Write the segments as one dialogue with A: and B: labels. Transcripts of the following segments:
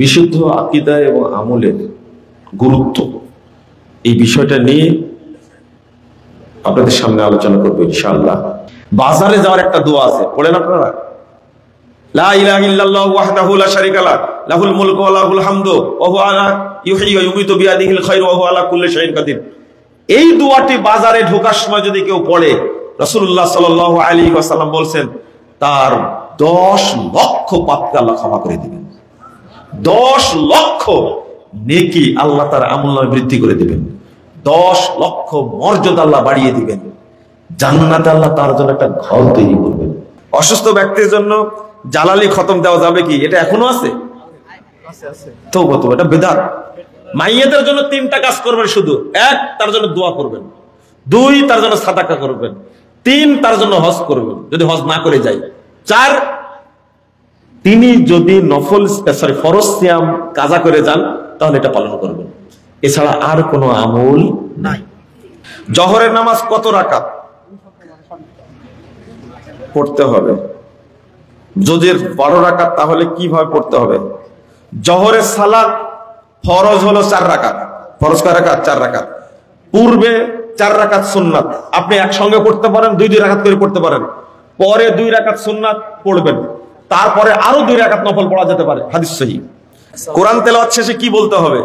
A: বিশুদ্ধ আকীদা এবং আমলের গুরুত্ব, এই বিষয়টা নিয়ে আপনাদের সামনে আলোচনা করবো ইনশাআল্লাহ। বাজারে যাওয়ার একটা দোয়া আছে, পড়েন আপনারা, লা ইলাহা ইল্লাল্লাহু ওয়াহদাহু লা শারীকা লাহু লাহুল মুলকু ওয়া লাহুল হামদু ওয়া হুয়া আলা ইউহয়ি ওয়া ইউমীতু বিয়াদিহিল খায়রু ওয়া হুয়া আলা কুল্লি শাইইন কাদির। এই দোয়াটি বাজারে ঢোকার সময় যদি কেউ পড়ে, রাসূলুল্লাহ সাল্লাল্লাহু আলাইহি ওয়াসাল্লাম বলছেন তার 10 লক্ষ পাপকে আল্লাহ ক্ষমা করে দিবেন। 10 লক্ষ নেকি আল্লাহ তার আমলনামায় বৃদ্ধি করে দিবেন। 10 লক্ষ মর্যাদা আল্লাহ বাড়িয়ে দিবেন। জান্নাতে আল্লাহ তার জন্য একটা ঘর তৈরি করবেন। অসুস্থ ব্যক্তির জন্য জালালি খতম দেওয়া যাবে কি? এটা এখনো আছে? তওবা তওবা, এটা বিদআত। মাইয়াতের জন্য 3টা কাজ করবেন শুধু। 1, তার জন্য দোয়া করবেন। 2, তার জন্য সাদাকা করবেন। 3, তার জন্য হজ করবেন যদি হজ না করে যায়। 4, তিনি যদি ফরজ সিয়াম কাজা করে যান তাহলে এটা পালন করবেন। এছাড়া আর কোনো আমল নাই। জোহরের নামাজ কত রাকাত পড়তে হবে? যদি 12 রাকাত তাহলে কিভাবে পড়তে হবে? জোহরের সালাত ফরজ হলো 4 রাকাত। ফরজ কয় রাকাত? 4 রাকাত। পূর্বে 4 রাকাত সুন্নাত। আপনি একসঙ্গে পড়তে পারেন, 2 রাকাত করে পড়তে পারেন। পরে 2 রাকাত সুন্নাত পড়বেন, তারপরে আরো 2 রাকাত নফল পড়া যেতে পারে, হাদিস সহিহ। কোরআন তেলাওয়াত শেষে কি বলতে হবে?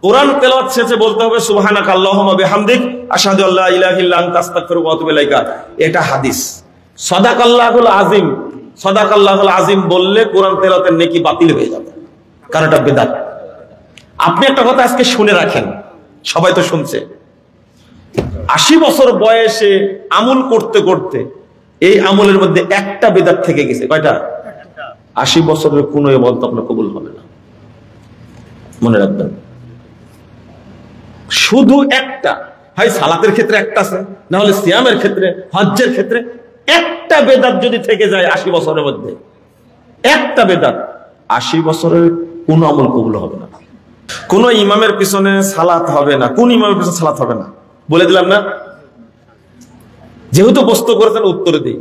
A: কোরআন তেলাওয়াত শেষে বলতে হবে সুবহানাকা আল্লাহুম্মা বিহামদিক আশহাদু আল্লা ইলাহা ইল্লা আনতা আস্তাগফিরুকা ওয়া আতুবু ইলাইকা। এটা হাদিস। সাদাকাল্লাহুল আযীম, সাদাকাল্লাহুল আযীম বললে কোরআন তেলাওয়াতের নেকি বাতিল হয়ে যাবে, কারণ এটা বিদআত। আপনি একটা কথা আজকে শুনে রাখেন, সবাই তো শুনছে। 80 বছর বয়সে আমল করতে করতে এই আমলের মধ্যে একটা বিদআত থেকে গেছে। কয়টা? 80 বছরের কোনো ইবাদত আপনার কবুল হবে না, মনে রাখবেন। শুধু একটা, হয় সালাতের ক্ষেত্রে একটা আছে, না হলে সিয়ামের ক্ষেত্রে, হজ্জের ক্ষেত্রে একটা বেদাত যদি থেকে যায় 80 বছরের মধ্যে, একটা বেদাত, 80 বছরের কোন আমল কবুল হবে না। কোন ইমামের পিছনে সালাত হবে না। কোন ইমামের পিছনে সালাত হবে না বলে দিলাম না? যেহেতু প্রশ্ন করেছেন উত্তর দিই।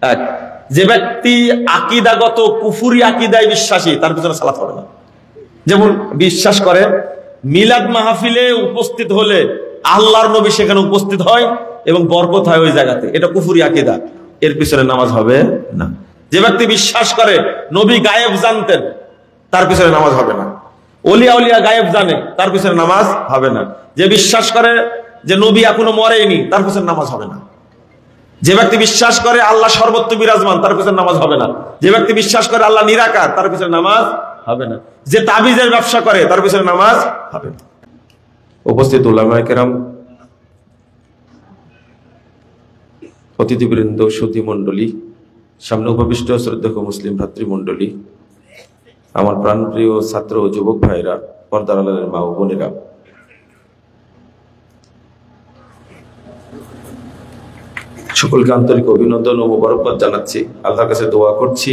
A: এক, যে ব্যক্তি আকীদাগত কুফরি আকীদায় বিশ্বাসী তার পিছনে সালাত হবে না। যেমন বিশ্বাস করে মিলাদ মাহফিলে উপস্থিত হলে আল্লাহর নবী সেখানে উপস্থিত হয় এবং বরকত হয় ওই জায়গাতে, এটা কুফরি আকীদা, এর পিছনে নামাজ হবে না। যে ব্যক্তি বিশ্বাস করে নবী গায়েব জানতেন তার পিছনে নামাজ হবে না। ওলিয়া উলিয়া গায়েব জানে তার পিছনে নামাজ হবে না। যে বিশ্বাস করে যে নবী এখনো মরেনি তার পিছনে নামাজ হবে না। যে ব্যক্তি বিশ্বাস করে আল্লাহ সর্বত্র বিরাজমান তার পিছনে নামাজ হবে না। যে ব্যক্তি বিশ্বাস করে আল্লাহ নিরাকার তার পিছনে নামাজ হবে না। যে তাবিজের ব্যবসা করে তার পিছনে নামাজ হবে না। উপস্থিত উলামায়ে কেরাম, অতিথিবৃন্দ, সুধী মণ্ডলী, সামনে উপবিষ্ট শ্রদ্ধেয় মুসলিম ভ্রাতৃমণ্ডলী, আমার প্রাণপ্রিয় ছাত্র ও যুবক ভাইরা, পর্দার আড়ালের মা ও বোনেরা, সকলকে আন্তরিক অভিনন্দন ও মোবারকবাদ জানাচ্ছি। আল্লাহর কাছে দোয়া করছি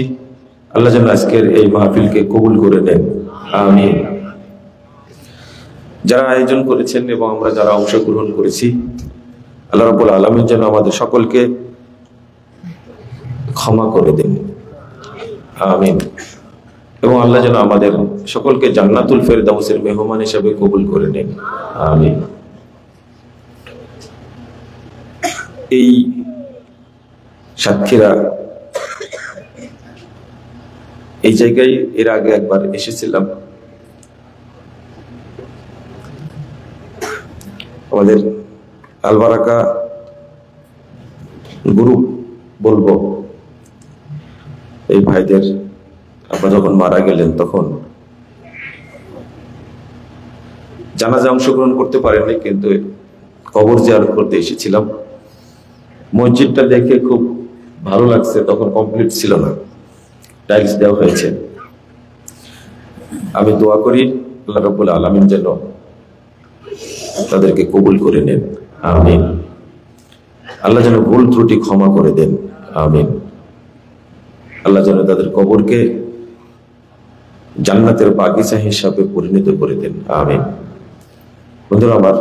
A: আল্লাহ যেন আজকের এই মাহফিলকে কবুল করে নেন, আমিন। যারা আয়োজন করেছেন এবং আমরা যারা অংশগ্রহণ করেছি, আল্লাহ রাব্বুল আলামিন যেন আমাদের সকলকে ক্ষমা করে দেন, আমিন। এবং আল্লাহ যেন আমাদের সকলকে জান্নাতুল ফেরদাউসের মেহমান হিসেবে কবুল করে নেন, আমিন। এই সাতক্ষীরা এই জায়গায় এর আগে একবার এসেছিলাম। আমাদের আলবারাকা গ্রুপ বলবো, এই ভাইদের আপনারা যখন মারা গেলেন তখন জানাজা অংশগ্রহণ করতে পারেননি, কিন্তু কবর জিয়ারত করতে এসেছিলাম। মসজিদটা দেখে খুব ভালো লাগছে, তখন কমপ্লিট ছিল না, টাইলস দেওয়া হয়েছে। আমি দোয়া করি আল্লাহ রাব্বুল আলামিন যেন তাদেরকে কবুল করে নেন, আমিন। আল্লাহ যেন ভুল ত্রুটি ক্ষমা করে দেন, আমিন। আল্লাহ যেন তাদের কবরকে জান্নাতের বাগিচা হিসাবে পরিণত করে দেন, আমিন। বন্ধুরা আমার,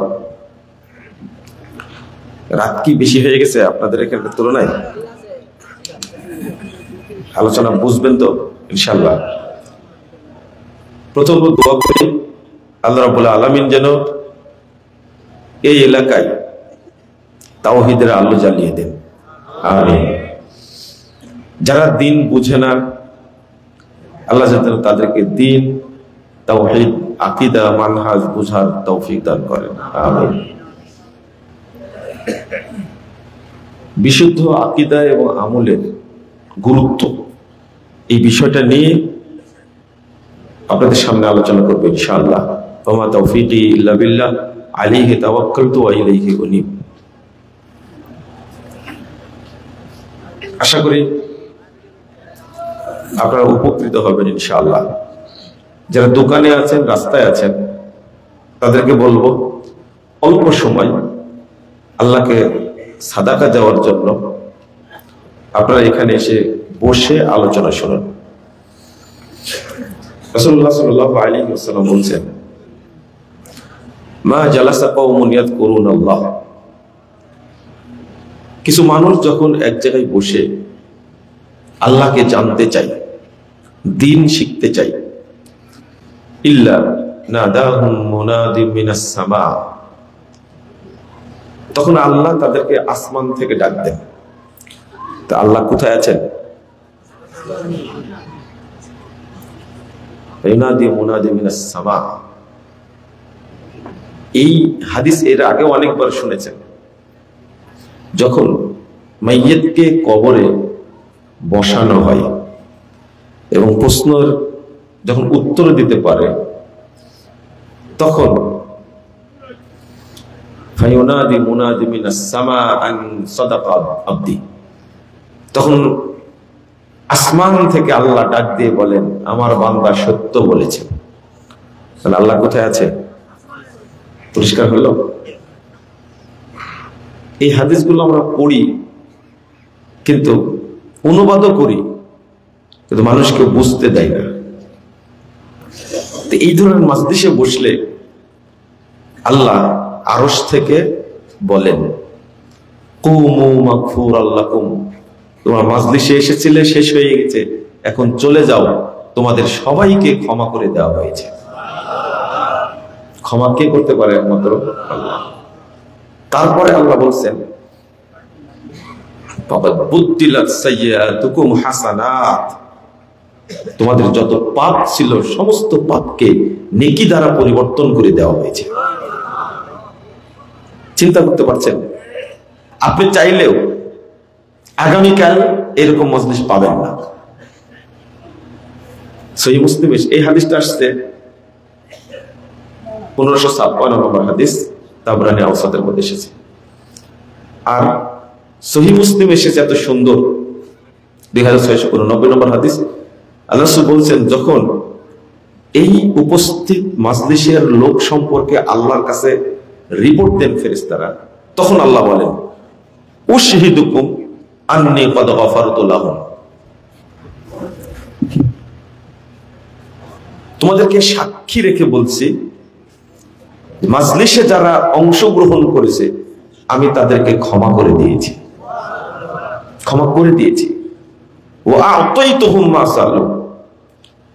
A: রাত কি বেশি হয়ে গেছে আপনাদের এখানকার তুলনায়? আলোচনা বুঝবেন তো ইনশাল্লাহ? প্রথম দোয়া করি আল্লাহ রাব্বুল আলামিন যেন এই এলাকায় তাওহীদের আলো জ্বালিয়ে দেন, আমিন। যারা দিন বুঝে না, আল্লাহ যেন তাদেরকে দিন, তাওহীদ, আকীদা, মানহাজ বুঝার তৌফিক দান করেন, আমিন। বিশুদ্ধ আকীদা এবং আমলের গুরুত্ব, এই বিষয়টা নিয়ে আপনাদের সামনে আলোচনা করবো ইনশাআল্লাহ। ওয়া মা তাওফীকি ইল্লা বিল্লাহ, আলাইহি তাওয়াক্কালতু ওয়া ইলাইহি উনীব। আশা করি আপনারা উপকৃত হবেন ইনশাআল্লাহ। যারা দোকানে আছেন, রাস্তায় আছেন, তাদেরকে বলবো অল্প সময় আল্লাহকে সাদাকা দেওয়ার জন্য আপনারা এখানে এসে বসে আলোচনা শুনুন। রাসূলুল্লাহ সাল্লাল্লাহু আলাইহি ওয়াসাল্লাম বলেছেন, মা জালাসা কওমুন ইয়াযকুরুনাল্লাহ, কিছু মানুষ যখন এক জায়গায় বসে আল্লাহকে জানতে চায়, দিন শিখতে চায়, ইল্লা নাদাহুম মুনাদিম মিনাস সামা, তখন আল্লাহ তাদেরকে আসমান থেকে ডাক দেন। তা আল্লাহ কোথায় আছেন? ইউনাদি মুনাদি মিনাস সামা। এই হাদিস এর আগে অনেকবার শুনেছেন। যখন মাইয়িতকে কবরে বসানো হয় এবং প্রশ্নের যখন উত্তর দিতে পারে, তখন ফায়ুনাদি মুনাদি মিনাস সামা আন সাদাকা আবদি, তখন আসমান থেকে আল্লাহ ডাক দিয়ে বলেন, আমার বান্দা সত্য বলেছে। তাহলে আল্লাহ কোথায় আছে? পরিষ্কার হলো? এই হাদিসগুলো আমরা পড়ি, কিন্তু অনুবাদও করি, কিন্তু মানুষকে বুঝতে দেয় না। তো এই ধরনের মাজলিসে বসলে আল্লাহ আরশ থেকে বলেন, কুমু মাগফুরাল লাকুম, তোমরা মাজলিসে এসেছিলে, শেষ হয়ে গেছে, এখন চলে যাও, তোমাদের সবাইকে ক্ষমা করে দেওয়া হয়েছে। ক্ষমা কে করতে পারে? একমাত্র আল্লাহ। তারপরে আল্লাহ বলছেন, বুদ্দিলাত সাইয়্যাতুকুম হাসানাত, তোমাদের যত পাপ ছিল সমস্ত পাপকে নেকি দ্বারা পরিবর্তন করে দেওয়া হয়েছে। চিন্তা করতে পারছেন? আপনি চাইলেও আগামীকাল এরকম মজলিস পাবেন না। সহিহ মুসলিম এই হাদিসটা আসছে 1556 নম্বর হাদিস, তাবরানী আওসাতের মধ্যে এসেছে। আর সহিহ মুসলিম এসেছে এত সুন্দর 2689 নম্বর হাদিস। আল্লাহ রাসূল বলছেন, যখন এই উপস্থিত মাজলিসের লোক সম্পর্কে আল্লাহর কাছে রিপোর্ট দেন ফেরেশতারা, তখন আল্লাহ বলেন, উশহিদুকুম আন্নী ক্বাদ গফারতু লাহুম, তোমাদেরকে সাক্ষী রেখে বলছি, মাজলিসে যারা অংশগ্রহণ করেছে আমি তাদেরকে ক্ষমা করে দিয়েছি, ক্ষমা করে দিয়েছি। ওয়া আ'তাইতুহুম মা সালু,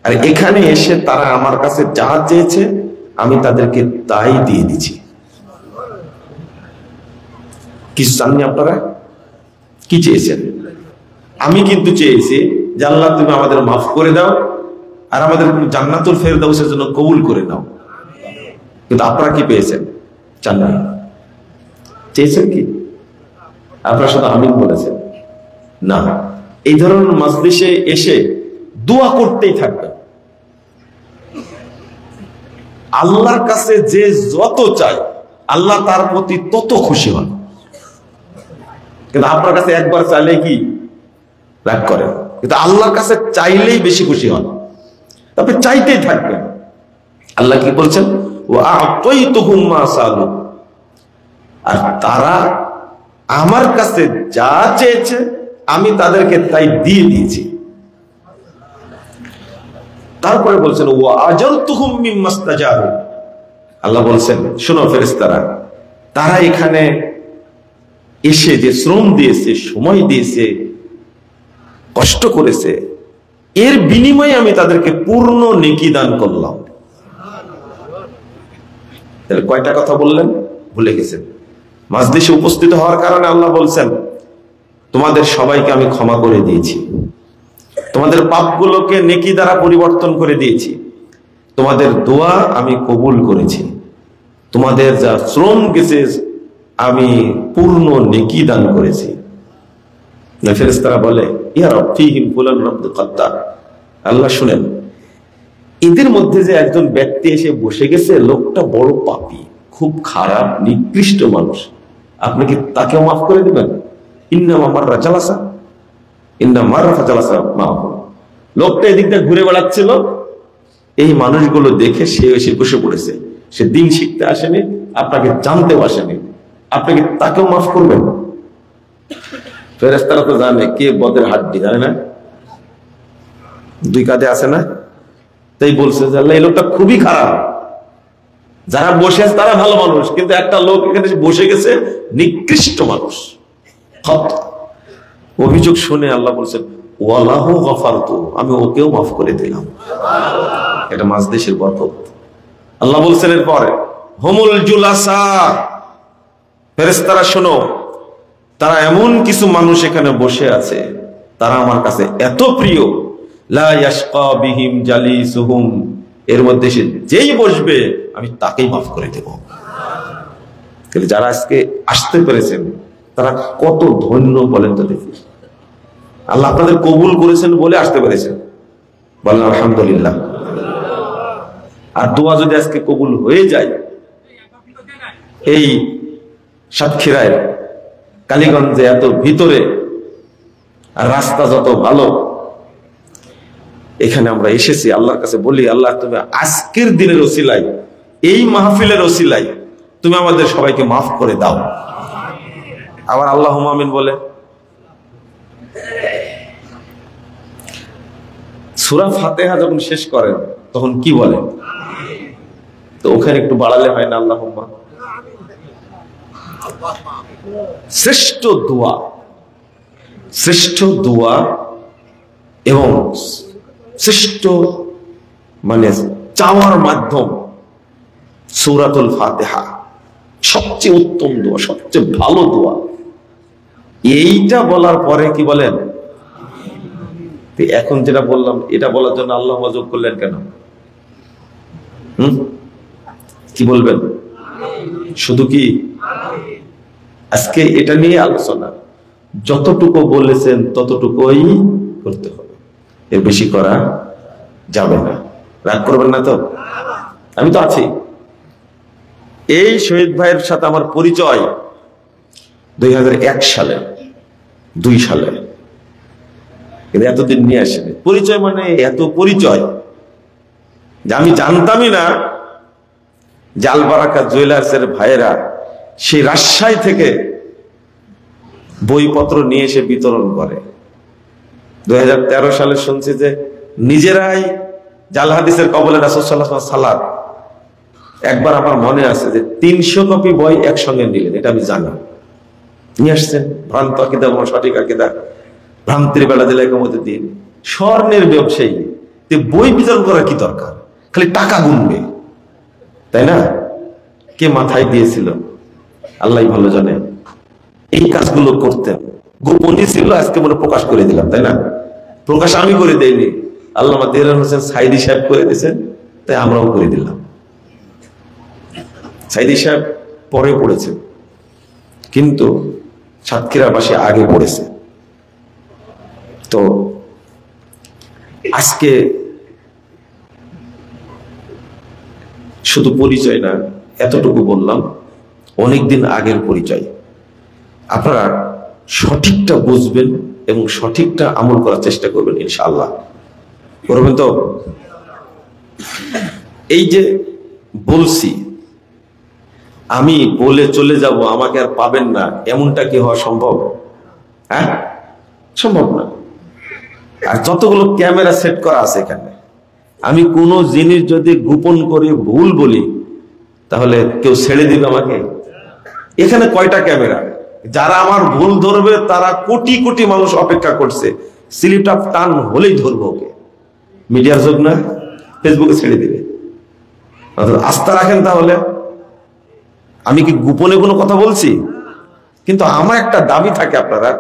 A: আর এখানে এসে তারা আমার কাছে যা চেয়েছে আমি তাদেরকে তাই দিয়ে দিয়েছি। কিছু চাননি আপনারা? কি চেয়েছেন? আমি কিন্তু চেয়েছি যে আল্লাহ তুমি আমাদের মাফ করে দাও আর আমাদের জান্নাতুল ফেরদাউসের জন্য কবুল করে নাও। কিন্তু আপনারা কি পেয়েছেন? চান না। চেয়েছেন কি? আপনারা শুধু আমিন বলেছেন না। এই ধরনের মাজলিসে এসে দোয়া করতেই থাকবেন। আল্লাহর কাছে যে যত চায় আল্লাহ তার প্রতি তত খুশি হন। কিন্তু আপনার কাছে একবার চাইলে কি রাগ করেন, কিন্তু আল্লাহর কাছে চাইলেই বেশি খুশি হন। আপনি চাইতেই থাকবেন। আল্লাহ কি বলছেন? ওয়া আ'তাইতুহুম মা সালু, আর তারা আমার কাছে যা চেয়েছে আমি তাদেরকে তাই দিয়ে দিয়েছি। তারপরে বলছেন ওয়া আজারতুহুম মিম্মাস্তাজাবু, আল্লাহ বলছেন শোনো ফেরেশতারা, তারা এখানে এসে যে শ্রম দিয়েছে, সময় দিয়েছে, কষ্ট করেছে, এর বিনিময়ে আমি তাদেরকে পূর্ণ নেকি দান করলাম। তাহলে কয়টা কথা বললেন? ভুলে গেছেন। মাজলিসে উপস্থিত হওয়ার কারণে আল্লাহ বলছেন, তোমাদের সবাইকে আমি ক্ষমা করে দিয়েছি, তোমাদের পাপগুলোকে নেকি দ্বারা পরিবর্তন করে দিয়েছি, তোমাদের দোয়া আমি কবুল করেছি, তোমাদের যা শ্রম গেছে আমি পূর্ণ নেকি দান করেছি। ফেরেশতারা বলে, ইয়া রব ফীহিম ফুলান আব্দুল কাত্তার, আল্লাহ শুনেন, এদের মধ্যে যে একজন ব্যক্তি এসে বসে গেছে, লোকটা বড় পাপী, খুব খারাপ নিকৃষ্ট মানুষ, আপনি কি তাকেও মাফ করে দিবেন? ইন্নামা মাররা জালাসা, ইন্নামা মাররা জালাসা মাহু। লোকটা এদিক দিয়ে ঘুরে বেড়াচ্ছিল, এই মানুষগুলো দেখে সে এসে বসে পড়েছে। সে দিন শিখতে আসেনি, আপনাকে জানতেও আসেনি, আপনি কি তাকেও মাফ করবেন? ফেরেশতারা তো জানে কে বদের হাড্ডি, জানে না? দুই কাঁধে আছে না? তাই বলছে যে আল্লাহ, এই লোকটা খুবই খারাপ, যারা বসে আছে তারা ভালো মানুষ, কিন্তু একটা লোক এখানে বসে গেছে নিকৃষ্ট মানুষ। অভিযোগ শুনে আল্লাহ বলছেন, ওয়ালাহু গফারতু, আমি ওকেও মাফ করে দিলাম। এটা মাজলিসের বরকত। আল্লাহ বলছেন এরপরে, হুমুল জুলাসা, ফেরেশতারা শোনো, তারা এমন কিছু মানুষ এখানে বসে আছে, তারা আমার কাছে এত প্রিয়, লা ইয়াশকা বিহিম জালিসুহুম, এর মধ্যে সে যেই বসবে আমি তাকেই মাফ করে দেব। যারা আজকে আসতে পেরেছেন তারা কত ধন্য বলেন তো দেখি। আল্লাহ আপনাদের কবুল করেছেন বলে আসতে পেরেছেন, বলেন আলহামদুলিল্লাহ। আর দোয়া যদি আজকে কবুল হয়ে যায়, এই সাতক্ষীরায় কালীগঞ্জে এত ভিতরে, আর রাস্তা যত ভালো, এখানে আমরা এসেছি, আল্লাহর কাছে বলি, আল্লাহ তুমি আজকের দিনের ওসিলায়, এই মাহফিলের ওসিলায় তুমি আমাদের সবাইকে মাফ করে দাও। আবার আল্লাহুম্মা আমিন বলে। সূরা ফাতিহা যখন শেষ করেন তখন কি বলেন? তো ওখানে একটু বাড়ালে হয় না? আল্লাহুম্মা। শ্রেষ্ঠ দোয়া, শ্রেষ্ঠ দোয়া এবং শ্রেষ্ঠ মানে চাওয়ার মাধ্যম সূরাতুল ফাতিহা, সবচেয়ে উত্তম দোয়া, সবচেয়ে ভালো দোয়া। এইটা বলার পরে কি বলেন? এখন যেটা বললাম এটা বলার জন্য আল্লাহ যোগ করলেন কেন? কি বলবেন? শুধু কি আজকে এটা নিয়ে আলোচনা, যতটুকু বলেছেন ততটুকুই করতে হবে, এর বেশি করা যাবে না। রাগ করবেন না তো? আমি তো আছি। এই শহীদ ভাইয়ের সাথে আমার পরিচয় 2001 সালে, 2 সালে, কিন্তু এতদিন নিয়ে আসেনি। পরিচয় মানে এত পরিচয় যে আমি জানতামই না জাল বারাকা জুয়েলার্সের ভাইয়েরা সেই রাজশাহী থেকে বইপত্র নিয়ে এসে বিতরণ করে। 2013 সালে শুনছি যে নিজেরাই জাল হাদিসের কবলে রাসূল সাল্লাল্লাহু আলাইহি ওয়াসাল্লাম, একবার আমার মনে আছে যে 300 কপি বই একসঙ্গে নিলেন, এটা আমি জানি, নিয়ে আসছেন। ভ্রান্ত আকীদা এবং সঠিক আকীদা, ভ্রান্তির বেলা দিলে কমতে দিন, স্বর্ণের ব্যবসায়ী, বই বিতরণ করার কি দরকার? খালি টাকা গুনবে, তাই না? কে মাথায় দিয়েছিল আল্লাহ ভালো জানে। এই কাজগুলো করতেন, গোপনই ছিল, আজকে মনে প্রকাশ করে দিলাম, তাই না? প্রকাশ আমি করে দেইনি, আল্লামা দেওয়ান হোসেন সাইদি সাহেব করে দিয়েছেন, তাই আমরাও করে দিলাম। সাইদি সাহেব পরে পড়েছেন, কিন্তু সাতক্ষীরাবাসী আগে পড়েছে। তো আজকে শুধু পরিচয় না, এতটুকু বললাম, অনেকদিন আগের পরিচয়। আপনারা সঠিকটা বুঝবেন এবং সঠিকটা আমল করার চেষ্টা করবেন, ইনশাআল্লাহ করবেন তো? এই যে বলছি আমি বলে চলে যাব, আমাকে আর পাবেন না, এমনটা কি হওয়া সম্ভব? হ্যাঁ, সম্ভব না। আর যতগুলো ক্যামেরা সেট করা আছে এখানে, আমি কোনো জিনিস যদি গোপন করে ভুল বলি তাহলে কেউ ছেড়ে দিবে আমাকে? এখানে কয়টা ক্যামেরা, যারা আমার ভুল ধরবে তারা কোটি কোটি মানুষ অপেক্ষা করছে, স্লিপটা টান হলেই ধরবো ওকে। মিডিয়ার যুগ না, ফেসবুকে ছেড়ে দিবে। আস্থা রাখেন তাহলে, আমি কি গোপনে কোনো কথা বলছি? কিন্তু আমার একটা দাবি থাকে, আপনারা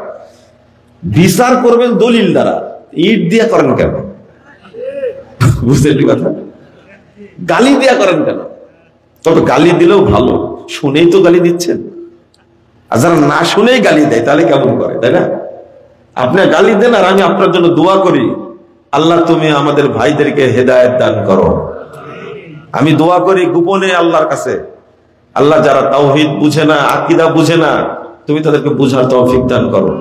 A: বিচার করবেন দলিল দ্বারা, ইট দিয়া করেন কেন? বুঝলেন কথা? গালি দিয়া করেন কেন? তবে গালি দিলেও ভালো, শুনেই তো গালি দিচ্ছেন। আর যারা না শুনেই গালি দেয় তাহলে কেমন করে, তাই না? আপনি গালি দেন আর আমি আপনার জন্য দোয়া করি, আল্লাহ তুমি আমাদের ভাইদেরকে হেদায়েত দান করো। আমি দোয়া করি গোপনে আল্লাহর কাছে, আল্লাহ যারা তাওহীদ বুঝে না, আকীদা বুঝে না, তুমি তাদেরকে বুঝার তৌফিক দান করো।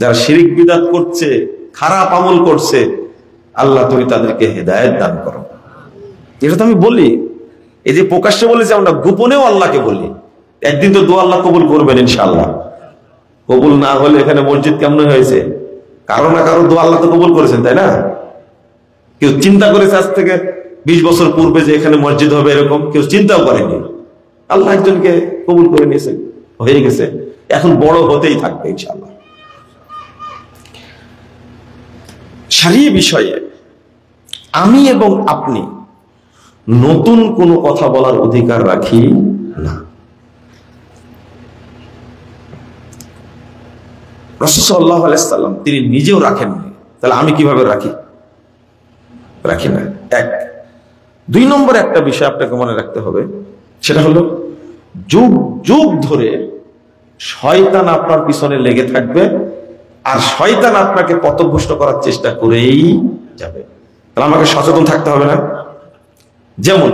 A: যারা শিরক বিদআত করছে, খারাপ আমল করছে, আল্লাহ তুমি তাদেরকে হেদায়েত দান করো। এটা তো আমি বলি, এই যে প্রকাশ্যে বলেছি, আমরা গোপনেও আল্লাহকে বলি। একদিন তো দোয়া আল্লাহ কবুল করবেন ইনশাআল্লাহ। কবুল না হলে এখানে মসজিদ কেমন হয়েছে? কারো না কারো দোয়া আল্লাহ তো কবুল করেছেন, তাই না? কেউ চিন্তা করেছে আজ থেকে 20 বছর পূর্বে যে এখানে মসজিদ হবে, এরকম কেউ চিন্তাও করেনি। আল্লাহ একজনকে কবুল করে নিয়েছে, হয়ে গেছে। এখন বড় হতেই থাকবে ইনশাআল্লাহ। শরীয়ত বিষয়ে আমি এবং আপনি নতুন কোনো কথা বলার অধিকার রাখি না। রাসূল সাল্লাল্লাহু আলাইহি সাল্লাম তিনি নিজেও রাখেননি, তাহলে আমি কিভাবে রাখি না। এক। 2 নম্বর একটা বিষয় আপনাকে মনে রাখতে হবে, সেটা হলো যুগ যুগ ধরে শয়তান আপনার পিছনে লেগে থাকবে, আর শয়তান আপনাকে পথভ্রষ্ট করার চেষ্টা করেই যাবে। তাহলে আমাকে সচেতন থাকতে হবে না? যেমন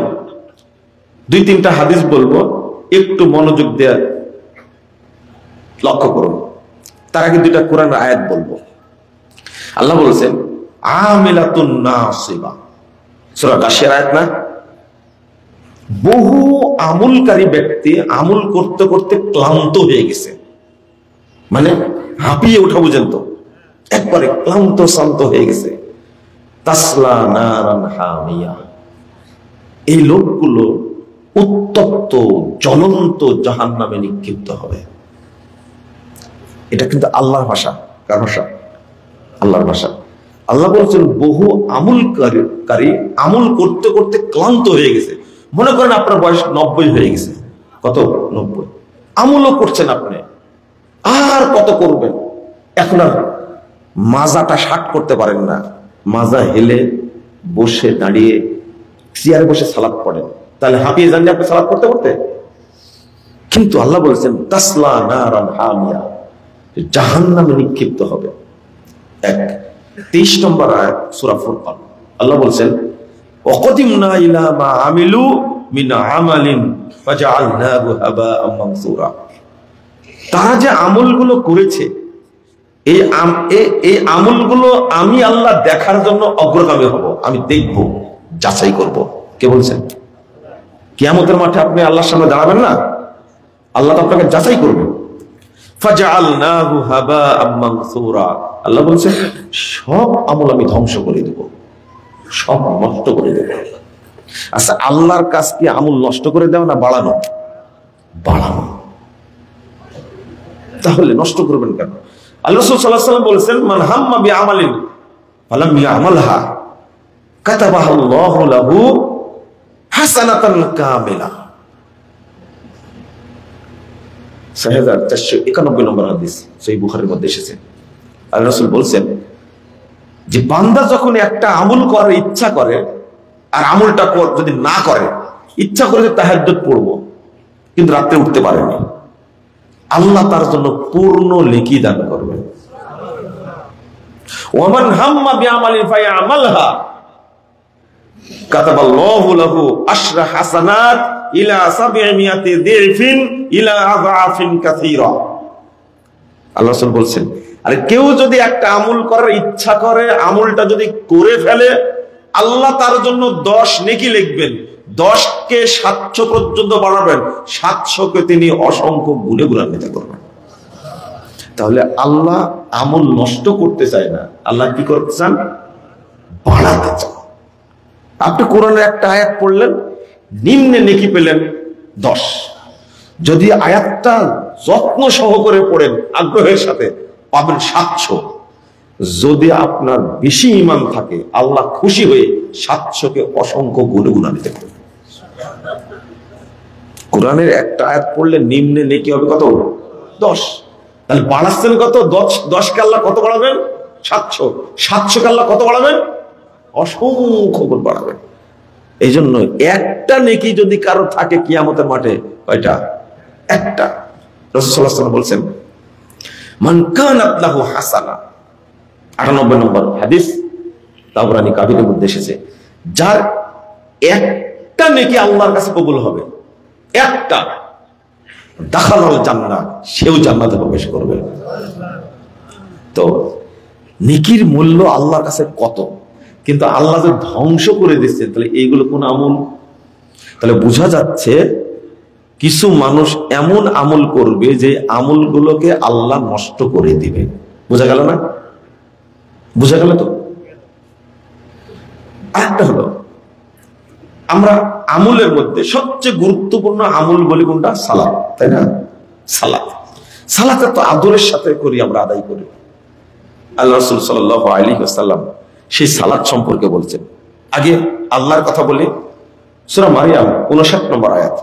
A: 2-3টা হাদিস বলবো, একটু মনোযোগ দিয়ে লক্ষ্য করুন। তার আগে 2টা কোরআনের আয়াত বলবো। আল্লাহ বলেছেন আমিলাতুন নাসিবা, সূরা গাশিয়ার আয়াত না? বহু আমলকারী ব্যক্তি আমল করতে করতে ক্লান্ত হয়ে গেছে, মানে হাঁপিয়ে ওঠা, বুঝেন তো, একবারে ক্লান্ত শান্ত হয়ে গেছে। তাসলা নারান হামিয়া, এই লোকগুলো উত্তপ্ত জ্বলন্ত জাহান্নামে নিক্ষিপ্ত হবে। এটা কিন্তু আল্লাহর ভাষা। কার ভাষা? আল্লাহর ভাষা। আল্লাহ বলছেন বহু আমলকারী আমল করতে করতে ক্লান্ত হয়ে গেছে। মনে করেন আপনার বয়স 90 হয়ে গেছে। কত? 90। আমলও করছেন আপনি, আর কত করবেন? এখন আর মাজাটা শাট করতে পারেন না, মাজা হেলে বসে দাঁড়িয়ে চেয়ারে বসে সালাত পড়েন, তাহলে হাঁপিয়ে যান আপনি সালাত করতে করতে। কিন্তু আল্লাহ বলেছেন তাসলা নারান হামিয়া, জাহান্নামে নিক্ষিপ্ত হবে। 23 নম্বর আয়াত সূরা ফুরকান, আল্লাহ বলেছেন ওয়াকাদিমনা ইলা মা আমিলু মিন আমালিন ফাজআলনাহু হাবাআম মানসুরা। তারা যে আমলগুলো করেছে, এই আমলগুলো আমি আল্লাহ দেখার জন্য অগ্রগামী হব, আমি দেখব, যাচাই করব। কে বলছেন? কিয়ামতের মাঠে আপনি আল্লাহর সামনে দাঁড়াবেন না, আল্লাহ তো আপনাকে যাচাই করবে। ফাজআলনাহু হাবাআম মানসুরা, আল্লাহ বলছেন সব আমল আমি ধ্বংস করে দেব, সব নষ্ট করে দেব। আচ্ছা, আল্লাহর কাজ কি আমল নষ্ট করে দেওয়া না বাড়ানো? বাড়ানো। তাহলে নষ্ট করবেন কেন? আল্লাহ রাসূল সাল্লাল্লাহু আলাইহি ওয়াসাল্লাম বলেছেন মান হাম্মা বিআমালিন ফালাম ইয়ামালহা কাতাবাহাল্লাহু লাহু হাসানাতান কামিলা। 6491 নম্বর হাদিস, সহিহ বুখারীর মধ্যে এসেছে। আল্লাহ রাসূল বলেছেন যে বান্দা যখন একটা আমল করার ইচ্ছা করে, আর আমলটা যদি না করে, ইচ্ছা করে যে তাহাজ্জুদ পড়বো কিন্তু রাতে উঠতে পারেনি, আল্লাহ তার জন্য পূর্ণ নেকি দান করবেন। ওয়ামান হাম্মা বিআমালিন ফায়ামালহা কাতাবাল্লাহু লাহু আশরা হাসানাত ইলা 700 দিফিন ইলা আযআফিন কাসীরা। আল্লাহ রাসূল বলছেন, আর কেউ যদি একটা আমল করার ইচ্ছা করে, আমলটা যদি করে ফেলে, আল্লাহ তার জন্য 10 নেকি লিখবেন, 10কে 700 পর্যন্ত বাড়াবেন, 700কে তিনি অসংখ্য গুণে গুণান্বিত করবেন। তাহলে আল্লাহ আমল নষ্ট করতে চায় না, আল্লাহ কি করতে চান? বাড়াতে চান। আপনি কোরআনের একটা আয়াত পড়লেন, নিম্নে নেকি পেলেন 10, যদি আয়াতটা যত্ন সহকারে পড়েন আগ্রহের সাথে, পাবেন 700। যদি আপনার বেশি ঈমান থাকে, আল্লাহ খুশি হয়ে 700কে অসংখ্য গুণে গুণান্বিত করবেন। কোরআনের একটা আয়াত পড়লে নিম্নে নেকি হবে কত? 10। তাহলে বাড়াচ্ছেন কত? 10 কে আল্লাহ কত বাড়াবেন? 700। 700 কে আল্লাহ কত বাড়াবেন? অসংখ্য গুণ বাড়াবেন। এই জন্য একটা নেকি যদি কারো থাকে কিয়ামতের মাঠে, কয়টা? একটা। রাসূল সাল্লাল্লাহু আলাইহি ওয়াসাল্লাম বলছেন, মান কানাত লাহু হাসানা, 98 নম্বর হাদিস তাবরানী কাবিরের মধ্যে এসেছে, যার একটা নেকি আল্লাহর কাছে কবুল হবে, একটা, দাখালাল জান্নাহ, সেও জান্নাতে প্রবেশ করবে। তো নেকির মূল্য আল্লাহর কাছে কত, কিন্তু আল্লাহ যে ধ্বংস করে দিচ্ছে, তাহলে এইগুলো কোন আমল? তাহলে বোঝা যাচ্ছে কিছু মানুষ এমন আমল করবে যে আমলগুলোকে আল্লাহ নষ্ট করে দিবে। বোঝা গেল না? বোঝা গেল তো? আরেকটা হলো, আমরা আমলের মধ্যে সবচেয়ে গুরুত্বপূর্ণ আমল বলি কোনটা? সালাত, তাই না? সালাত, সালাত তো আদরের সাথে করি, আমরা আদায় করি। আল্লাহ রাসূল সাল্লাল্লাহু আলাইহি ওয়াসাল্লাম সেই সালাত সম্পর্কে বলছেন। আগে আল্লাহর কথা বলি, সূরা মারিয়াম 59 নম্বর আয়াত।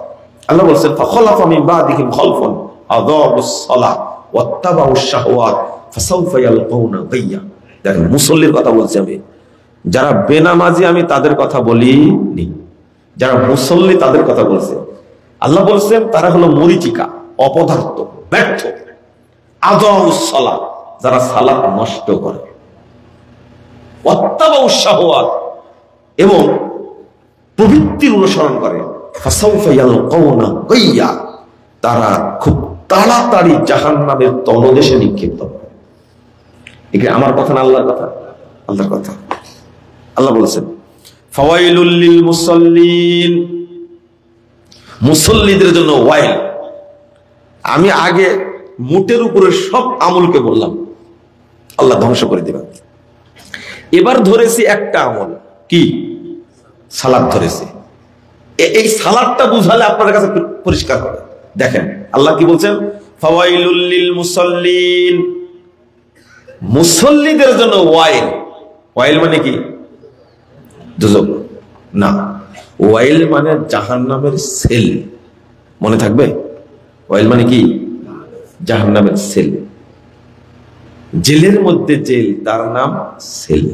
A: আল্লাহ বলছেন, ফাখলাফা মিন বাদিহিম খালফুন আযাবুস সালাহ ওয়াত্তাবাউশ শাহওয়াত ফাসাউফা ইয়ালকাউনা গায়্যা। দেখেন, মুসল্লির কথা বলছি আমি, যারা বেনামাজি আমি তাদের কথা বলিনি, যারা মুসল্লি তাদের কথা বলছে। আল্লাহ বলছেন তারা হলো মরিচিকা, অপদার্থ, ব্যর্থ। আযাবুস সালাহ, যারা সালাত নষ্ট করে, ওয়াত্তাবাউশ শাহওয়াত, এবং প্রবৃত্তির অনুসরণ করে, ফাসাউফা ইয়ালকাউনা গায়্যা, তারা খুব তাড়াতাড়ি জাহান্নামের তলদেশে নিক্ষিপ্ত হবে। এখানে আমার কথা না আল্লাহর কথা? আল্লাহর কথা। আল্লাহ বলেছেন, ফাওয়াইলুল লিল মুসাল্লিন, মুসল্লিদের জন্য ওয়াইল। আমি আগে মুটের উপরে সব আমলকে বললাম আল্লাহ ধ্বংস করে দিবেন। এবার ধরেছি একটা আমল, কি? সালাত ধরেছি। এই সালাতটা বুঝালে আপনার কাছে পরিষ্কার হবে। দেখেন আল্লাহ কি বলছেন, ফাওয়াইলুল লিল মুসাল্লিন, মুসল্লিদের জন্য ওয়াইল। ওয়াইল মানে কি? দুজক না, ওয়াইল মানে জাহান্নামের সেল। মনে থাকবে? ওয়াইল মানে কি? জাহান্নামের সেল। জেলের মধ্যে জেল, তার নাম সেল।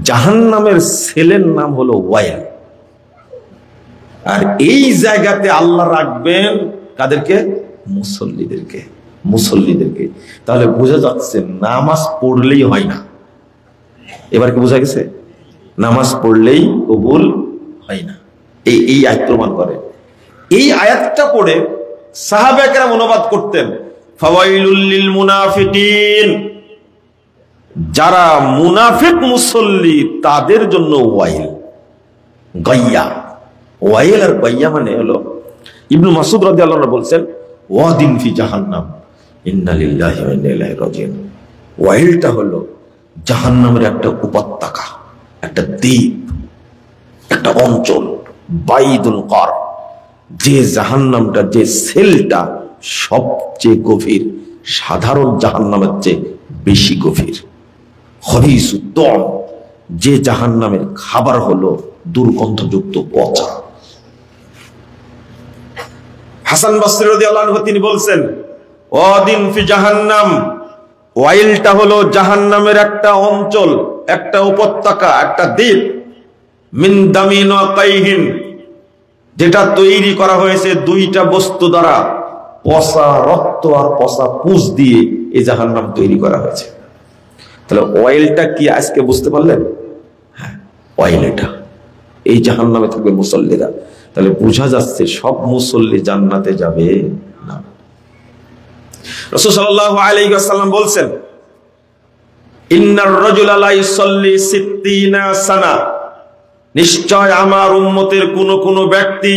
A: জাহান্নামের সেলের নাম হলো ওয়াইল। আর এই জায়গাতে আল্লাহ রাখবেন কাদেরকে? মুসল্লিদেরকে, মুসল্লিদেরকে। তাহলে বোঝা যাচ্ছে নামাজ পড়লেই হয় না। এবার কি বোঝা গেছে? নামাজ পড়লেই কবুল হয় না। এই আয়াত প্রমাণ করে। এই আয়াতটা পড়ে সাহাবায়ে কেরাম অনুবাদ করতেন, ফাওয়াইলুল লিল মুনাফিকিন, যারা মুনাফিক মুসল্লি তাদের জন্য ওয়াইল। গায়্যা, ওয়াইল আর গায়্যা মানে হলো, ইবনে মাসউদ রাদিয়াল্লাহু আনহু বলছেন, ওয়াদিন ফি জাহান্নাম ইন্না লিল্লাহি ওয়া ইন্না ইলাইহি রাজিউন। ওয়াইলটা হলো জাহান্নামের একটা উপত্যকা, একটা দ্বীপ, একটা অঞ্চল, বাইদুল কার, যে জাহান্নামটা, যে সেলটা সবচেয়ে গভীর, সাধারণ জাহান্নামের চেয়ে বেশি গভীর। খবিসুদ্দম, যে জাহান্নামের খাবার হলো দুর্গন্ধযুক্ত পচা। হাসান বসরি রাদিয়াল্লাহু আনহু তিনি বলছেন, ওয়াদিন ফি জাহান্নাম, ওয়াইলটা হলো জাহান্নামের একটা অঞ্চল, একটা উপত্যকা, একটা দ্বীপ। মিন দামিন ওয়া কাইহিন, যেটা তৈরি করা হয়েছে দুইটা বস্তু দ্বারা, পচা রক্ত আর পচা পুঁজ দিয়ে এই জাহান্নাম তৈরি করা হয়েছে। তাহলে ওয়াইলটা কি আজকে বুঝতে পারলেন? হ্যাঁ, ওয়াইল এটা। এই জাহান্নামে থাকবে মুসল্লিরা। তাহলে বোঝা যাচ্ছে সব মুসল্লি জান্নাতে যাবে না। রাসূল সাল্লাল্লাহু আলাইহি ওয়াসাল্লাম বলছেন, ইন্নার রাজুলা লা ইউসাল্লি 60 সানা, নিশ্চয় আমার উম্মতের কোন ব্যক্তি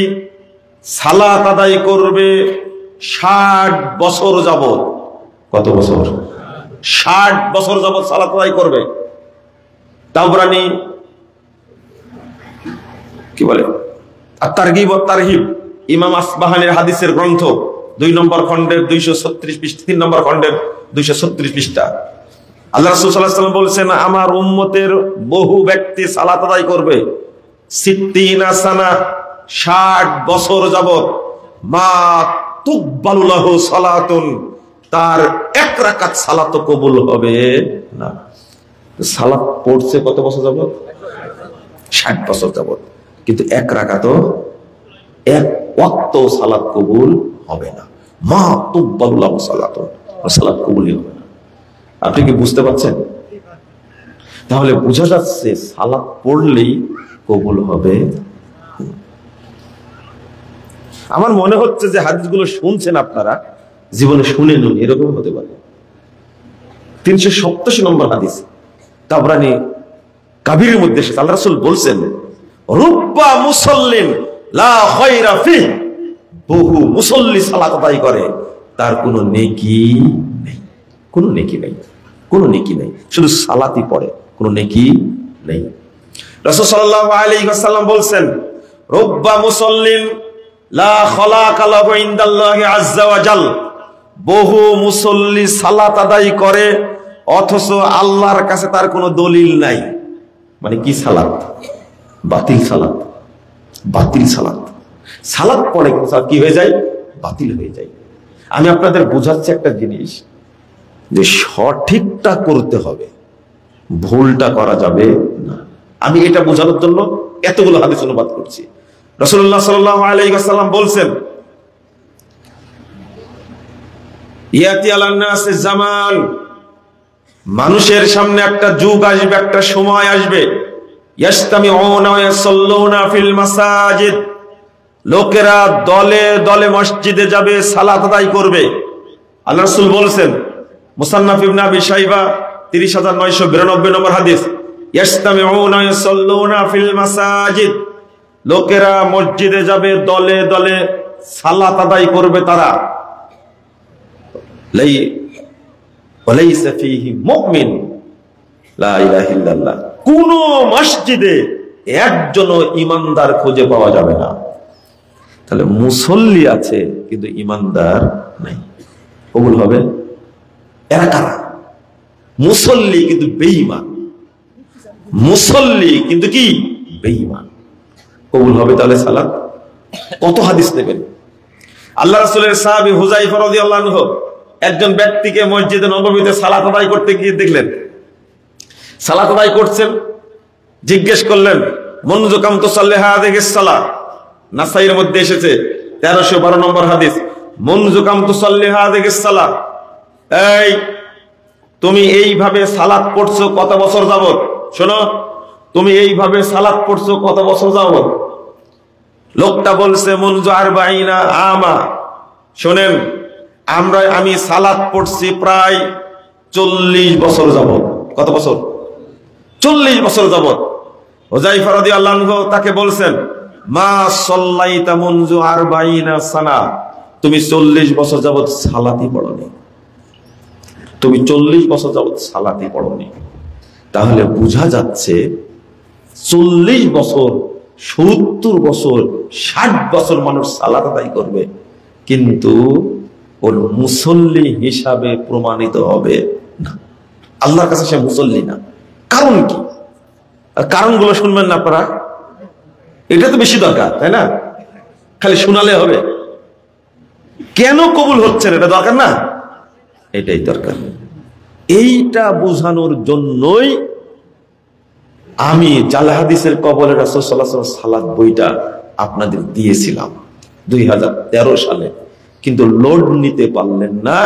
A: সালাত আদায় করবে 60 বছর যাবত। কত বছর? 60 বছর যাবত সালাত আদায় করবে। তাবরানী কি বলে, আত-তারগিব ওয়াত তারহিব, ইমাম আসবাহানির হাদিসের গ্রন্থ 2 নম্বর খণ্ডের 236 পৃষ্ঠা, 3 নম্বর খণ্ডের 236 পৃষ্ঠা। আল্লাহ রাসূল সাল্লাল্লাহু আলাইহি ওয়াসাল্লাম বলছেন, আমার উম্মতের বহু ব্যক্তি সালাত আদায় করবে 60 সানা, 60 বছর যাবত। মা তুকবালু লাহু সালাতুন, তার এক রাকাত সালাত কবুল হবে না। সালাত পড়ছে কত বছর যাবত? 60 বছর যাবত, কিন্তু এক রাকাতও, এক ওয়াক্ত সালাত কবুল হবে না। মা তুকবালু লাহু সালাতুন, সালাত কবুলই হবে না। আপনি কি বুঝতে পারছেন? তাহলে বোঝা যাচ্ছে সালাত পড়লেই কবুল হবে। আমার মনে হচ্ছে যে হাদিসগুলো শুনছেন আপনারা, জীবনে শুনেন এরকম হতে পারে। 387 নম্বর হাদিস তাবরানী কাবীরের মধ্যে এসেছে, আল্লাহ রাসূল বলছেন, রুব্বা মুসাল্লিন লা খায়রা ফিহি, বহু মুসল্লি সালাত আদায় করে, তার কোনো নেকি নেই, কোনো নেকি নেই, কোনো নেকি নেই, শুধু সালাতই পড়ে, কোনো নেকি নেই। রাসূল সাল্লাল্লাহু আলাইহি ওয়াসাল্লাম বলছেন, রুব্বা মুসাল্লিন লা খালাকা লাহু ইনদাল্লাহি আযজা ওয়া জাল, বহু মুসল্লি সালাত আদায় করে অথচ আল্লাহর কাছে তার কোনো দলিল নাই। মানে কি সালাত? বাতিল সালাত, বাতিল সালাত। সালাত পড়ে কিন্তু কি হয়ে যায়? বাতিল হয়ে যায়। আমি আপনাদের বোঝাচ্ছি একটা জিনিস, যে সঠিকটা করতে হবে, ভুলটা করা যাবে না। আমি এটা বোঝানোর জন্য এতগুলো হাদিস অনুবাদ করছি। রাসূলুল্লাহ সাল্লাল্লাহু আলাইহি ওয়াসাল্লাম বলছেন, ইয়াতি আলান নাস জামান, মানুষের সামনে একটা যুগ আসবে, একটা সময় আসবে, ইয়াসতামিউনা ওয়া ইয়াসাল্লুনা ফিল মাসাজিদ, লোকেরা দলে দলে মসজিদে যাবে, সালাত আদায় করবে। আল্লাহ রাসূল বলেছেন, মুসান্নাফ ইবনে আবি শাইবা 30992 নম্বর হাদিস, ইয়াসতামিউনা ওয়া ইয়াসাল্লুনা ফিল মাসাজিদ, লোকেরা মসজিদে যাবে, দলে দলে সালাত আদায় করবে তারা। ওয়ালাইসা ফীহি মুমিন লা ইলাহা ইল্লাল্লাহ, কোন মসজিদে একজনও ঈমানদার খুঁজে পাওয়া যাবে না। তাহলে মুসল্লি আছে কিন্তু ঈমানদার নাই, কবুল হবে? এরা কারা? মুসল্লি কিন্তু বেঈমান, মুসল্লি কিন্তু কি বেঈমান, কবুল হবে তাহলে সালাত? কত হাদিস নেবেন? আল্লাহ রাসূলের সাহাবী হুযায়ফা রাদিয়াল্লাহু আনহু একজন ব্যক্তিকে মসজিদে নববীতে সালাত আদায় করতে গিয়ে দেখলেন, সালাত আদায় করছেন, জিজ্ঞেস করলেন, মুনযু কাম তুসাল্লি হাযিহিস সালাহ, নাসাইর মধ্যে এসেছে 1312 নম্বর হাদিস, মুনযু কাম তুসাল্লি হাযিহিস সালাহ, এই তুমি এইভাবে সালাত পড়ছো কত বছর যাবত? শোনো, তুমি এইভাবে সালাত পড়ছো কত বছর যাবত? লোকটা বলছে, মুনযু 40 আমা, শোনেন, আমি সালাত পড়ছি প্রায় 40 বছর যাবত। কত বছর? 40 বছর যাবত। হুযায়ফা রাদিয়াল্লাহু আনহু তাকে বলছেন, মা সাল্লাইতা মুনযু 40 সানা, তুমি 40 বছর যাবত সালাতই পড়োনি, তুমি 40 বছর যাবত সালাতই পড়োনি। তাহলে বোঝা যাচ্ছে 40 বছর, 70 বছর, 60 বছর মানুষ সালাত আদায় করবে, কিন্তু ওর মুসল্লি হিসাবে প্রমাণিত হবে না, আল্লাহর কাছে সে মুসল্লি না। কারণ কি? কারণগুলো শুনবেন না আপনারা, এটা তো বেশি দরকার, তাই না? খালি শোনালে হবে? কেন কবুল হচ্ছে না এটা দরকার না? এটাই দরকার। এইটা বোঝানোর জন্যই আমি জাল হাদিসের কবলে রাসূল সাল্লাল্লাহু আলাইহি ওয়াসাল্লাম সালাত বইটা আপনাদের দিয়েছিলাম 2013 সালে, কিন্তু লোড নিতে পারলেন না।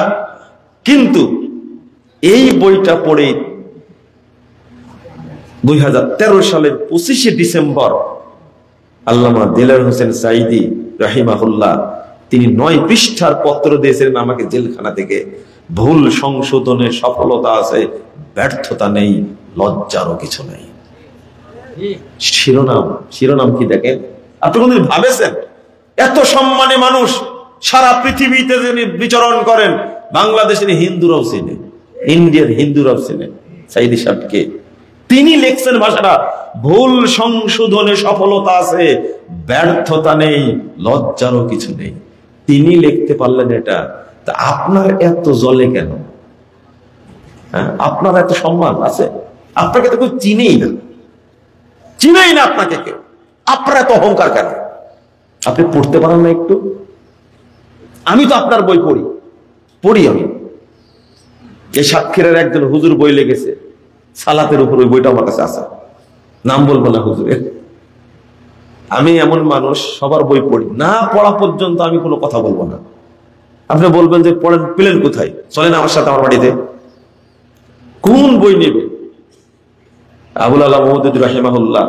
A: কিন্তু এই বইটা পড়ে 2013 সালের 25শে ডিসেম্বর আল্লামা দেলাওয়ার হোসেন সাঈদী রাহিমাহুল্লাহ তিনি 9 পৃষ্ঠার পত্র দিয়েছিলেন আমাকে জেলখানা থেকে, ভুল সংশোধনে সফলতা আছে, ব্যর্থতা নেই, লজ্জারও কিছু নেই। শিরোনাম কি দেখেন? আপনি কোনদিন ভাবেছেন এত সম্মানী মানুষ সারা পৃথিবীতে যিনি বিচরণ করেন, বাংলাদেশের হিন্দুরাও চেনে, ইন্ডিয়ার হিন্দুরাও চেনে সাঈদী সাহেবকে। তিনি লিখছেন ভাষাটা, ভুল সংশোধনে সফলতা আছে, ব্যর্থতা নেই, লজ্জারও কিছু নেই। তিনি লিখতে পারলেন এটা, তা আপনার এত জলে কেন? হ্যাঁ, আপনার এত সম্মান আছে? আপনাকে তো কেউ চিনেই না, চিনেই না আপনাকে কেউ, আপনার এত অহংকার কেন? আপনি পড়তে পারেন না একটু? আমি তো আপনার বই পড়ি আমি। এই সাতক্ষীরার একজন হুজুর বই লেগেছে সালাতের উপর, ওই বইটা আমার কাছে আছে, নাম বলবো না হুজুরের। আমি এমন মানুষ, সবার বই পড়ি, না পড়া পর্যন্ত আমি কোনো কথা বলবো না। আপনি বলবেন যে পড়েন, পেলেন কোথায়, চলেন আমার সাথে আমার বাড়িতে। কোন বই নেবে? আবুল আলা মওদুদ রাহিমাহুল্লাহ,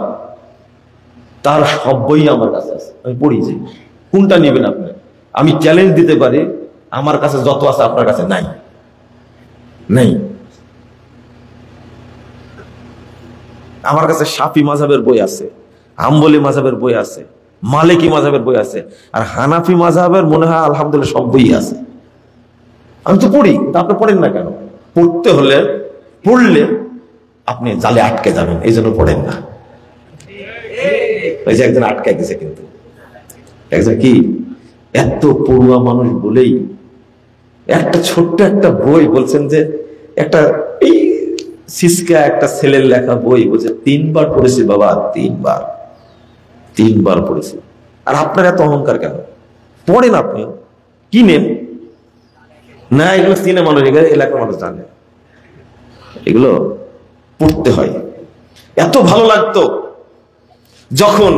A: তার সব বই আমার কাছে আছে, আমি পড়ি। যে কোনটা নেবেন আপনি? আমি চ্যালেঞ্জ দিতে পারি, আমার কাছে যত আছে আপনার কাছে নাই। আমার কাছে শাফি মাযহাবের বই আছে, হাম্বলি মাযহাবের বই আছে, মালিকি মাযহাবের বই আছে, আর হানাফি মাযহাবের মনে হয় আলহামদুলিল্লাহ সব বই আছে। আমি তো পড়ি, আপনি পড়েন না কেন? পড়লে আপনি জালে আটকে যাবেন, এই জন্য পড়েন না। ওই যে একজন আটকে গেছে, কিন্তু একজন কি এত পড়ুয়া মানুষ বলেই একটা ছোট্ট একটা বই বলছেন যে একটা এই সিসকা একটা ছেলের লেখা বই বলছে 3 বার পড়েছি বাবা, 3 বার পড়েছি। আর আপনার এত অহংকার কেন? পড়েন, আপনি কিনেন না, এগুলো চিনে মানুষ, এলাকার মানুষ জানে, এগুলো পড়তে হয়। এত ভালো লাগতো যখন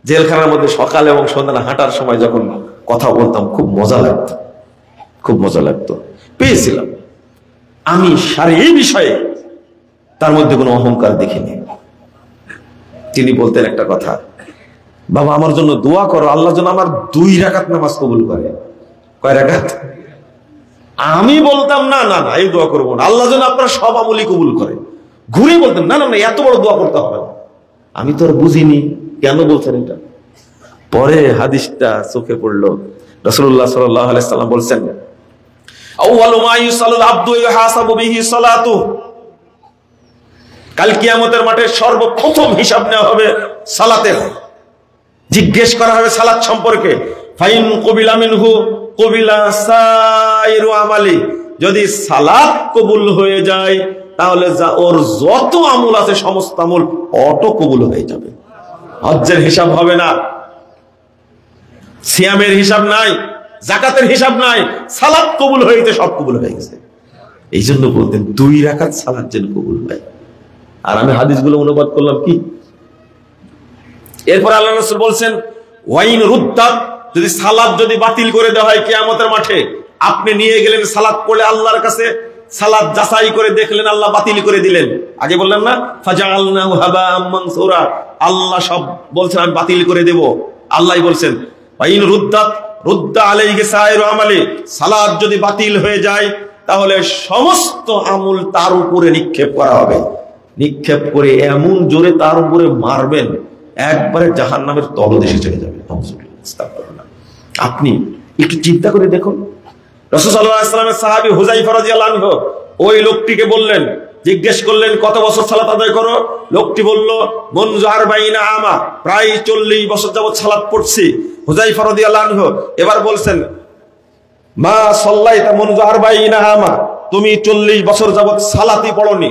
A: জেলখানার মধ্যে সকাল এবং সন্ধ্যা হাঁটার সময় যখন কথা বলতাম, খুব মজা লাগতো, পেয়েছিলাম। আমি এই বিষয়ে তার মধ্যে কোনো অহংকার দেখিনি। তিনি বলতেন একটা কথা, বাবা আমার জন্য দোয়া করো, আল্লাহ যেন আমার 2 রাকাত নামাজ কবুল করে। কয় রাকাত? আমি বলতাম না, এই দোয়া করবো না, আল্লাহ যেন আপনার সব আমলই কবুল করে। ঘুরে বলতাম না, এত বড় দোয়া করতে হবে না। আমি তো আর বুঝিনি কেন বলছেন এটা। পরে হাদিসটা চোখে পড়লো, রাসূলুল্লাহ সাল্লাল্লাহু আলাইহি সাল্লাম বলছেন, আউয়ালু মা ইউসালুল আবদু ইউহাসাবু বিহি সালাতু, কাল কিয়ামতের মাঠে সর্বপ্রথম হিসাব নেওয়া হবে সালাতের। জিজ্ঞেস করা হবে সালাত সম্পর্কে। ফাইন কবিলা মিনহু কবিলা সাইরু আমালি, যদি সালাত কবুল হয়ে যায় তাহলে ওর যত আমল আছে সমস্ত আমল অটো কবুল হয়ে যাবে। হজ্জের হিসাব হবে না, সিয়ামের হিসাব নাই, যাকাতের হিসাব নাই, সালাত কবুল হয়েছে, সব কবুল হয়ে গেছে। এই জন্য বলতেন 2 রাকাত সালাত যেন কবুল হয়। আর আমি হাদিসগুলো অনুবাদ করলাম কি। এরপর আল্লাহ রাসূল বলছেন, ওয়াইন রুদ্দাত, যদি সালাত যদি বাতিল করে দেওয়া হয় কিয়ামতের মাঠে, আপনি নিয়ে গেলেন সালাত পড়ে আল্লাহর কাছে, সালাত যাচাই করে দেখলেন আল্লাহ বাতিল করে দিলেন। আগে বললেন না ফাজআলনাহু হাবাআম মানসুরা, আল্লাহ সব বলছেন আমি বাতিল করে দেব। আল্লাহই বলছেন ওয়াইন রুদ্দাত রুদ্দা আলাইহি সাইরু আমালি, সালাত যদি বাতিল হয়ে যায় তাহলে সমস্ত আমল তার উপরে নিক্ষেপ করা হবে। নিক্ষেপ করে এমন জোরে তার উপরে মারবেন, একবারে জাহান্নামের তলদেশে চলে যাবে। আপনি একটু চিন্তা করে দেখুন, রাসূল সাল্লাল্লাহু আলাইহি ওয়াসাল্লামের সাহাবী হুযায়ফা রাদিয়াল্লাহু আনহু ওই লোকটিকে বললেন, জিজ্ঞেস করলেন কত বছর সালাত আদায় করো? লোকটি বলল মুনযু 40 আমা, প্রায় 40 বছর যাবত সালাত পড়ছি। হুযায়ফা রাদিয়াল্লাহু আনহু এবার বলছেন, মা সাল্লাইতা মুনযু 40 আমা, তুমি 40 বছর যাবত সালাতই পড়োনি।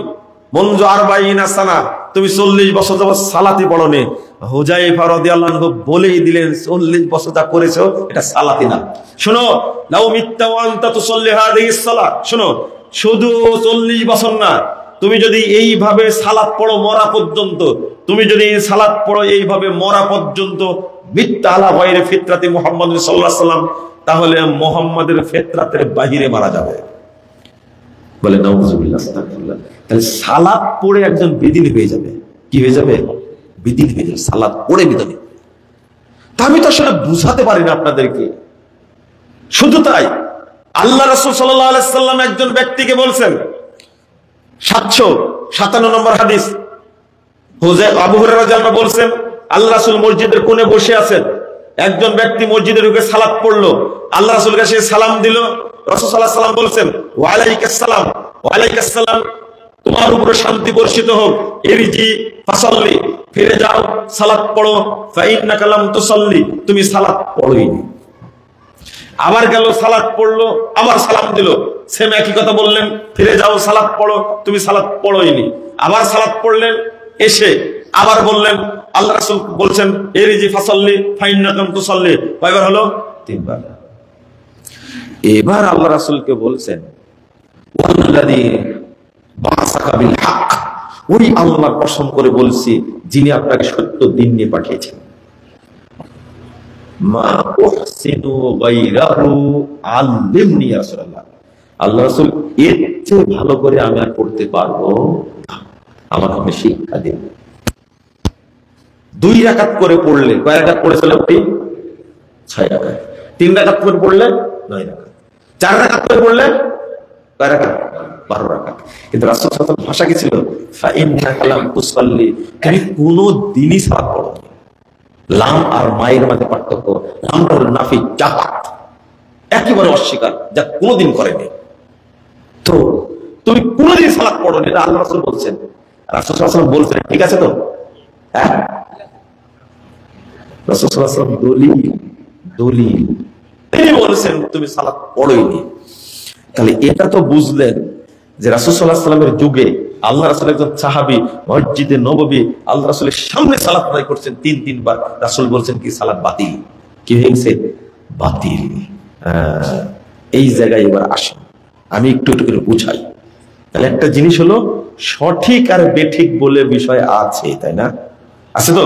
A: মুনযু 40 সানা, তুমি 40 বছর যাবত সালাতই পড়োনি। হুযায়ফা রাদিয়াল্লাহু আনহু বলেই দিলেন 40 বছর যা করেছো এটা সালাতই না। শোনো, লাউ মিত্তা ওয়া আনতা তুসাল্লি হাযিহিস সালাত, শোনো শুধু 40 বছর না, তুমি যদি এইভাবে সালাত পড়ো মরা পর্যন্ত, তুমি যদি সালাত পড়ো এইভাবে মরা পর্যন্ত, মিত্তা আলা গায়রি ফিতরাতি মুহাম্মদ সাল্লাল্লাহু আলাইহি ওয়াসাল্লাম, তাহলে মুহাম্মাদের ফিতরাতের বাহিরে মারা যাবে। বলে নাউযুবিল্লাহ, আস্তাগফিরুল্লাহ। তাহলে সালাত পড়ে একজন বেদিন হয়ে যাবে। কি হয়ে যাবে? বেদিন হয়ে যাবে, সালাত পড়ে বেদিন। তা আমি তো আসলে বুঝাতে পারি না আপনাদেরকে। শুধু তাই, আল্লাহ রাসূল সাল্লাল্লাহু আলাইহি সাল্লাম একজন ব্যক্তিকে বলছেন, 757 নম্বর হাদিস, আবু হুরায়রা রাদিয়াল্লাহু আনহু বলছেন, আল্লাহ রাসূল মসজিদের কোণে বসে আছেন, একজন ব্যক্তি মসজিদে ঢুকে সালাত পড়লো, আল্লাহ রাসূলের কাছে সালাম দিল। রাসূল সাল্লাল্লাহু আলাইহি সাল্লাম বলছেন, ওয়া আলাইকাস সালাম, ওয়া আলাইকাস সালাম, তোমার উপরে শান্তি বর্ষিত হোক। ইরজি ফাসাল্লি, ফিরে যাও সালাত পড়ো। ফা ইন্নাকা লাম তুসাল্লি, তুমি সালাত পড়োইনি। আবার গেল সালাত পড়লো, আবার সালাম দিল, সেম একই কথা বললেন, ফিরে যাও সালাত পড়ো, তুমি সালাত পড়োইনি। আবার সালাত পড়লেন, এসে আবার বললেন, আল্লাহ রাসূল বলছেন ইরজি ফাসাল্লি ফা ইন্নাকা লাম তুসাল্লি। কয়বার হলো? 3 বার। এবার আল্লাহ রাসূলকে বলছেন ওয়াল্লাযী বা'সাকা বিল হক, ওই আল্লাহর কসম করে বলছি যিনি আপনাকে সত্য দিন নিয়ে পাঠিয়েছেন। মা উহসিনু গায়রাহু আল্লিমনি ইয়া রাসূলুল্লাহ, আল্লাহ রাসূল এর চেয়ে ভালো করে আমি আর পড়তে পারবো না, আমাকে আপনি শিক্ষা দিন। 2 রাকাত করে পড়লে কয় রাকাত পড়েছিল আপনি? 6 রাকাত। 3 রাকাত করে পড়লে 9 রাকাত। 4 রাকাত করে পড়লে কয় রাকাত? 12 রাকাত। কিন্তু রাসূল সাল্লাল্লাহু আলাইহি ওয়াসাল্লাম ভাষা কি ছিল? ফা ইন্নাকা লাম তুসাল্লি, তুমি কোনো দিনই সালাত পড়ো না। লাম আর মায়ের মাঝে পার্থক্য, লামটা হলো নাফি, জাহাত, একেবারে অস্বীকার, যা কোনোদিন করেনি। তো তুমি কোনোদিন সালাত পড়ো না, এটা আল্লাহ রাসূল বলছেন। রাসূল সাল্লাল্লাহু আলাইহি ওয়াসাল্লাম বলছেন, ঠিক আছে তো? হ্যাঁ, রাসূল সাল্লাল্লাহু আলাইহি ওয়াসাল্লাম দলিল তিনি বলেছেন তুমি সালাত পড়োইনি। তাহলে এটা তো বুঝলেন যে রাসূল সাল্লাল্লাহু আলাইহি ওয়াসাল্লামের যুগে আল্লাহ রাসূল একজন সাহাবী মসজিদে নববী আল্লাহ রাসূলের সামনে সালাত আদায় করছেন 3 বার। রাসূল বলছেন কি সালাত বাতিল, কি হয়েছে? বাতিল। এই জায়গায় এবার আসেন, আমি একটু একটু করে বুঝাই। তাহলে একটা জিনিস হলো সঠিক আর বেঠিক বলে বিষয় আছে, তাই না? আছে তো?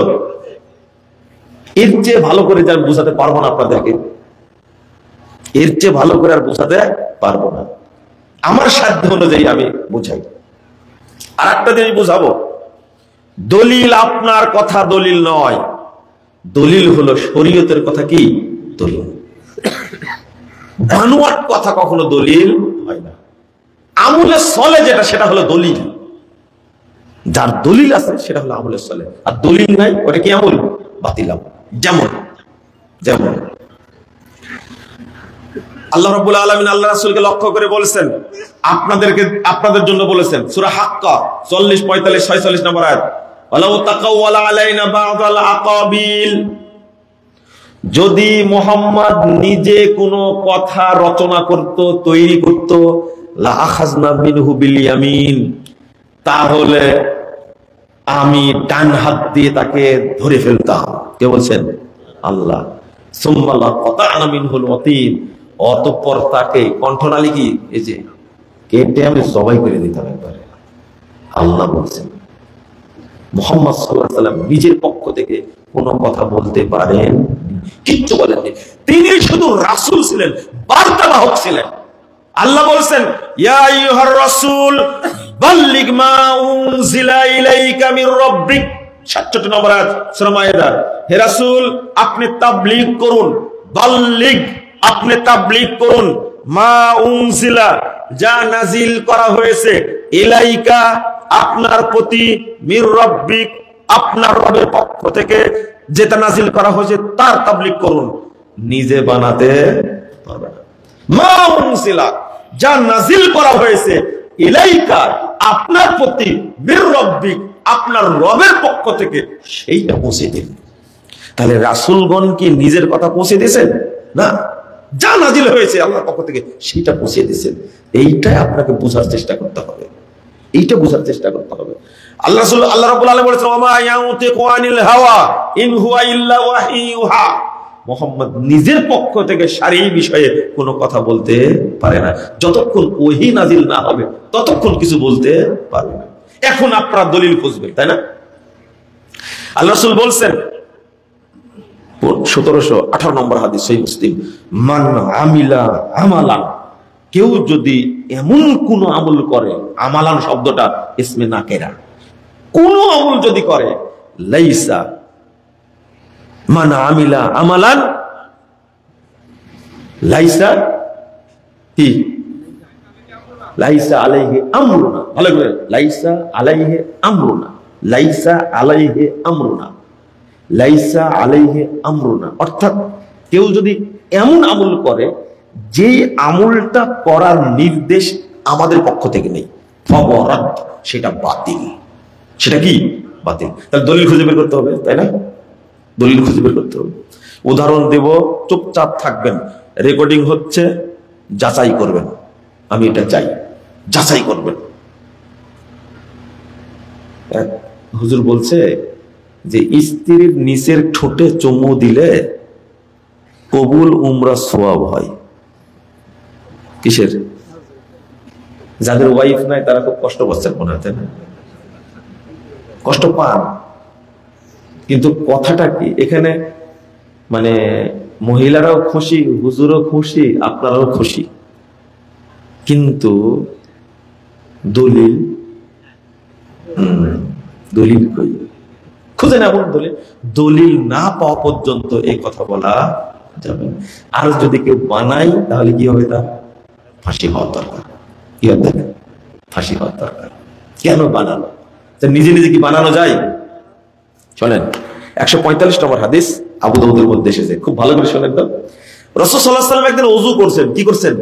A: এর চেয়ে ভালো করে যা বুঝাতে পারবো না আপনাদেরকে, এর চেয়ে ভালো করে আর বুঝাতে পারবো না, আমার সাধ্য অনুযায়ী আমি বুঝাই। আর একটা জিনিস বুঝাবো, দলিল আপনার কথা দলিল নয়, দলিল হলো শরীয়তের কথা। কি দলিল? বানোয়াট কথা কখনো দলিল হয় না। আমলে চলে যেটা, সেটা হলো দলিল। যার দলিল আছে সেটা হলো আমলে চলে, আর দলিল নাই ওটা কি আমল? বাতিল আমল। যেমন যেমন আল্লাহ রাব্বুল আলামিন আল্লাহ রাসূলকে লক্ষ্য করে বলেছেন, আপনাদের জন্য বলেছেন, সূরা হাক্কা 40, 45, 46 নম্বর আয়াত, ওয়ালাউ তাকাওয়ালা আলাইনা বা'দাল আকাবিল, যদি মুহাম্মদ নিজে কোনো কথা রচনা করত, তৈরি করত, লা আখাযনা মিনহু বিল ইয়ামিন, তাহলে আমি ডান হাত দিয়ে তাকে ধরে ফেলতাম। কে বলছেন? আল্লাহ। সুম্মা লা কাতা'না মিনহুল ওয়াতিন, অতঃপর তাকে কণ্ঠনালী কি এই যে কেটে আমি জবাই করে দিতাম একবারে। আল্লাহ বলছেন। মুহাম্মদ সাল্লাল্লাহু আলাইহি ওয়াসাল্লাম নিজের পক্ষ থেকে কোনো কথা বলতে পারেন কিচ্ছু বলেননি, তিনি শুধু রাসূল ছিলেন, বার্তাবাহক ছিলেন। আল্লাহ বলছেন, ইয়া আইয়ুহার রাসূল বাল্লিগ মা উনজিলা ইলাইকা মির রাব্বিক, 66 নম্বর আয়াত সূরা মায়েদা। হে রাসূল, আপনি তাবলীগ করুন, বাল্লিগ, আপনি তাবলীগ করুন, মা উনজিলা, যা নাজিল করা হয়েছে, ইলাইকা, আপনার প্রতি, মির রাব্বিক, আপনার রবের পক্ষ থেকে যেটা নাজিল করা হয়েছে তার তাবলীগ করুন। নিজে বানাতে পারবে না। মা উনজিলা, যা নাজিল করা হয়েছে, ইলাইকা, আপনার প্রতি, মির রাব্বিক, আপনার রবের পক্ষ থেকে, সেইটা পৌঁছে দিন। তাহলে রাসূলগণ কি নিজের কথা পৌঁছে দিয়েছেন? না, যা নাজিল হয়েছে আল্লাহর পক্ষ থেকে সেটা পৌঁছে দিয়েছেন। এইটাই আপনাকে বোঝার চেষ্টা করতে হবে, এইটা বোঝার চেষ্টা করতে হবে। আল্লাহ রাব্বুল আলামিন বলেছেন, ওয়া মা ইয়ানতিকু আনিল হাওয়া ইন হুয়া ইল্লা ওয়াহিয়ুহা, মুহাম্মদ নিজের পক্ষ থেকে সারি বিষয়ে কোনো কথা বলতে পারে না, যতক্ষণ ওহী নাজিল না হবে ততক্ষণ কিছু বলতে পারবে না। এখন আপনারা দলিল খুঁজবেন, তাই না? আল্লাহ রাসূল বলছেন 1718 নম্বর হাদিস সহিহ মুসলিম, মান আমিলা আমালান, কেউ যদি এমন কোন আমল করে, আমালান শব্দটা ইসমে নাকেরা, কোন আমল যদি করে, লাইসা, মান আমিলা আমালান লাইসা কি, লাইসা আলাইহি আমরুনা, ভালো করে, লাইসা আলাইহি আমরুনা, লাইসা আলাইহি আমরুনা, লাইসা আলাইহি আমরুনা, অর্থাৎ কেউ যদি এমন আমল করে যে আমলটা করার নির্দেশ আমাদের পক্ষ থেকে নেই, ফাওয়ারাদ, সেটা বাতিল। সেটা কি? বাতিল। তাহলে দলিল খুঁজে বের করতে হবে, তাই না? দলিল খুঁজে বের করতে হবে। উদাহরণ দেব, চুপচাপ থাকবেন, রেকর্ডিং হচ্ছে, যাচাই করবেন, আমি এটা চাই, যাচাই করবেন। হুজুর বলছে যে স্ত্রীর নিচের ঠোঁটে চুমু দিলে কবুল উমরা সওয়াব হয়। কিসের? যাদের ওয়াইফ নাই তারা খুব কষ্ট পাচ্ছেন মনে হয়, তাই না? কষ্ট পান, কিন্তু কথাটা কি এখানে, মানে মহিলারাও খুশি, হুজুরও খুশি, আপনারাও খুশি, কিন্তু দলিল দলিল কই? খুঁজে না, এমন দলিল না পাওয়া পর্যন্ত এই কথা বলা যাবে। আর যদি কেউ বানাই তাহলে কি হবে? তার ফাঁসি হওয়ার দরকার। কি হবে? ফাঁসি হওয়ার দরকার। কেন বানানো? নিজে নিজে কি বানানো যায়? শোনেন, 145 নম্বর হাদিস আবু দাউদের মধ্যে এসেছে, খুব ভালো করে শোনেন তো। রাসূল সাল্লাল্লাহু আলাইহি ওয়াসাল্লাম একদিন ওযু করছেন। কি করছেন?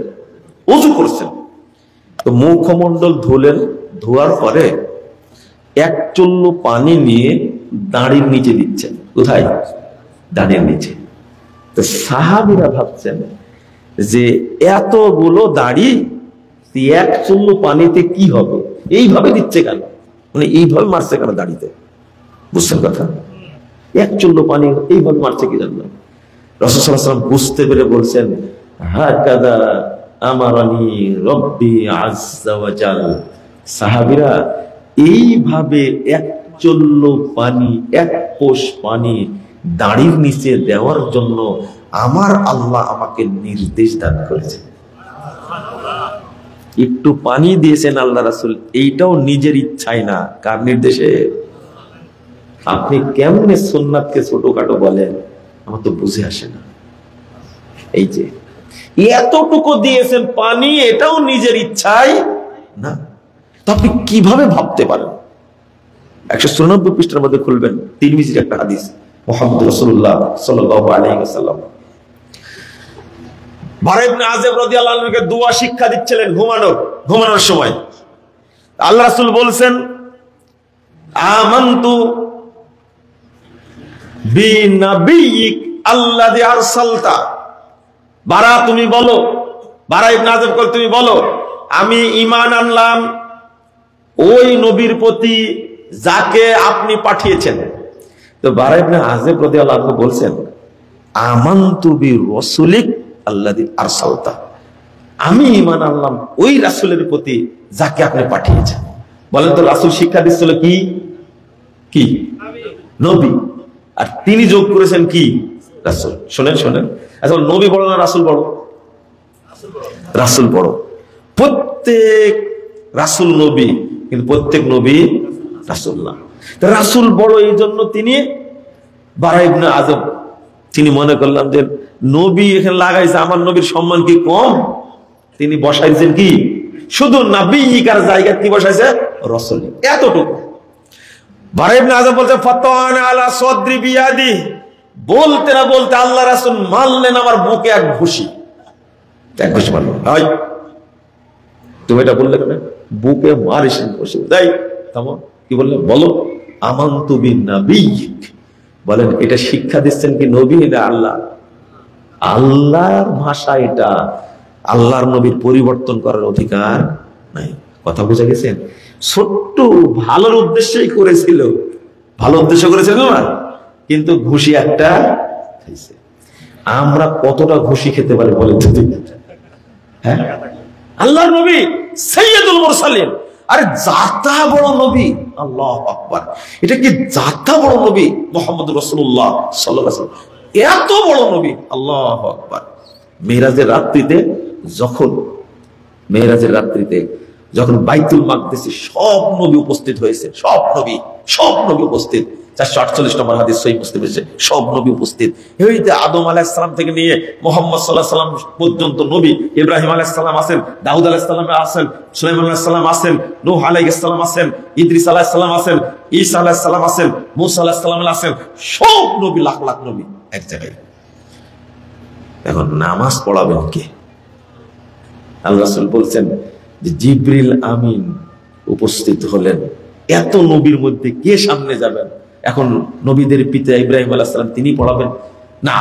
A: ওযু করছেন। তো মুখমণ্ডল ধুলেন, ধোয়ার পরে এক চুল্লু পানি নিয়ে দাঁড়ির নিচে দিচ্ছেন। কোথায়? দাঁড়ির নিচে। তো সাহাবীরা ভাবছেন যে এতগুলো দাড়ি এক চুল্লু পানিতে কি হবে, এইভাবে দিচ্ছে কেন, মানে এইভাবে মারছে কেন দাড়িতে? বুঝছেন কথা? এক চুল্লু পানি এইভাবে মারছে কি জন্য? রাসূল সাল্লাল্লাহু আলাইহি ওয়াসাল্লাম বুঝতে পেরে বলছেন, হাকাদা আমারানি রব্বি আযজা ওয়া জাল। সাহাবীরা এইভাবে এক চুল্লু পানি, এক কোষ পানি দাড়ির নিচে দেওয়ার জন্য আমার আল্লাহ আমাকে নির্দেশ দান করেছেন। একটু পানি দিয়েছেন আল্লাহ রাসূল, এইটাও নিজের ইচ্ছায় না, কার নির্দেশে? আপনি কেমনে সুন্নাতকে ছোটখাটো বলেন, আমার তো বুঝে আসে না। এই যে এতটুকু দিয়েছেন পানি, এটাও নিজের ইচ্ছায় না, তো আপনি কিভাবে ভাবতে পারেন? 194 পৃষ্ঠার মধ্যে খুলবেন, তিরমিজির একটা হাদিস, মুহাম্মদ রাসূলুল্লাহ সাল্লাল্লাহু আলাইহি ওয়াসাল্লাম বারা ইবনে আযিব রাদিয়াল্লাহু আনহুকে দোয়া শিক্ষা দিচ্ছিলেন ঘুমানোর সময়। আল্লাহ রাসূল বলছেন, আমানতু বিনাবিয়িক আল্লাযী আরসালতা। বারা তুমি বলো, বারা ইবনে আযিব কল তুমি বলো, আমি ঈমান আনলাম ওই নবীর প্রতি যাকে আপনি পাঠিয়েছেন। তো বারা ইবনে আযিব রাদিয়াল্লাহু আনহু বলছেন, আমানতু বিরাসূলিক আল্লাযী আরসালতা। আমি ঈমান আনলাম ওই রাসূলের প্রতি যাকে আপনি পাঠিয়েছেন। বলেন তো রাসূল শিক্ষা দিচ্ছিল কি? কি? নবী। আর তিনি যোগ করেছেন কি? রাসূল। শুনেন শুনেন, আসলে নবী বড় না রাসূল বড়? রাসূল বড়। প্রত্যেক রাসূল নবী, কিন্তু প্রত্যেক নবী রাসূল না। রাসূল বড়, এই জন্য তিনি বারা ইবনে আযিব তিনি মনে করলাম যে নবী এখানে লাগাইছে, আমার নবীর সম্মান কি কম? তিনি বসাইছেন কি শুধু নবীকার জায়গা, কি বসাইছে? রাসূল। এতটুকু। বারা ইবনে আযিব বলছে, ফাতাওয়ানা আলা সাদরি বিয়াদি। বলতে না বলতে আল্লাহ রাসূল মারলেন আমার বুকে এক ঘুষি। এক ঘুষি মারলেন। ভাই তুমি এটা বললে কেন? বুকে মারিসেন ঘুষি। তাই থামো, কি বললেন? বলো আমানতু বিনাবিয়িক। বলেন এটা শিক্ষা দিচ্ছেন কি নবী না আল্লাহ? আল্লাহর ভাষা এটা। আল্লাহর নবীর পরিবর্তন করার অধিকার নাই। কথা বুঝে গেছেন? ছোট্ট ভালোর উদ্দেশ্যেই করেছিল, ভালো উদ্দেশ্য করেছিল না, কিন্তু ঘুষি একটা খাইছে। আমরা কতটা ঘুষি খেতে পারি বলেন তো? হ্যাঁ, আল্লাহর নবী সাইয়্যিদুল মুরসালিন, আরে জাতা বড় নবী। আল্লাহু আকবার। এটা কি জাতা বড় নবী মুহাম্মদুর রাসূলুল্লাহ সাল্লাল্লাহু আলাইহি ওয়াসাল্লাম, এত বড় নবী। আল্লাহু আকবার। মেরাজের রাত্রিতে যখন বাইতুল মাকদিসে সব নবী উপস্থিত হয়েছে, সব নবী উপস্থিত। 448 নম্বর হাদিস সহিহ মুসলিমে এসেছে, সব নবী উপস্থিত। এইতে আদম আলাইহিস সালাম থেকে নিয়ে মুহাম্মদ সাল্লাল্লাহু আলাইহি সাল্লাম পর্যন্ত নবী। ইব্রাহিম আলাইহিস সালাম আছেন, দাউদ আলাইহিস সালাম আছেন, সুলাইমান আলাইহিস সালাম আছেন, নূহ আলাইহিস সালাম আছেন, ইদ্রিস আলাইহিস সালাম আছেন, ঈসা আলাইহিস সালাম আছেন, মূসা আলাইহিস সালাম আছেন। সব নবী, লাখ লাখ নবী এক জায়গায়। এখন নামাজ পড়াবেন কে? আল্লাহ রাসূল বলছেন যে জিবরিল আমিন উপস্থিত হলেন। এত নবীর মধ্যে কে সামনে যাবেন? এখন নবীদের পিতা ইব্রাহিম আলাইহিস সালাম তিনি পড়াবেন না,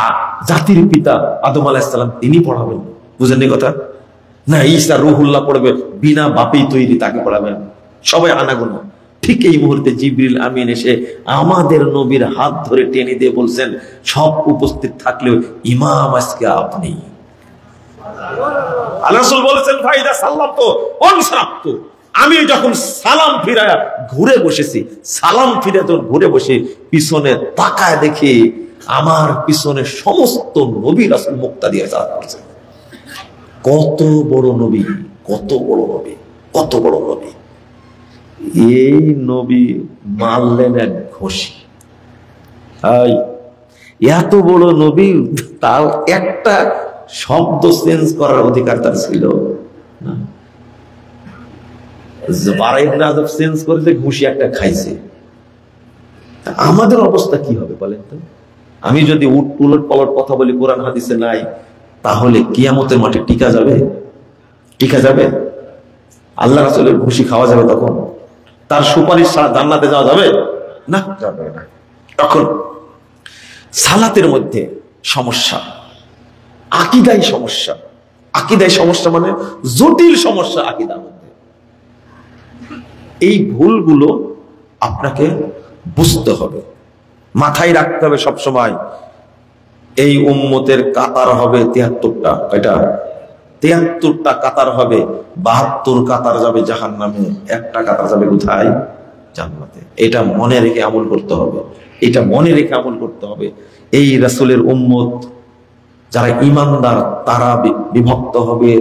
A: জাতির পিতা আদম আলাইহিস সালাম তিনি পড়াবেন? বুঝেননি কথা? না ঈসা রূহুল্লাহ পড়বে, বিনা বাপেই তৈরি, তাকে পড়াবেন? সবাই আনাগোনা। ঠিক এই মুহূর্তে জিবরিল আমিন এসে আমাদের নবীর হাত ধরে টেনে দিয়ে বলছেন, সব উপস্থিত থাকলেও ইমাম আজকে আপনি। আল্লাহ রাসূল বলেছেন ফাইদা সাল্লামতু আনসারাফতু, আমি যখন সালাম ফিরায়া ঘুরে বসেছি, সালাম ফিরে যখন ঘুরে বসে পিছনে তাকায় দেখি আমার পিছনে সমস্ত নবী রাসূল মুক্তাদি আযাদ করছে। কত বড় নবী, কত বড় নবী, কত বড় নবী! এই নবী মারলেন এক ঘষি। এত বড় নবী, তাও একটা শব্দ চেঞ্জ করার অধিকার তার ছিল না। চেঞ্জ করে ঘুষি একটা খাইছে। আমাদের অবস্থা কি হবে বলেন তো? আমি যদি উলট পালট কথা বলি কোরআন হাদিসে নাই, তাহলে কিয়ামতের মাঠে টিকা যাবে? টিকা যাবে? আল্লাহ রাসূলের ঘুষি খাওয়া যাবে তখন? তার সুপারিশ ছাড়া জান্নাতে যাওয়া যাবে না? যাবে না। তখন সালাতের মধ্যে সমস্যা, আকীদায় সমস্যা। আকীদায় সমস্যা মানে জটিল সমস্যা আকীদার মধ্যে। এই ভুলগুলো আপনাকে বুঝতে হবে, মাথায় রাখতে হবে সব সময়। এই উম্মতের কাতার হবে ৭৩টা। কয়টা? ৭৩টা কাতার হবে। ৭২ কাতার যাবে জাহান্নামে, একটা কাতার যাবে কোথায়? জান্নাতে। এটা মনে রেখে আমল করতে হবে, এটা মনে রেখে আমল করতে হবে। এই রাসূলের উম্মত যারা ঈমানদার তারা বিভক্ত হবে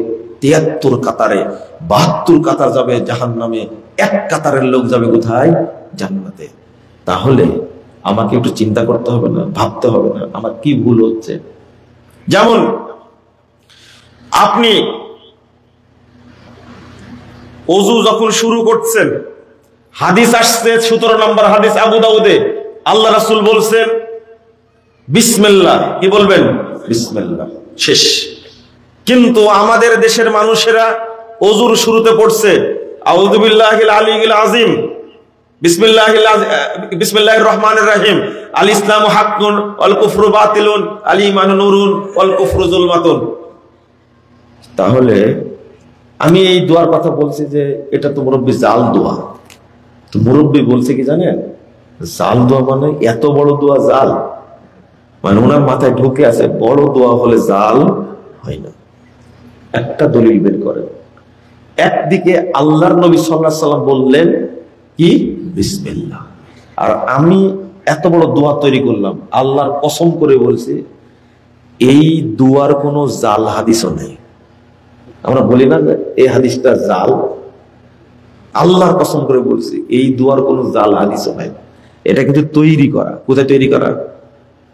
A: ৭৩ কাতারে। ৭২ কাতার যাবে জাহান্নামে, এক কাতারের লোক যাবে কোথায়? জান্নাতে। তাহলে আমাকে একটু চিন্তা করতে হবে না, ভাবতে হবে না আমার কি ভুল হচ্ছে? যেমন আপনি ওযু যখন শুরু করছেন, হাদিস আসছে ১৭ নম্বর হাদিস আবু দাউদে, আল্লাহ রাসূল বলছেন বিসমিল্লাহ। কি বলবেন? বিসমিল্লাহ, শেষ। কিন্তু আমাদের দেশের মানুষেরা ওযুর শুরুতে পড়ছে আউযু বিল্লাহিল আলিয়্যিল আযীম, বিসমিল্লাহির রহমানির রহিম, আল ইসলামু হাক্কুন ওয়াল কুফরু বাতিলুন, আল ঈমানু নূরুন ওয়াল কুফরু যুলমাতুন। তাহলে আমি এই দোয়ার কথা বলছি যে এটা তো মুরব্বি জাল দোয়া। তো মুরব্বি বলছে কি জানেন? জাল দোয়া মানে এত বড় দোয়া জাল, মানে ওনার মাথায় ঢুকে আছে বড় দোয়া হলে জাল হয় না। একটা দলিল বের করেন। একদিকে আল্লাহর নবী সাল্লাল্লাহু আলাইহি সাল্লাম বললেন কি? বিসমিল্লাহ। আর আমি এত বড় দোয়া তৈরি করলাম, আল্লাহর কসম করে বলছি এই দোয়ার কোনো জাল হাদিসও নেই। আমরা বলি না যে এই হাদিসটা জাল, আল্লাহর কসম করে বলছি এই দোয়ার কোনো জাল হাদিসও নাই। এটা কিন্তু তৈরি করা। কোথায় তৈরি করা?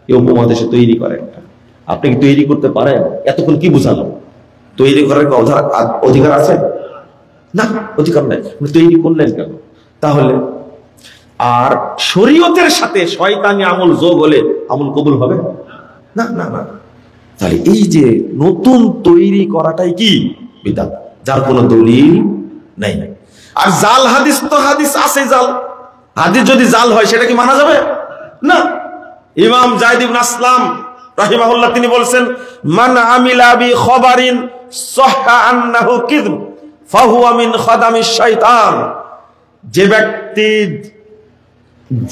A: এই উপমহাদেশে তৈরি করা একটা। আপনি কি তৈরি করতে পারেন? এতক্ষণ কি বুঝালো? তৈরি করার অধিকার আছে না? অধিকার নাই। তৈরি করলেন কেন তাহলে? আর শরীয়তের সাথে শয়তানি আমল যোগ হলে আমল কবুল হবে না? না না। তাহলে এই যে নতুন তৈরি করাটাই কি? বিদআত, যার কোনো দলিল নাই। আর জাল হাদিস তো হাদিস আছে জাল। হাদিস যদি জাল হয় সেটা কি মানা যাবে না? ইমাম যায়েদ ইবনে আসলাম রাহিমাহুল্লাহ তিনি বলছেন মান আমিলা বি খবরিন সাহহা আন্নাহু কিযব ফাহুয়া মিন খাদামিশ শাইতান। যে ব্যক্তি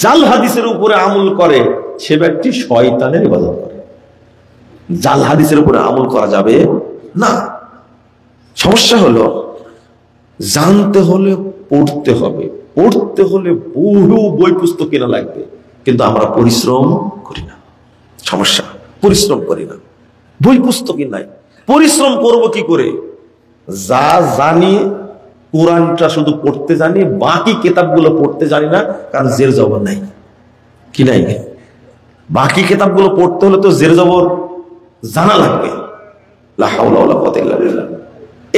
A: জাল হাদিসের উপরে আমল করে সে ব্যক্তি শয়তানের ইবাদত করে। জাল হাদিসের উপরে আমল করা যাবে না। সমস্যা হলো জানতে হলে পড়তে হবে, পড়তে হলে বহু বই পুস্তক কেনা লাগবে, কিন্তু আমরা পরিশ্রম করি না। সমস্যা, পরিশ্রম করি না, বই পুস্তকই নাই। পরিশ্রম করব কি করে? যা জানি কোরআনটা শুধু পড়তে জানি, বাকি কিতাবগুলো পড়তে জানি না, কারণ জের জবর নাই। কি নাই? বাকি কিতাবগুলো পড়তে হলে তো জের জবর জানা লাগবে। লা হাওলা ওয়ালা কুওয়াতা ইল্লা বিল্লাহ।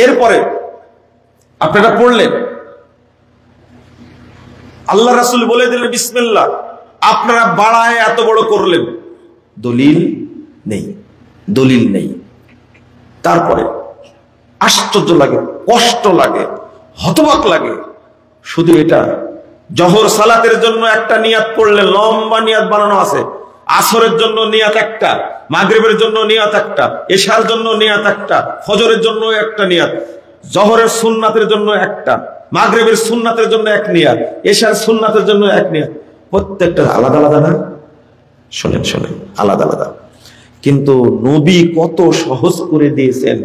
A: এরপরে আপনারা পড়লেন, আল্লাহ রাসূল বলে দিলেন বিসমিল্লাহ, আপনারা বাড়ায় এত বড় করলেন, দলিল নেই, দলিল নেই। তারপরে আশ্চর্য লাগে, কষ্ট লাগে, হতবাক লাগে। শুধু এটা, জোহর সালাতের জন্য একটা নিয়াত পড়লেন, লম্বা নিয়াত বানানো আছে। আসরের জন্য নিয়াত একটা, মাগরিবের জন্য নিয়াত একটা, এশার জন্য নিয়াত একটা, ফজরের জন্য একটা নিয়াত, জোহরের সুন্নাতের জন্য একটা, মাগরিবের সুন্নাতের জন্য এক নিয়াত, এশার সুন্নাতের জন্য এক নিয়াত। প্রত্যেকটা আলাদা আলাদা না? শোনেন শোনেন, আলাদা আলাদা। কিন্তু নবী কত সহজ করে দিয়েছেন।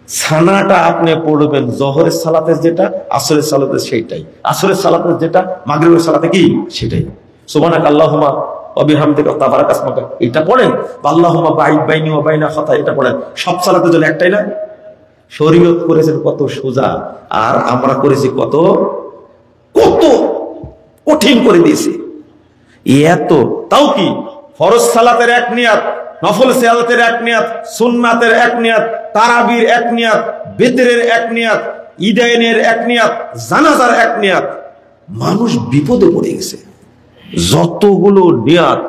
A: ছানাটা আপনি পড়বেন জোহরের সালাতে যেটা, আসরের সালাতে সেইটাই, আসরের সালাতে যেটা, মাগরিবের সালাতে কি সেটাই। সুবহানাকা আল্লাহুম্মা ওয়া বিহামদিকা তাবারাক আসমাকা এটা পড়েন, আল্লাহুম্মা বাঈদ বাইনি ওয়া বাইনা খাতা এটা পড়েন। সব সালাতের জন্য একটাই না? শরীয়ত করেছেন কত সোজা, আর আমরা করেছি কত কত কঠিন করে দিয়েছি। এত তাও কি ফরজ সালাতের এক নিয়াত, নফল সালাতের এক নিয়াত, সুন্নাতের এক নিয়াত, তারাবির এক নিয়াত, বেতরের এক নিয়াত, ঈদাইনের এক নিয়াত, জানাজার এক নিয়াত। মানুষ বিপদে পড়ে গেছে। যতগুলো নিয়াত,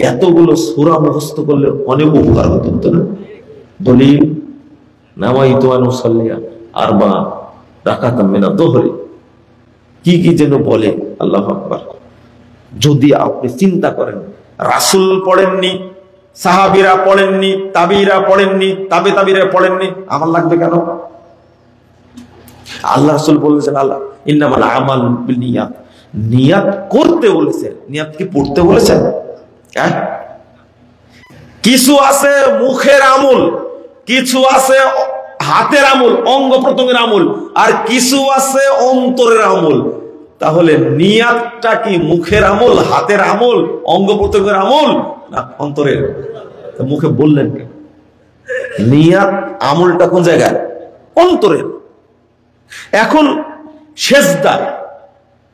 A: এতগুলো সূরা মুখস্থ করলে অনেক উপকার হতো না? দলিল নামাইতু আন উসাল্লিয়া আরবা রাকাতাম মিনাদ যুহরি, কি কি যেন বলে। আল্লাহু আকবার। যদি আপনি চিন্তা করেন, রাসূল পড়েননি, সাহাবীরা পড়েননি, তাবিরা পড়েননি, তাবে তাবিরা পড়েননি, আমার লাগবে কেন? আল্লাহ রাসূল বলেছেন আল্লাহ ইন্নামাল আমালু বিন্নিয়াত, নিয়াত করতে বলেছেন, নিয়াত কি পড়তে বলেছেন? হ্যাঁ, কিছু আছে মুখের আমল, কিছু আছে হাতের আমল, অঙ্গ প্রত্যঙ্গের আমল, আর কিছু আছে অন্তরের আমল। তাহলে নিয়াতটা কি মুখের আমল, হাতের আমল, অঙ্গ প্রত্যঙ্গের আমল না অন্তরের? মুখে বললেন কেন? নিয়াত আমলটা কোন জায়গায়? অন্তরের। এখন সেজদা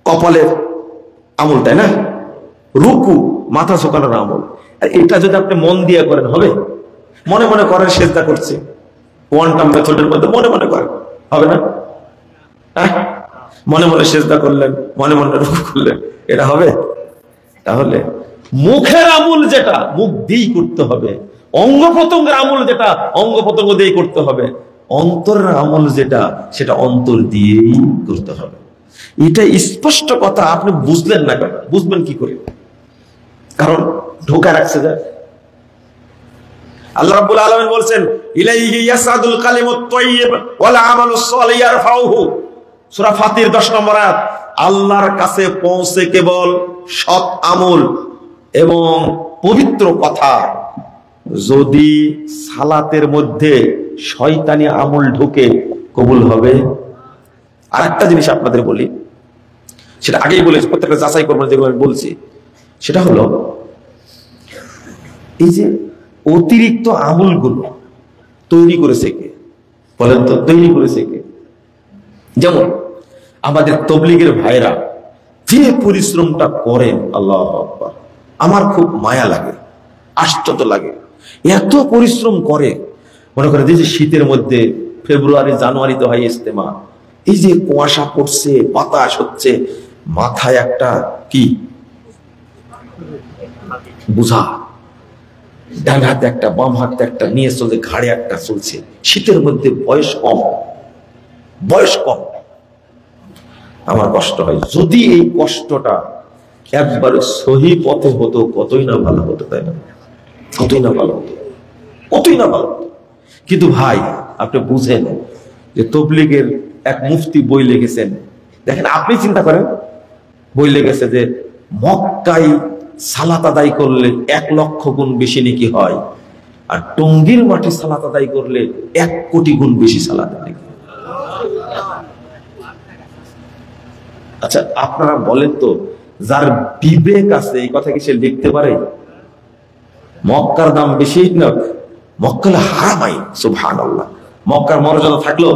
A: কপালের আমল, তাই না? রুকু মাথা ঝোঁকানোর আমল। এটা যদি আপনি মন দিয়ে করেন হবে? মনে মনে করেন সেজদা করছে, কোয়ান্টাম মেথডের মধ্যে মনে মনে করেন, হবে না? হ্যাঁ, মনে মনে সেজদা করলেন, মনে মনে রুকু করলেন, এটা হবে? তাহলে মুখের আমল যেটা মুখ দিয়েই করতে হবে, অঙ্গ প্রত্যঙ্গের আমল যেটা অঙ্গ প্রত্যঙ্গ দিয়েই করতে হবে, অন্তরের আমল যেটা সেটা অন্তর দিয়েই করতে হবে। এটা স্পষ্ট কথা। আপনি বুঝলেন না কেন? বুঝবেন কি করে? কারণ ঢোকা রাখছে যায়। আল্লাহ রাব্বুল আলামিন বলছেন ইলাইহি ইয়াসাদুল কালিমুত তাইয়্যিব ওয়াল আমালুস সালিহ ইয়ারফাউহু, সূরা ফাতির 10 নম্বর আয়াত। আল্লাহর কাছে পৌঁছে কেবল সৎ আমল এবং পবিত্র কথা। যদি সালাতের মধ্যে শয়তানি আমল ঢোকে কবুল হবে? আরেকটা জিনিস আপনাদের বলি, সেটা আগেই বলেছি, প্রত্যেকটা যাচাই করবেন যেগুলো আমি বলছি। সেটা হলো এই যে অতিরিক্ত আমলগুলো তৈরি করেছে কে? বলেন তো, তৈরি করেছে কে? যেমন আমাদের তবলিগের ভাইরা যে পরিশ্রমটা করেন, আল্লাহু আকবার, আমার খুব মায়া লাগে, আশ্চর্য লাগে। এত পরিশ্রম করে। মনে করেন যে শীতের মধ্যে ফেব্রুয়ারি জানুয়ারিতে হয় ইজতেমা, এই যে কুয়াশা পড়ছে, বাতাস হচ্ছে, মাথায় একটা কি বুঝা, ডান হাতে একটা, বাম হাতে একটা নিয়ে চলছে, ঘাড়ে একটা চলছে, শীতের মধ্যে বয়স কম, বয়স কম। আমার কষ্ট হয়। যদি এই কষ্টটা একবারে সহি পথে হতো কতই না ভালো হতো, তাই না? কতই না ভালো হতো, কতই না ভালো হতো। কিন্তু ভাই আপনি বুঝেন যে তবলিগের এক মুফতি বই লিখেছেন, দেখেন আপনি চিন্তা করেন, বই লিখেছে যে মক্কায় সালাত আদায় করলে 1 লক্ষ গুণ বেশি নেকি হয়, আর টঙ্গীর মাঠে সালাত আদায় করলে 1 কোটি গুণ বেশি সালাত আদায়। আচ্ছা আপনারা বলেন তো, যার বিবেক আছে এই কথা কি সে লিখতে পারে? মক্কার দাম বেশি না, মক্কা হারামাই, সুবহানাল্লাহ, মক্কার মর্যাদা থাকলো।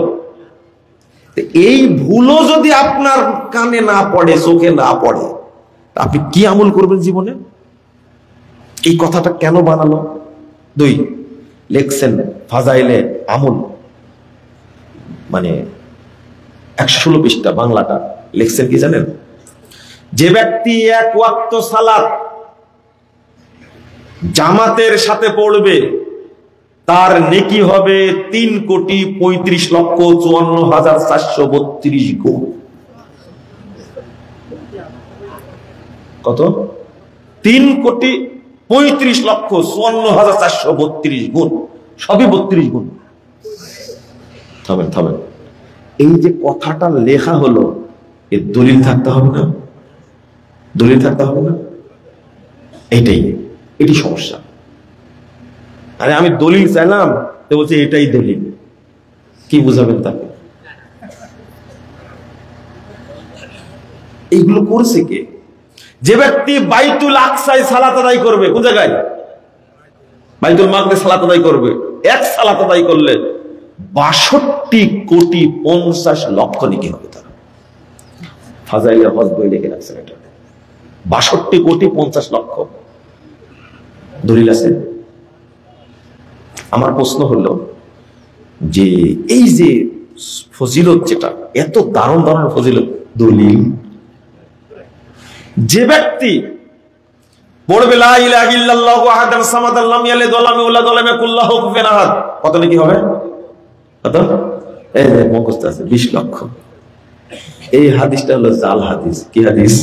A: এই ভুলও যদি আপনার কানে না পড়ে, চোখে না পড়ে, আপনি কি আমল করবেন জীবনে? এই কথাটা কেন বানালো? 2 লেখছেন ফাজাইলে আমল, মানে 116 পৃষ্ঠা, বাংলাটা লিখছেন কি জানেন? যে ব্যক্তি 1 ওয়াক্ত সালাত জামাতের সাথে পড়বে তার নেকি হবে 3,35,54,432 গুণ। কত? 3,35,54,432 গুণ। সবই 32 গুণ। থামেন থামেন, এই যে কথাটা লেখা হলো, এর দলিল থাকতে হবে না? দলিল থাকতে হবে না? এটি সমস্যা। আরে আমি দলিল চাইলাম, তো বলছে এটাই দলিল। কি বুঝাবেন তাকে? এইগুলো করছে কে? যে ব্যক্তি বাইতুল আকসায় সালাত আদায় করবে, কোন জায়গায়? বাইতুল মাকদিসে সালাত আদায় করবে, এক সালাত আদায় করলে 62,50,00,000 নেকি হবে তার। ফাজাইলে হজ বই লিখে রাখছেন এটা, 62,50,00,000 দলিল আছে। আমার প্রশ্ন হলো যে এই যে ফজিলত, যেটা এত দারুণ দারুণ ফজিলত, দলিল। যে ব্যক্তি পড়বে লা ইলাহা ইল্লাল্লাহু আহাদান সামাদান লাম ইয়ালিদ ওয়া লাম ইউলাদ ওয়া লাম ইয়াকুল লাহু কুফুওয়ান আহাদ, কত নাকি হবে? কত? এই যে মুখস্থ আছে 20 লক্ষ। এই হাদিসটা হলো জাল হাদিস। কি হাদিস?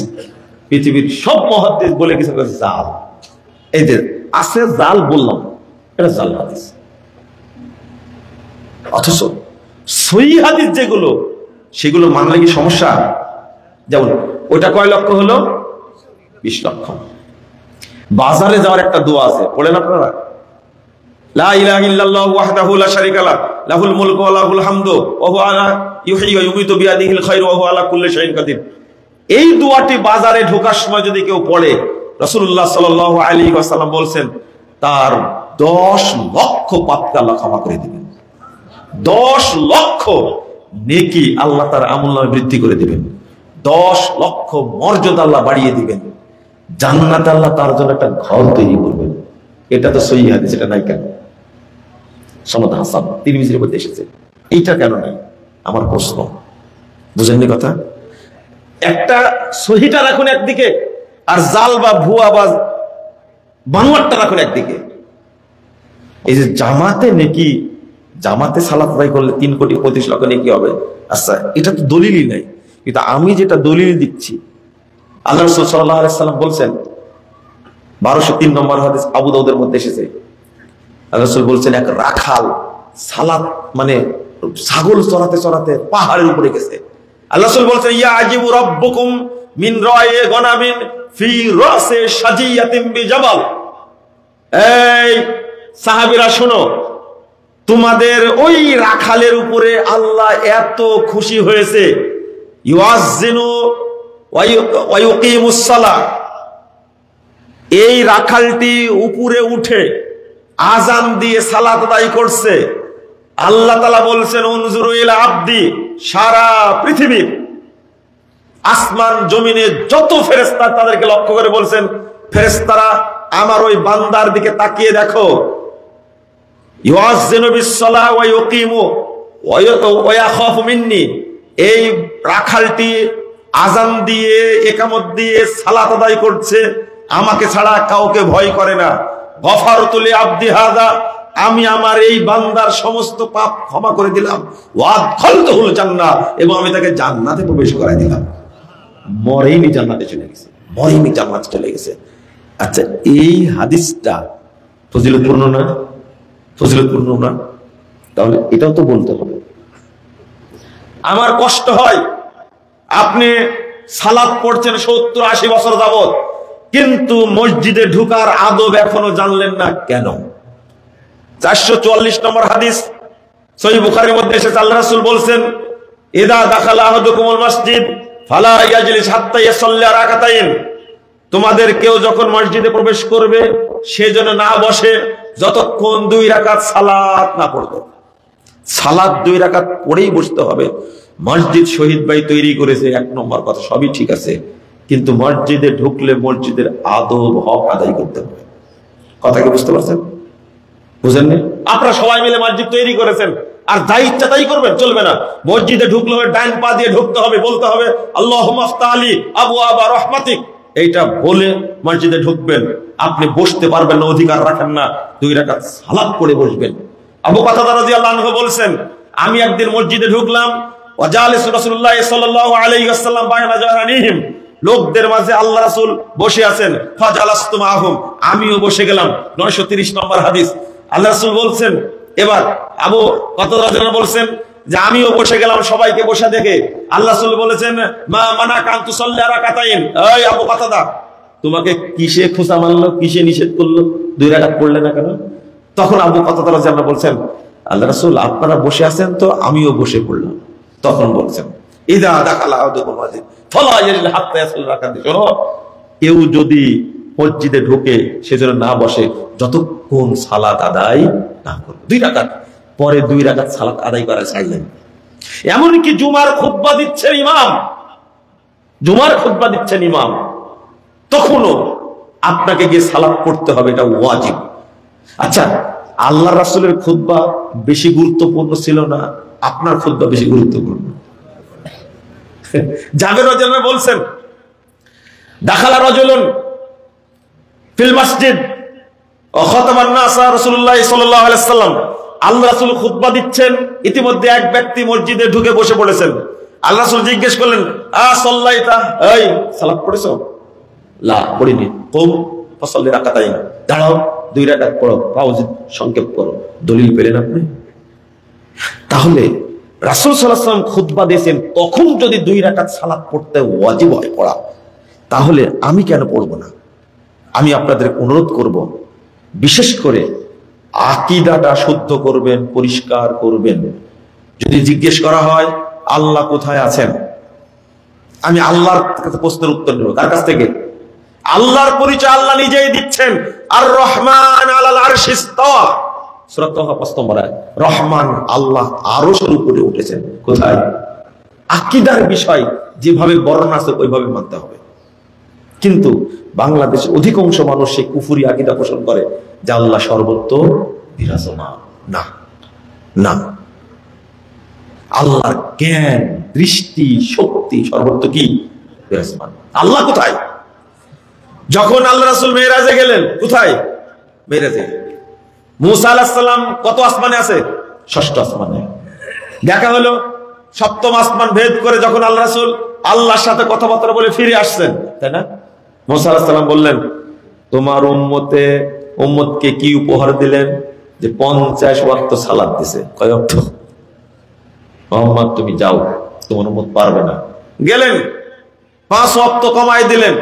A: পৃথিবীর সব মুহাদ্দিস বলে কিছু জাল। এই যে আছে জাল বললাম, এটা জাল হাদিস। অথচ সহিহ হাদিস যেগুলো, সেগুলো মানলে কি সমস্যা? যেমন ওটা কয় লক্ষ হলো? 20 লক্ষ। বাজারে যাওয়ার একটা দোয়া আছে, পড়েন আপনারা? লা ইলাহা ইল্লাল্লাহু ওয়াহদাহু লা শারীকা লাহু লাহুল মুলকু ওয়া লাহুল হামদু ওয়া হুয়া আলা ইউহয়ি ওয়া ইউমীতু বিয়াদিহিল খায়রু ওয়া হুয়া আলা কুল্লি শাইইন কাদির। এই দোয়াটি বাজারে ঢোকার সময় যদি কেউ পড়ে, রাসূলুল্লাহ সাল্লাল্লাহু আলাইহি ওয়াসাল্লাম বলেন তার 10 লক্ষ পাপকে আল্লাহ ক্ষমা করে দিবেন। 10 লক্ষ নেকি আল্লাহ তার আমলনামায় বৃদ্ধি করে দিবেন। 10 লক্ষ মর্যাদা আল্লাহ বাড়িয়ে দিবেন। জান্নাতে আল্লাহ তার জন্য একটা ঘর তৈরি করবেন। এটা তো সহিহ হাদিস, এটা নাই কেন? সনদ হাসান, তিরমিজির মধ্যে এসেছে। এইটা কেন নাই? আমার প্রশ্ন, বুঝেননি কথা? একটা সহিটা রাখুন একদিকে, আর জাল বা ভুয়া বা বানোয়ারটা রাখুন একদিকে। এই যে জামাতে নেকি, জামাতে সালাত আদায় করলে 3,25,00,000 নেকি হবে। আচ্ছা, এটা তো দলিলই নাই, কিন্তু আমি যেটা দলিল দিচ্ছি, আল্লাহ রাসূল সাল্লাল্লাহু আলাইহি ওয়াসাল্লাম বলছেন, 1203 নম্বর হাদিস আবু দাউদের মধ্যে এসেছে, আল্লাহ রাসূল বলছেন এক রাখাল সালাত মানে ছাগল চড়াতে চড়াতে পাহাড়ের উপরে গেছে। আল্লাহ রাসূল বলছেন ইয়া আজিবু রাব্বুকুম মিন রায়ে গনামিন ফি রাসে সাজিয়াতিন বিজাবাল। এই সাহাবীরা শোনো, তোমাদের ওই রাখালের উপরে আল্লাহ এত খুশি হয়েছে, ইউআজ্জিনু ওয়া ইউকিমুস সালাহ, এই রাখালটি উপরে উঠে আজান দিয়ে সালাত আদায় করছে। আল্লাহ তাআলা বলছেন উনজুরু ইলা আবদি, সারা পৃথিবীর আসমান জমিনে যত ফেরেশতা তাদেরকে লক্ষ্য করে বলছেন, ফেরেশতারা আমার ওই বান্দার দিকে তাকিয়ে দেখো, ইউআজ্জিনু বিস-সালাহ ওয়া ইউকিমু ওয়া ইয়াখাফু মিন্নি, এই রাখালটি আজান দিয়ে ইকামত দিয়ে সালাত আদায় করছে, আমাকে ছাড়া কাউকে ভয় করে না। গফারতু লি আবদি হাযা, আমি আমার এই বান্দার সমস্ত পাপ ক্ষমা করে দিলাম। ওয়া আদখালতুহুল জান্নাহ, এবং আমি তাকে জান্নাতে প্রবেশ করাই দিলাম। মরেইনি জান্নাতে চলে গেছে, মরেইনি জান্নাতে চলে গেছে। আচ্ছা, এই হাদিসটা ফজিলতপূর্ণ না? ফজিলতপূর্ণ না? তাহলে এটাও তো বলতে হবে। আমার কষ্ট হয়, আপনি সালাত পড়ছেন 70-80 বছর যাবত, কিন্তু মসজিদে ঢুকার আদব এখনো জানলেন না কেন? 444 নম্বর হাদিস সহিহ বুখারীর মধ্যে এসেছে, আল্লাহ রাসূল বলেন ইদা দাখালা আহাদুকুমুল মসজিদ ফালা ইয়াজলিস হাত্তা ইয়াসাল্লি রাকাতাইন, তোমাদের কেউ যখন মসজিদে প্রবেশ করবে সে যেন না বসে যতক্ষণ 2 রাকাত সালাত না পড়বে। সালাত 2 রাকাত পড়েই বসতে হবে। মসজিদ শহীদ ভাই তৈরি করেছে, 1 নম্বর কথা, সবই ঠিক আছে, কিন্তু মসজিদে ঢুকলে মসজিদের আদব হক আদায় করতে হবে। কথা কি বুঝতে পারছেন? বুঝেননি? আপনারা সবাই মিলে মসজিদ তৈরি করেছেন, আর যা ইচ্ছা তাই করবেন, চলবে না। মসজিদে ঢুকলে ডান পা দিয়ে ঢুকতে হবে, বলতে হবে আল্লাহুম্মা আফতাহ আলী আবওয়াবা রাহমাতিক, এইটা বলে মসজিদে ঢুকবেন। আপনি বসতে পারবেন না, অধিকার রাখেন না, 2 রাকাত সালাত পড়ে বসবেন। আবু কাতাদা রাদিয়াল্লাহু আনহু বলছেন, আমি একদিন মসজিদে ঢুকলাম, ওয়াজালিসু রাসূলুল্লাহ সাল্লাল্লাহু আলাইহি ওয়াসাল্লাম বাইনা জাহরানিহিম, লোকদের মাঝে আল্লাহ রাসূল বসে আছেন, ফাজালাস্তু মাহুম, আমিও বসে গেলাম। 930 নম্বর হাদিস। আল্লাহ রাসূল বলছেন, এবার আবু কাতাদা রাদিয়াল্লাহু আনহু বলছেন যে আমিও বসে গেলাম সবাইকে বসে দেখে। আল্লাহ রাসূল বলেছেন মা মানাকা আন তুসাল্লি রাকাতাইন, এই আবু কাতাদা, তোমাকে কিসে খোঁচা মারলো, কিসে নিষেধ করলো 2 রাকাত পড়লে না কেন? তখন আবু কাতাদা রাদিয়াল্লাহু আনহু বলছেন আল্লাহ রাসূল আপনারা বসে আছেন তো আমিও বসে পড়লাম। তখন বলছেন ইদা দাখালা আহাদুকুম মাসজিদ ফালা ইয়াজলিস হাত্তা ইয়াসাল্লি রাকাতাyn, শোনো কেউ যদি মসজিদে ঢোকে সেজন্য না বসে যতক্ষণ সালাত আদায় না করবে। 2 রাকাত পরে 2 রাকাত সালাত আদায় করা চাইলেন। এমনকি জুমার খুতবা দিচ্ছেন ইমাম, জুমার খুতবা দিচ্ছেন ইমাম, তখনও আপনাকে গিয়ে সালাত পড়তে হবে, এটা ওয়াজিব। আচ্ছা, আল্লাহ রাসূলের খুতবা বেশি গুরুত্বপূর্ণ ছিল না আপনার খুতবা বেশি গুরুত্বপূর্ণ? জাবের রাদিয়াল্লাহু আনহু বলছেন দাখালা রাজুলুন ফিল মসজিদ ওয়া খাতামান নাস রাসূলুল্লাহ সাল্লাল্লাহু আলাইহি ওয়াসাল্লাম। আল্লাহ রাসূল খুতবা দিচ্ছেন, ইতিমধ্যে এক ব্যক্তি মসজিদে ঢুকে বসে পড়েছেন। আল্লাহ রাসূল জিজ্ঞেস করলেন সাল্লাইতা, এই সালাত পড়েছো? লা, পড়িনি। কুম ফাসাল্লি রাকাতাইন, দাঁড়াও 2 রাকাত পড়ো, পাওজিদ সংক্ষেপ করো। দলিল পেলেন আপনি? তাহলে রাসূল সাল্লাল্লাহু আলাইহি ওয়াসাল্লাম খুতবা দিয়েছেন, তখন যদি 2 রাকাত সালাত পড়তে ওয়াজিব হয় পড়া, তাহলে আমি কেন পড়ব না? আমি আপনাদের অনুরোধ করব, বিশেষ করে আকীদাটা শুদ্ধ করবেন, পরিষ্কার করবেন। যদি জিজ্ঞেস করা হয় আল্লাহ কোথায় আছেন, আমি আল্লাহর কাছে প্রশ্নের উত্তর দেব। কার কাছ থেকে? আল্লাহর পরিচয় আল্লাহ নিজেই দিচ্ছেন, আর রহমান আলাল আরশি ইস্তাওয়া, সূরা তাহা 5 নম্বর আয়াত। রহমান আল্লাহ আরশের উপরে উঠেছেন। কোথায়? আকীদার বিষয় যেভাবে বর্ণনা আছে ওইভাবে মানতে হবে। কিন্তু বাংলাদেশে অধিকাংশ মানুষ সেই কুফরি আকীদা পোষণ করে যে আল্লাহ সর্বত্র বিরাজমান। না না, আল্লাহর জ্ঞান, দৃষ্টি, শক্তি সর্বত্র কি বিরাজমান। আল্লাহ কোথায়? যখন আল্লাহ রাসূল মেরাজে গেলেন, কোথায়? মেরাজে। মুসা আলাইহিস সালাম কত আসমানে আছে? 6ষ্ঠ আসমানে। দেখা হলো 7ম আসমান ভেদ করে যখন আল্লাহ রাসূল আল্লাহর সাথে কথাবার্তা বলে ফিরে আসছেন, তাই না? মুসা আলাইহিস সালাম বললেন, তোমার উম্মতকে কি উপহার দিলেন? যে 50 ওয়াক্ত সালাত দিছে। কয় ওয়াক্ত? মুহাম্মদ তুমি যাও, তোমার উম্মত পারবে না। গেলেন 5 ওয়াক্ত কমাই দিলেন।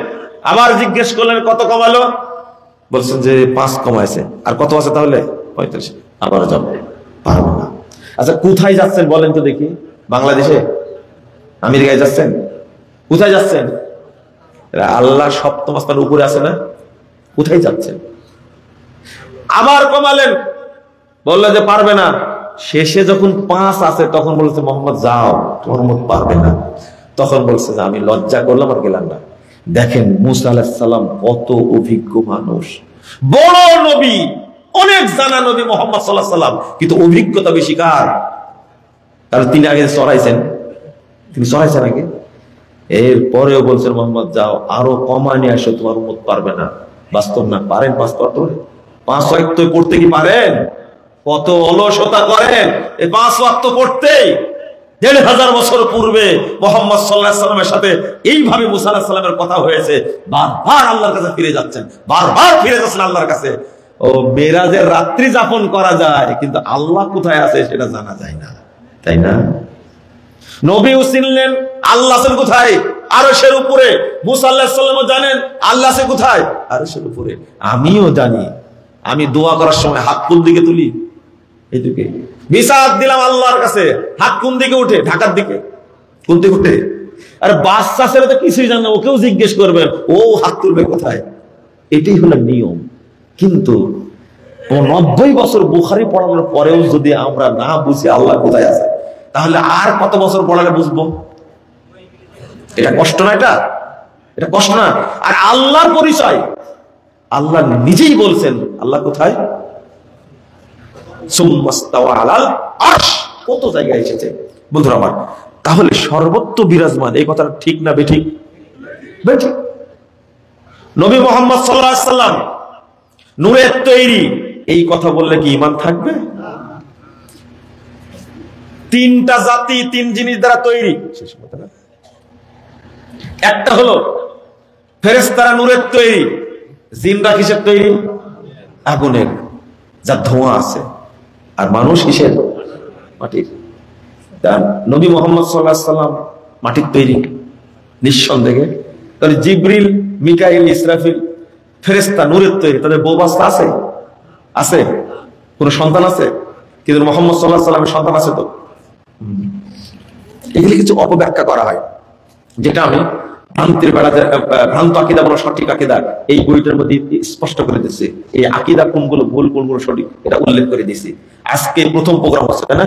A: আবার জিজ্ঞেস করলেন কত কমালো? বলছেন যে 5 কমাইছে। আর কত আছে তাহলে? 45। আবার যাবো, পারবো না। আচ্ছা, কোথায় যাচ্ছেন বলেন তো দেখি? বাংলাদেশে? আমেরিকায় যাচ্ছেন? কোথায় যাচ্ছেন? আল্লাহ 7ম আসমান উপরে আছে না? কোথায় যাচ্ছেন? আবার কমালেন, বললেন যে পারবে না। শেষে যখন 5 আছে তখন বলছে মোহাম্মদ যাও, তোমার উম্মত পারবে না। তখন বলছে যে আমি লজ্জা করলাম আর গেলাম না। দেখেন মুসা আলাইহিস সালাম কত অভিজ্ঞ মানুষ, বড় নবী, অনেক জানা নবী মুহাম্মদ সাল্লাল্লাহু আলাইহি সাল্লাম, কিন্তু অভিজ্ঞতা বেশি কার? কারণ তিনি আগে চড়াইছেন, তিনি চড়াইছেন আগে। এরপরেও বলছেন মোহাম্মদ যাও, আরো কমানি আসো, তোমার উম্মত পারবে না। বাস্তব না? পারেন 5 পড়তে? 5 ওয়াক্ত পড়তে কি পারেন? কত অলসতা করেন এই 5 ওয়াক্ত পড়তেই। 1500 বছর পূর্বে মুহাম্মদ সাল্লাল্লাহু আলাইহি সাল্লামের সাথে এইভাবে মুসা আলাইহিস সালামের কথা হয়েছে। বারবার আল্লাহর কাছে ফিরে যাচ্ছেন, বারবার ফিরে যাচ্ছেন আল্লাহর কাছে। ও মেরাজের রাত্রি যাপন করা যায়, কিন্তু আল্লাহ কোথায় আছে সেটা জানা যায় না, তাই না? নবীও চিনলেন আল্লাহ আছেন কোথায়? আরশের উপরে। মুসা আলাইহিস সালামও জানেন আল্লাহ আছে কোথায়? আরশের উপরে। আমিও জানি। আমি দোয়া করার সময় হাত কোন দিকে তুলি? এইদিকে। মিসাত দিলাম আল্লাহর কাছে, হাত কোন দিকে উঠে? ঢাকার দিকে। কোন দিকে উঠে? আরে বাচ্চা ছেলে তো কিছুই জানে না, ওকেও জিজ্ঞেস করবেন ও হাত তুলবে কোথায়? এটাই হলো নিয়ম। কিন্তু 90 বছর বুখারী পড়ানোর পরেও যদি আমরা না বুঝি আল্লাহ কোথায় আছে, তাহলে আর কত বছর পড়ালে বুঝবো? এটা কষ্ট না? এটা কষ্ট না? আর আল্লাহর পরিচয় আল্লাহ নিজেই বলছেন আল্লাহ কোথায়? সুম্মাস্তাওয়া আলাল আরশ। কত জায়গায় এসেছে বন্ধুরা আমার। তাহলে সর্বত্র বিরাজমান, এই কথাটা ঠিক না বেঠিক? বেঠিক। নবী মুহাম্মদ সাল্লাল্লাহু আলাইহি সাল্লাম নূরের তৈরি, এই কথা বললে কি ঈমান থাকবে? 3টা জাতি 3 জিনিস দ্বারা তৈরি। একটা হলো ফেরেশতারা নূরের তৈরি, জিনরা কিসের তৈরি? আগুনের, যা ধোঁয়া আছে। আর মানুষ কিসের? মাটির। নবী মুহাম্মদ সাল্লাল্লাহু আলাইহি সাল্লাম মাটির তৈরি নিঃসন্দেহে। তাহলে জিবরিল, মিকাইল, ইসরাফিল ফেরেশতা নূরের তৈরি, তাদের বউ বাচ্চা আছে? আছে? কোন সন্তান আছে? কিন্তু মুহাম্মদ সাল্লাল্লাহু আলাইহি ওয়াসাল্লামের সন্তান আছে তো। এগুলি কিছু অপব্যাখ্যা করা হয়, যেটা আমি ভ্রান্তির বেড়াতে ভ্রান্ত আকীদা বলো সঠিক আকীদা এই বইটার মধ্যে স্পষ্ট করে দিচ্ছি। এই আকীদা কোনগুলো ভুল কোনগুলো সঠিক এটা উল্লেখ করে দিছি। আজকে প্রথম প্রোগ্রাম হচ্ছে, তাই না?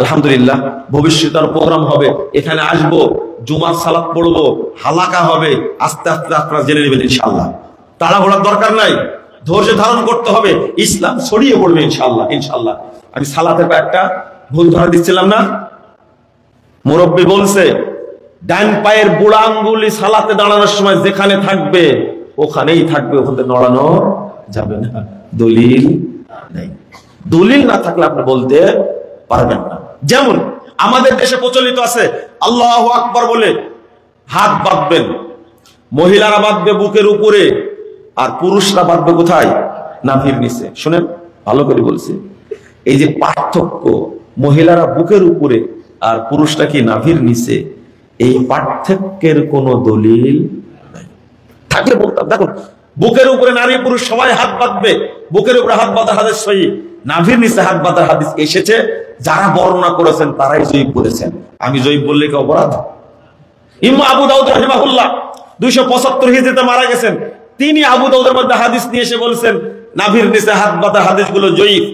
A: আলহামদুলিল্লাহ, ভবিষ্যতে আর প্রোগ্রাম হবে, এখানে আসবো, জুমার সালাত পড়বো, হালাকা হবে, আস্তে আস্তে আপনারা জেনে নেবেন ইনশাআল্লাহ। তাড়াহুড়ার দরকার নাই, ধৈর্য ধারণ করতে হবে, ইসলাম ছড়িয়ে পড়বে ইনশাআল্লাহ। ইনশাআল্লাহ। আমি সালাতের একটা ভুল ধরা দিচ্ছিলাম না, মুরব্বী বলছে ডান পায়ের বুড়া আঙ্গুলি সালাতে দাঁড়ানোর সময় যেখানে থাকবে ওখানেই থাকবে, ওখানে নড়ানো যাবে না। দলিল নেই, দলিল না থাকলে আপনি বলতে পারবেন না। যেমন আমাদের দেশে প্রচলিত আছে আল্লাহু আকবার বলে হাত বাঁধবেন, মহিলারা বাঁধবে বুকের উপরে আর পুরুষরা বাঁধবে কোথায়? নাভির নিচে। শুনেন ভালো করে বলছি, এই যে পার্থক্য, মহিলারা বুকের উপরে আর পুরুষরা কি নাভির নিচে, এই পার্থক্যের কোন দলিল নাই। থাকলে বলতাম, দেখুন বুকের উপরে নারী পুরুষ সবাই হাত বাঁধবে, বুকের উপরে হাত বাঁধার হাদিস সহিহ, নাভির নিচে হাত বাঁধার হাদিস এসেছে, যারা বর্ণনা করেছেন তারাই জয়ীফ বলেছেন। আমি জয়ীফ বললে কি অপরাধ? ইমাম আবু দাউদ রাহিমাহুল্লাহ 275 হিজরিতে মারা গেছেন, তিনি আবু দাউদের মধ্যে হাদিস নিয়ে এসে বলছেন নাভির নিচে হাত বাঁধার হাদিসগুলো জয়ীফ,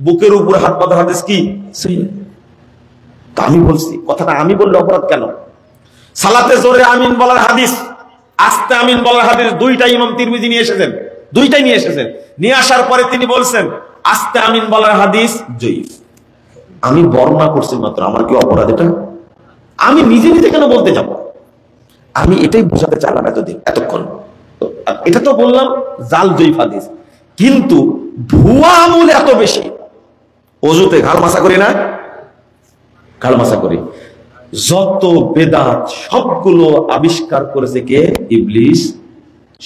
A: বুকের উপরে হাত বাঁধার হাদিস কি সহিহ। তা আমি বলছি, কথাটা আমি বললে অপরাধ কেন? সালাতে জোরে আমিন বলার হাদিস, আস্তে আমিন বলার হাদিস দুইটাই ইমাম তিরমিজি নিয়ে এসেছেন, দুইটাই নিয়ে এসেছেন। নিয়ে আসার পরে তিনি বলছেন আস্তে আমিন বলার হাদিস জয়ীফ। আমি বর্ণনা করছি মাত্র, আমার কি অপরাধ এটা? আমি নিজে নিজে কেন বলতে যাব? আমি এটাই বোঝাতে চাইলাম এতক্ষণ। এটা তো বললাম জাল জয়ীফ হাদিস, কিন্তু ভুয়া আমল এত বেশি। ওযুতে ঘাড় মাসা করি না, ঘাড় মাসা করি, যত বেদাত সবগুলো আবিষ্কার করেছে কে? ইবলিস,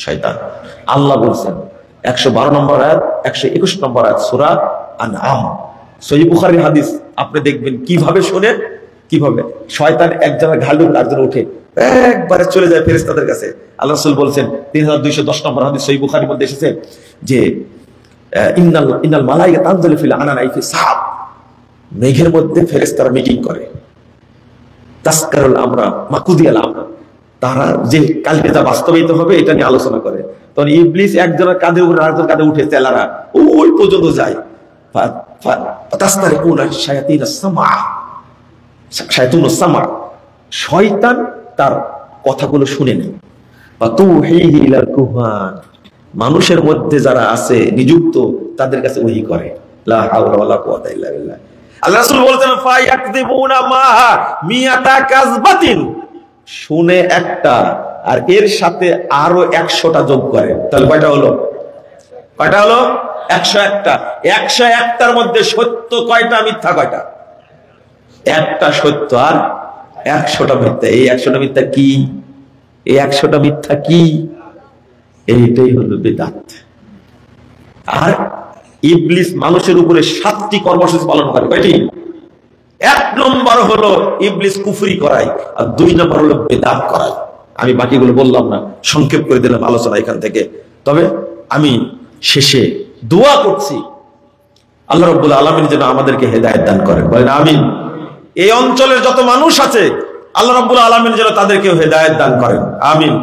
A: শয়তান। আল্লাহ বলছেন 112 নম্বর আয়াত, 121 নম্বর আয়াত সূরা আনআম, সহিহ বুখারীর হাদিস। আপনি দেখবেন কিভাবে শুনে, কিভাবে শয়তান একজনের ঘাড় ধরে আরেকজন উঠে একবারে চলে যায় ফেরেশতাদের কাছে। আল্লাহ রাসূল বলছেন 3210 নম্বর হাদিস সহিহ বুখারীর মধ্যে এসেছে যে ইন্নাল মালাইকা তানজিলু ফিল আনানাই ফি সাহাব, মেঘের মধ্যে ফেরেশতারা মিটিং করে, তাসকারুল আমরা মাকুদিয়াল আমরা, তারা যে কালকে যা বাস্তবায়িত হবে এটা নিয়ে আলোচনা করে। তখন ইবলিস একজনের কাঁধে উপরে আরেকজনের কাঁধে উঠে চেলারা ওই পর্যন্ত যায়। শয়তান তার কথাগুলো শুনে নেয়। মানুষের মধ্যে যারা আছে নিযুক্ত তাদের কাছে ওহী করে। লা হাওলা ওয়ালা কুওয়াতা ইল্লা বিল্লাহ। আল্লাহ রাসূল বলেছেন ফায়াকযিবুনা মাহা মিয়াতা কাযবাতিন, শুনে একটা আর এর সাথে আরো 100টা যোগ করে, তাহলে কয়টা হলো? কয়টা হলো? 101টা। 101টার মধ্যে সত্য কয়টা, মিথ্যা কয়টা? একটা সত্য আর 100টা মিথ্যা। এই 100টা মিথ্যা কি? এই 100টা মিথ্যা কি? এইটাই হলো বিদআত। আর ইবলিস মানুষের উপরে 7টি কর্মসূচি পালন করে। কয়টি? 1 নম্বর হলো ইবলিস কুফরি করায়, আর 2 নম্বর হলো বিদআত করায়। আমি বাকিগুলো বললাম না, সংক্ষেপ করে দিলাম আলোচনা এখান থেকে। তবে আমি শেষে দোয়া করছি আল্লাহ রাব্বুল আলামিন যেন আমাদেরকে হেদায়েত দান করেন, বলেন আমিন। এই অঞ্চলের যত মানুষ আছে আল্লাহ রাব্বুল আলামিন যেন তাদেরকে হেদায়েত দান করেন, আমিন।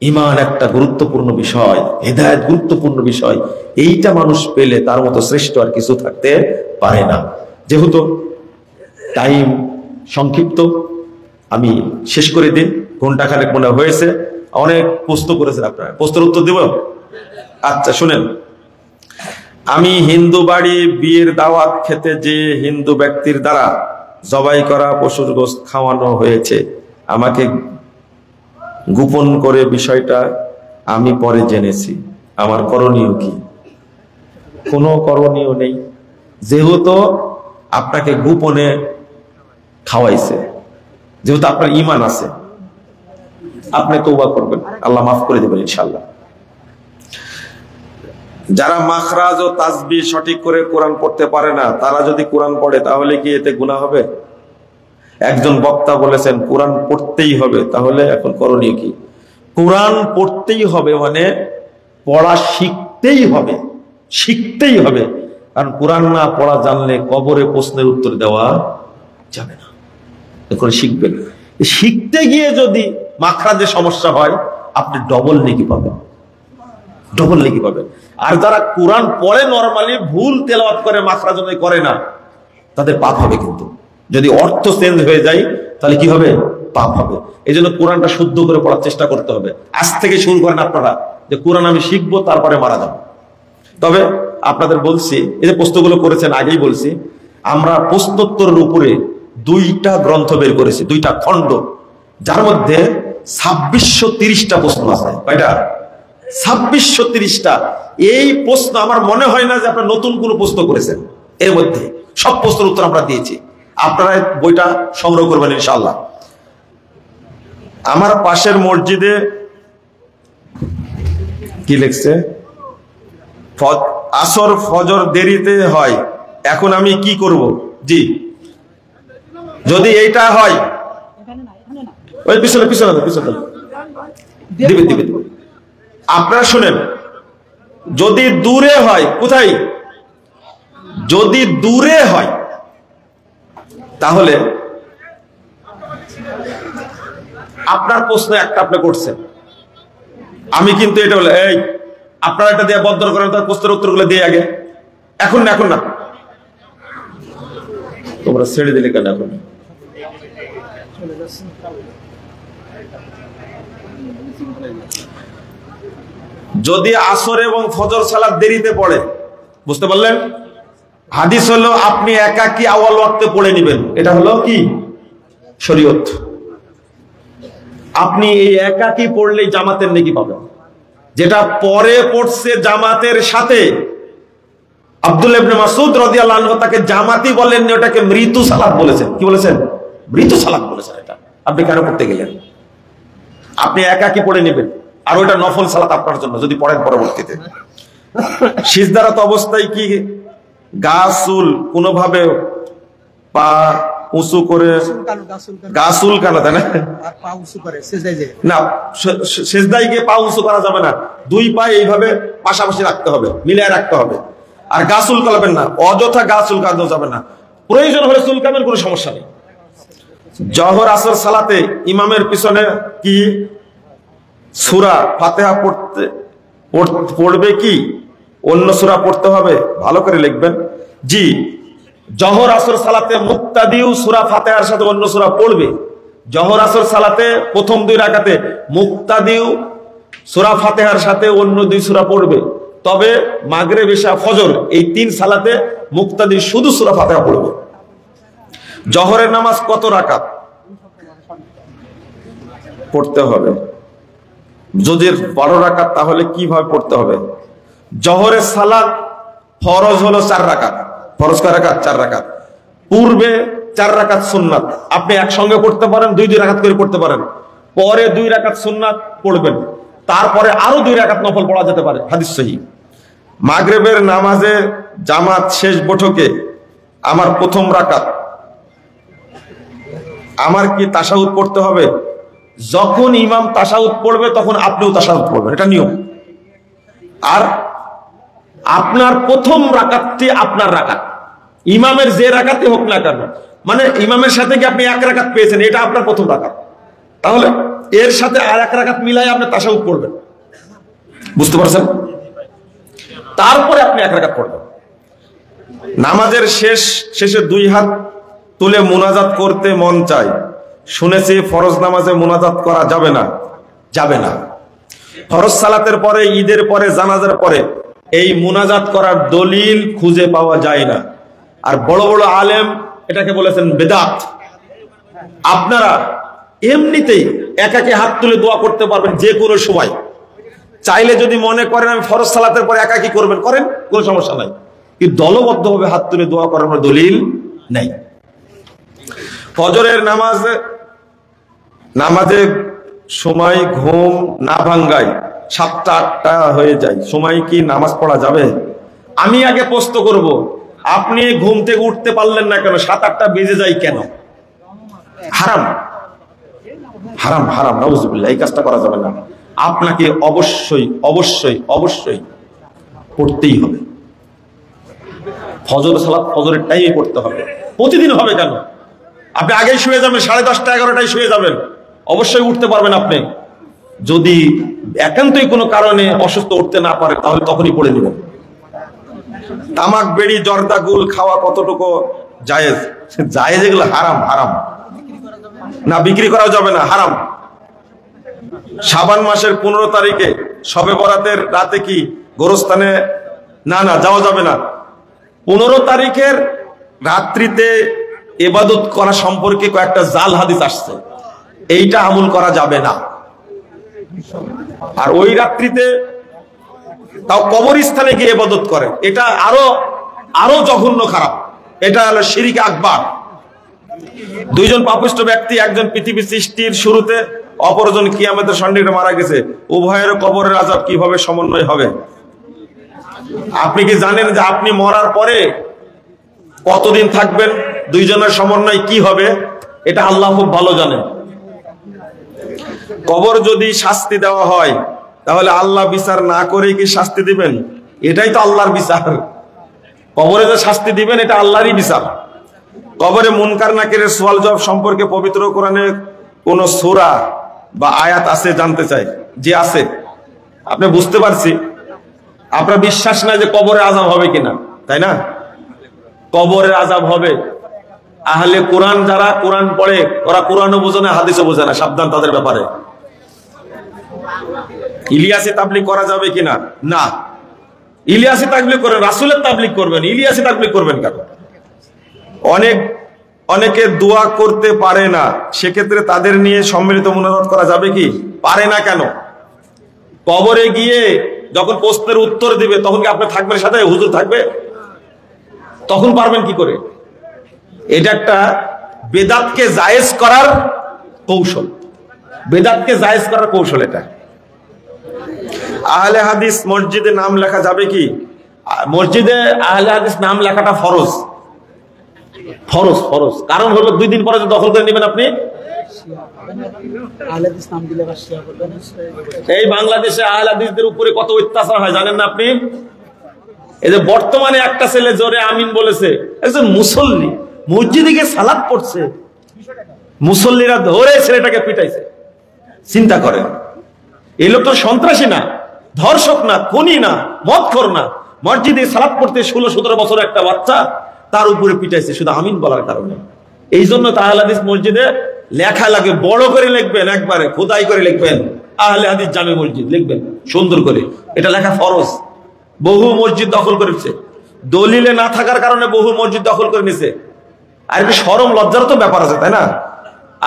A: ঈমান একটা গুরুত্বপূর্ণ বিষয়, হেদায়েত গুরুত্বপূর্ণ বিষয়। এইটা মানুষ পেলে তার মতো শ্রেষ্ঠ আর কিছু থাকতে পারে না। যেহেতু টাইম সংক্ষিপ্ত, আমি শেষ করে দিন, ঘন্টাখানেক মনে হয়েছে। অনেক প্রশ্ন করেছেন আপনারা, প্রশ্নের উত্তর দেব? আচ্ছা শুনেন, আমি হিন্দু বাড়ি বিয়ের দাওয়াত খেতে যে হিন্দু ব্যক্তির দ্বারা জবাই করা পশুর গোশত খাওয়ানো হয়েছে, আমাকে গোপন করে বিষয়টা আমি পরে জেনেছি, আমার করণীয় কি? কোনো করণীয় নেই, যেহেতু আপনাকে গোপনে খাওয়াইছে, যেহেতু আপনার ঈমান আছে, আপনি তওবা করবেন, আল্লাহ মাফ করে দেবেন ইনশাআল্লাহ। যারা মাখরাজ ও তাসবিহ সঠিক করে কোরআন পড়তে পারে না, তারা যদি কোরআন পড়ে তাহলে কি এতে গুনাহ হবে? একজন বক্তা বলেছেন কোরআন পড়তেই হবে, তাহলে এখন করণীয় কি? কোরআন পড়তেই হবে মানে পড়া শিখতেই হবে, শিখতেই হবে। কারণ কোরআন না পড়া জানলে কবরে প্রশ্নের উত্তর দেওয়া যাবে না। এখন শিখবেন, শিখতে গিয়ে যদি মাখরাজে সমস্যা হয় আপনি ডবল নেকি পাবেন, ডবল নেকি পাবেন। আর যারা কোরআন পড়ে নরমালি ভুল তেলাওয়াত করে মাখরাজ অনুযায়ী করে না, তাদের পাপ হবে। কিন্তু যদি অর্থ চেঞ্জ হয়ে যায় তাহলে কি হবে? পাপ হবে। এই জন্য কোরআনটা শুদ্ধ করে পড়ার চেষ্টা করতে হবে। আজ থেকে শুরু করেন আপনারা যে কোরআন আমি শিখবো, তারপরে মারা যাব। তবে আপনাদের বলছি, এই যে প্রশ্নগুলো করেছেন আগেই বলছি, আমরা প্রশ্নোত্তরের উপরে 2টা গ্রন্থ বের করেছি, 2টা খণ্ড, যার মধ্যে 2630টা প্রশ্ন আছে। কয়টা? 2630টা। এই প্রশ্ন আমার মনে হয় না যে আপনারা নতুন কোনো প্রশ্ন করেছেন। এর মধ্যে সব প্রশ্নের উত্তর আমরা দিয়েছি। আপনারা বইটা সংগ্রহ করবেন ইনশাআল্লাহ। আমার পাশের মসজিদে কি লিখছে, আসর ফজর দেরিতে হয়, এখন আমি কি করব? জি, যদি এইটা হয়, ওই পিছনে পিছনে পিছনে দিবে দিবে দিবে। আপনারা শুনেন, যদি দূরে হয়, কোথায়? যদি দূরে হয় তাহলে আপনার প্রশ্ন একটা আপনি করছেন, আমি কিন্তু এটা বলে এই আপনারা এটা দিয়ে বদ্ধ করেন, তার প্রশ্নের উত্তরগুলো দিয়ে আগে। এখন না, এখন না, তোমরা ছেড়ে দিলে কেন? এখন যদি আসর এবং ফজর সালাত দেরিতে পড়ে, বুঝতে পারলেন? হাদিস হলো আপনি একাকী আওয়াল ওয়াক্তে পড়ে নেবেন, এটা হলো কি শরীয়ত। আপনি এই একাকী পড়লেই জামাতের নেকি পাবেন। যেটা পরে পড়ছে জামাতের সাথে, আব্দুল্লাহ ইবনে মাসউদ রাদিয়াল্লাহু আনহু তাকে জামাতি বলেননি, ওটাকে মৃত্যু সালাত বলেছেন। কি বলেছেন? মৃত্যু সালাত বলেছেন। এটা আপনি কেন করতে গেলেন? আপনি একাকী পড়ে নেবেন, আর ওইটা নফল সালাত আপনার জন্য যদি পড়েন পরবর্তীতে। সিজদারত অবস্থায় কি গা চুল কোনোভাবে পা উঁচু করে, গা চুল কানা, তাই না? না, সেজদায় গিয়ে পা উঁচু করা যাবে না। 2 পা এইভাবে পাশাপাশি রাখতে হবে, মিলিয়ে রাখতে হবে। আর গা চুল কালাবেন না, অযথা গা চুল কাঁদতে যাবে না। প্রয়োজন হলে চুল কামেন, কোনো সমস্যা নেই। জহর আসর সালাতে ইমামের পিছনে কি সূরা ফাতিহা পড়বে কি অন্য সূরা পড়তে হবে? ভালো করে লিখবেন। জি, জহর আসর সালাতে মুক্তাদিউ সূরা ফাতিহার সাথে অন্য সূরা পড়বে। জহর আসর সালাতে প্রথম 2 রাকাতে মুক্তাদিউ সূরা ফাতিহার সাথে অন্য 2 সূরা পড়বে। তবে মাগরিব, ইশা, ফজর এই 3 সালাতে মুক্তাদি শুধু সূরা ফাতিহা পড়বে। জহরের নামাজ কত রাকাত পড়তে হবে? যদি 12 রাকাত তাহলে কিভাবে পড়তে হবে? জহরের সালাত ফরজ হলো 4 রাকাত। ফরজ কয় রাকাত? 4 রাকাত। পূর্বে 4 রাকাত সুন্নাত, আপনি একসঙ্গে পড়তে পারেন, 2 রাকাত করে পড়তে পারেন। পরে 2 রাকাত সুন্নাত পড়বেন, তারপরে আরো 2 রাকাত নফল পড়া যেতে পারে, হাদিস সহিহ। মাগরিবের নামাজে জামাত শেষ বৈঠকে আমার প্রথম রাকাত, আমার কি তাশাহুদ পড়তে হবে? যখন ইমাম তাশাহুদ পড়বে তখন আপনিও তাশাহুদ পড়বেন, এটা নিয়ম। আর আপনার প্রথম রাকাতটি আপনার রাকাত, ইমামের যে রাকাতে হোক না কেন, মানে ইমামের সাথে কি আপনি 1 রাকাত পেয়েছেন, এটা আপনার প্রথম রাকাত। তাহলে এর সাথে আর 1 রাকাত মিলাই আপনি তাশাহুদ পড়বেন, বুঝতে পারছেন? তারপরে আপনি 1 রাকাত পড়বেন। নামাজের শেষে 2 হাত তুলে মুনাজাত করতে মন চায়, শুনেছি ফরজ নামাজে মুনাজাত করা যাবে না। যাবে না। ফরজ সালাতের পরে, ঈদের পরে, জানাজার পরে এই মুনাজাত করার দলিল খুঁজে পাওয়া যায় না। আর বড় বড় আলেম এটাকে বলেছেন বেদাত। আপনারা এমনিতেই একাকে হাত তুলে দোয়া করতে পারবেন যে কোনো সময়। চাইলে যদি মনে করেন আমি ফরজ সালাতের পরে একাকি করবেন, করেন, কোনো সমস্যা নাই। কিন্তু দলবদ্ধভাবে হাত তুলে দোয়া করার দলিল নেই। ফজরের নামাজে সময় ঘুম না ভাঙ্গায় 7টা 8টা হয়ে যায়, সময় কি নামাজ পড়া যাবে? আমি আগে প্রশ্ন করব, আপনি ঘুম থেকে উঠতে পারলেন না কেন? 7-8টা বেজে যায় কেন? হারাম, হারাম, হারাম, নাউজুবিল্লাহ, এই কাজটা করা যাবে না। আপনাকে অবশ্যই অবশ্যই অবশ্যই পড়তেই হবে। ফজর সালাত ফজরের টাইমে পড়তে হবে, প্রতিদিন হবে কেন? আপনি আগেই শুয়ে যাবেন, 10:30 11টায় শুয়ে যাবেন, অবশ্যই উঠতে পারবেন আপনি। যদি একান্তই কোনো কারণে অসুস্থ উঠতে না পারে তাহলে তখনই পড়ে নেবেন। তামাক, বেড়ি, জর্দা, গুল খাওয়া কতটুকু জায়েজ? জায়েজ, এগুলো হারাম। হারাম না, বিক্রি করা যাবে না, হারাম। শাবান মাসের 15 তারিখে শবে বরাতের রাতে কি গোরস্থানে? না, যাওয়া যাবে না। 15 তারিখের রাত্রিতে ইবাদত করা সম্পর্কে কয়েকটা জাল হাদিস আসছে, এইটা আমল করা যাবে না। আর ওই রাত্রিতে তাও কবরস্থানে গিয়ে ইবাদত করে, এটা আরো জঘন্য, খারাপ। এটা হলো শিরক আকবার। দুইজন পাপিষ্ঠ ব্যক্তি, একজন পৃথিবী সৃষ্টির শুরুতে, অপরজন কিয়ামতের সন্নিকটে মারা গেছে, উভয়ের কবরের আযাব কিভাবে সমন্বয় হবে? আপনি কি জানেন যে আপনি মরার পরে কতদিন থাকবেন? দুইজনের সমন্বয় কি হবে? এটা আল্লাহ খুব ভালো জানেন। কবর যদি শাস্তি দেওয়া হয় তাহলে আল্লাহ বিচার না করেই কি শাস্তি দিবেন? এটাই তো আল্লাহর বিচার। কবরে যে শাস্তি দিবেন এটা আল্লাহরই বিচার। কবরে মুনকার নাকিরের সওয়াল জবাব সম্পর্কে পবিত্র কোরআনে কোন সূরা বা আয়াত আছে? জানতে চাই। যে আছে, আপনি বুঝতে পারছি আপনার বিশ্বাস নাই যে কবরে আযাব হবে কিনা, তাই না? কবরের আযাব হবে। আহলে কোরআন যারা কোরআন পড়ে ওরা কোরআনও বোঝে না, হাদিসও বোঝে না, সাবধান তাদের ব্যাপারে। ইলিয়াসি তাবলীগ করা যাবে কিনা? না। ইলিয়াসি তাবলীগ করেন, রাসূলের তাবলীগ করবেন, ইলিয়াসি তাবলীগ করবেন কেন? অনেকে দোয়া করতে পারে না, সেক্ষেত্রে তাদের নিয়ে সম্মিলিত মুনাজাত করা যাবে কি? পারে না কেন? কবরে গিয়ে যখন প্রশ্নের উত্তর দিবে তখন কি আপনি থাকবেন সাথে? হুজুর থাকবে? তখন পারবেন কি করে? এটা একটা বেদাতকে জায়েজ করার কৌশল, বেদাতকে জায়েজ করার কৌশল এটা। আহলে হাদিস মসজিদে নাম লেখা যাবে কি? মসজিদে আহলে হাদিস নাম লেখাটা ফরজ। ফরজ কারণ হলো 2 দিন পরে দখল করে নেবেন আপনি। এই বাংলাদেশে আহলে হাদিসদের উপরে কত অত্যাচার হয় জানেন না আপনি? এই যে বর্তমানে একটা ছেলে জোরে আমিন বলেছে, একজন মুসল্লি মসজিদে গিয়ে সালাত পড়ছে, মুসল্লিরা ধরে ছেলেটাকে পিটাইছে। চিন্তা করেন, এই লোক তো সন্ত্রাসী না, ধর্ষক না, খুনি না, মদখোর না, মসজিদে সালাত পড়তে 16-17 বছর একটা বাচ্চা তার উপরে পিটাইছে শুধু আমিন বলার কারণে। এই জন্য তো আহলে হাদিস মসজিদে লেখা লাগে, বড় করে লিখবেন, একবারে খোদাই করে লিখবেন, আহলে হাদিস জামে মসজিদ লিখবেন সুন্দর করে। এটা লেখা ফরজ। বহু মসজিদ দখল করেছে, দলিলে না থাকার কারণে বহু মসজিদ দখল করে নিছে। আর একটু শরম লজ্জার তো ব্যাপার আছে, তাই না?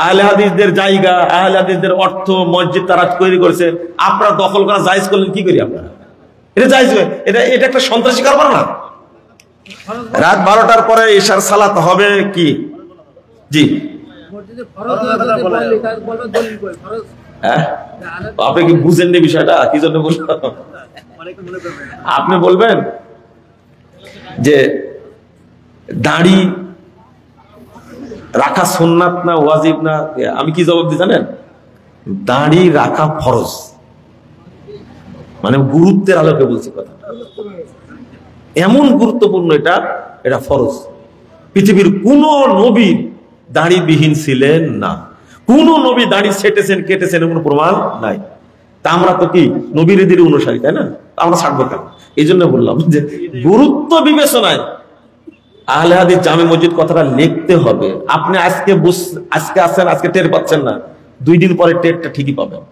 A: আহলে হাদিসদের জায়গা, আহলে হাদিসদের অর্থ, মসজিদ তারা তৈরি করেছে, আপনারা দখল করা জায়েজ করলেন কি করি আপনারা? এটা জায়েজ? এটা একটা সন্ত্রাসী কারবার না? রাত 12টার পরে ইশার সালাত হবে কি? জি, আপনি কি বুঝেননি বিষয়টা? কি জন্য বললাম? আপনি বলবেন যে দাড়ি রাখা সুন্নাত না ওয়াজিব না? আমি কি জবাব দিই জানেন? দাড়ি রাখা ফরজ। মানে গুরুত্বের আলোকে বলছি কথা, এমন গুরুত্বপূর্ণ এটা ফরজ। পৃথিবীর কোন নবী দাড়িবিহীন ছিলেন না, কোন নবী দাড়ি ছেটেছেন কেটেছেন কোন প্রমাণ নাই। তা আমরা তো কি নবীর অনুসারী, তাই না? আমরা ছাড়বো কেন? এই জন্য বললাম যে গুরুত্ব বিবেচনায় আহলে হাদিস জামে মসজিদ কথাটা লিখতে হবে। আপনি আজকে আছেন, আজকে টের পাচ্ছেন না, 2 দিন পরে টেরটা ঠিকই পাবেন।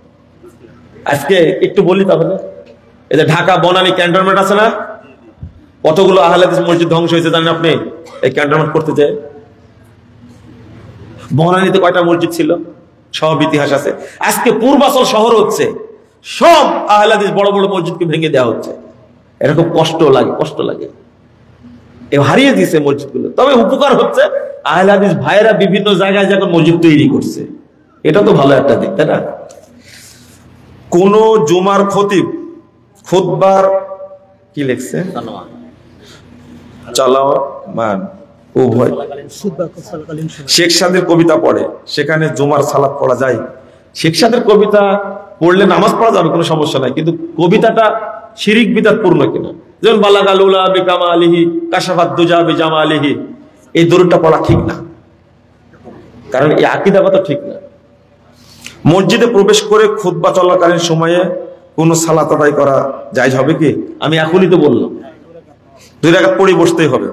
A: আজকে একটু বলি তাহলে, এই যে ঢাকা বনানী ক্যান্টনমেন্ট আছে না, কতগুলো আহলে হাদিস মসজিদ ধ্বংস হয়েছে জানেন আপনি? এই ক্যান্টনমেন্ট করতে যায়। বনানীতে কয়টা মসজিদ ছিল সব ইতিহাস আছে। আজকে পূর্বাচল শহর হচ্ছে, সব আহলে হাদিস বড় বড় মসজিদকে ভেঙে দেওয়া হচ্ছে। এরকম কষ্ট লাগে, হারিয়ে দিয়েছে মসজিদগুলো। তবে উপকার হচ্ছে, আহলে হাদিস ভাইয়েরা বিভিন্ন জায়গায় যখন মসজিদ তৈরি করছে, এটা তো ভালো একটা দিক, তাই না? কোন জুমার খতিব খুতবার কি লিখছে? চালাওয়ান উভয় শেখ সাদের কবিতা পড়ে, সেখানে জুমার সালাত পড়া যায়? শেখ সাদের কবিতা পড়লে নামাজ পড়া যাবে, কোনো সমস্যা নাই, কিন্তু কবিতাটা শিরিক বিদআত পূর্ণ কিনা যেমন বালাগাল উলা বিকামালিহি কাশাফাত দুজা বিজামালিহি, এই দরুদটা পড়া ঠিক না, কারণ এই আকীদাগত ঠিক না। মসজিদে প্রবেশ করে খুতবা চলাকালীন সময়ে কোন সালাত আদায় করা জায়েজ হবে কি? আমি এখনই তো বললাম 2 রাকাত পড়ে বসতেই হবে।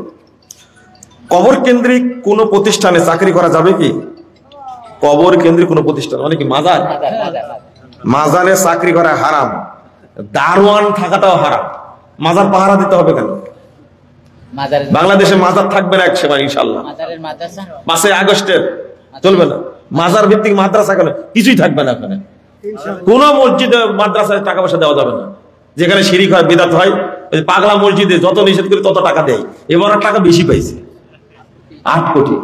A: কবর কেন্দ্রিক কোন প্রতিষ্ঠানে চাকরি করা যাবে কি? কবর কেন্দ্রিক কোন প্রতিষ্ঠান মানে কি মাজার? মাজারে চাকরি করা হারাম, দারোয়ান থাকাটাও হারাম। মাজার পাহারা দিতে হবে কেন? বাংলাদেশে মাজার থাকবে না এক সময় ইনশাআল্লাহ। 5 আগস্টের চলবে না, মাজার ভিত্তিক মাদ্রাসা কেন? কিছুই থাকবে না ওখানে। কোন মসজিদে মাদ্রাসায় টাকা পয়সা দেওয়া যাবে না, যেখানে শিরিক হয় বিদআত হয়। পাগলা মসজিদে যত নিষেধ করে তত টাকা দেয়, এবার টাকা বেশি পাইছে, 8 কোটি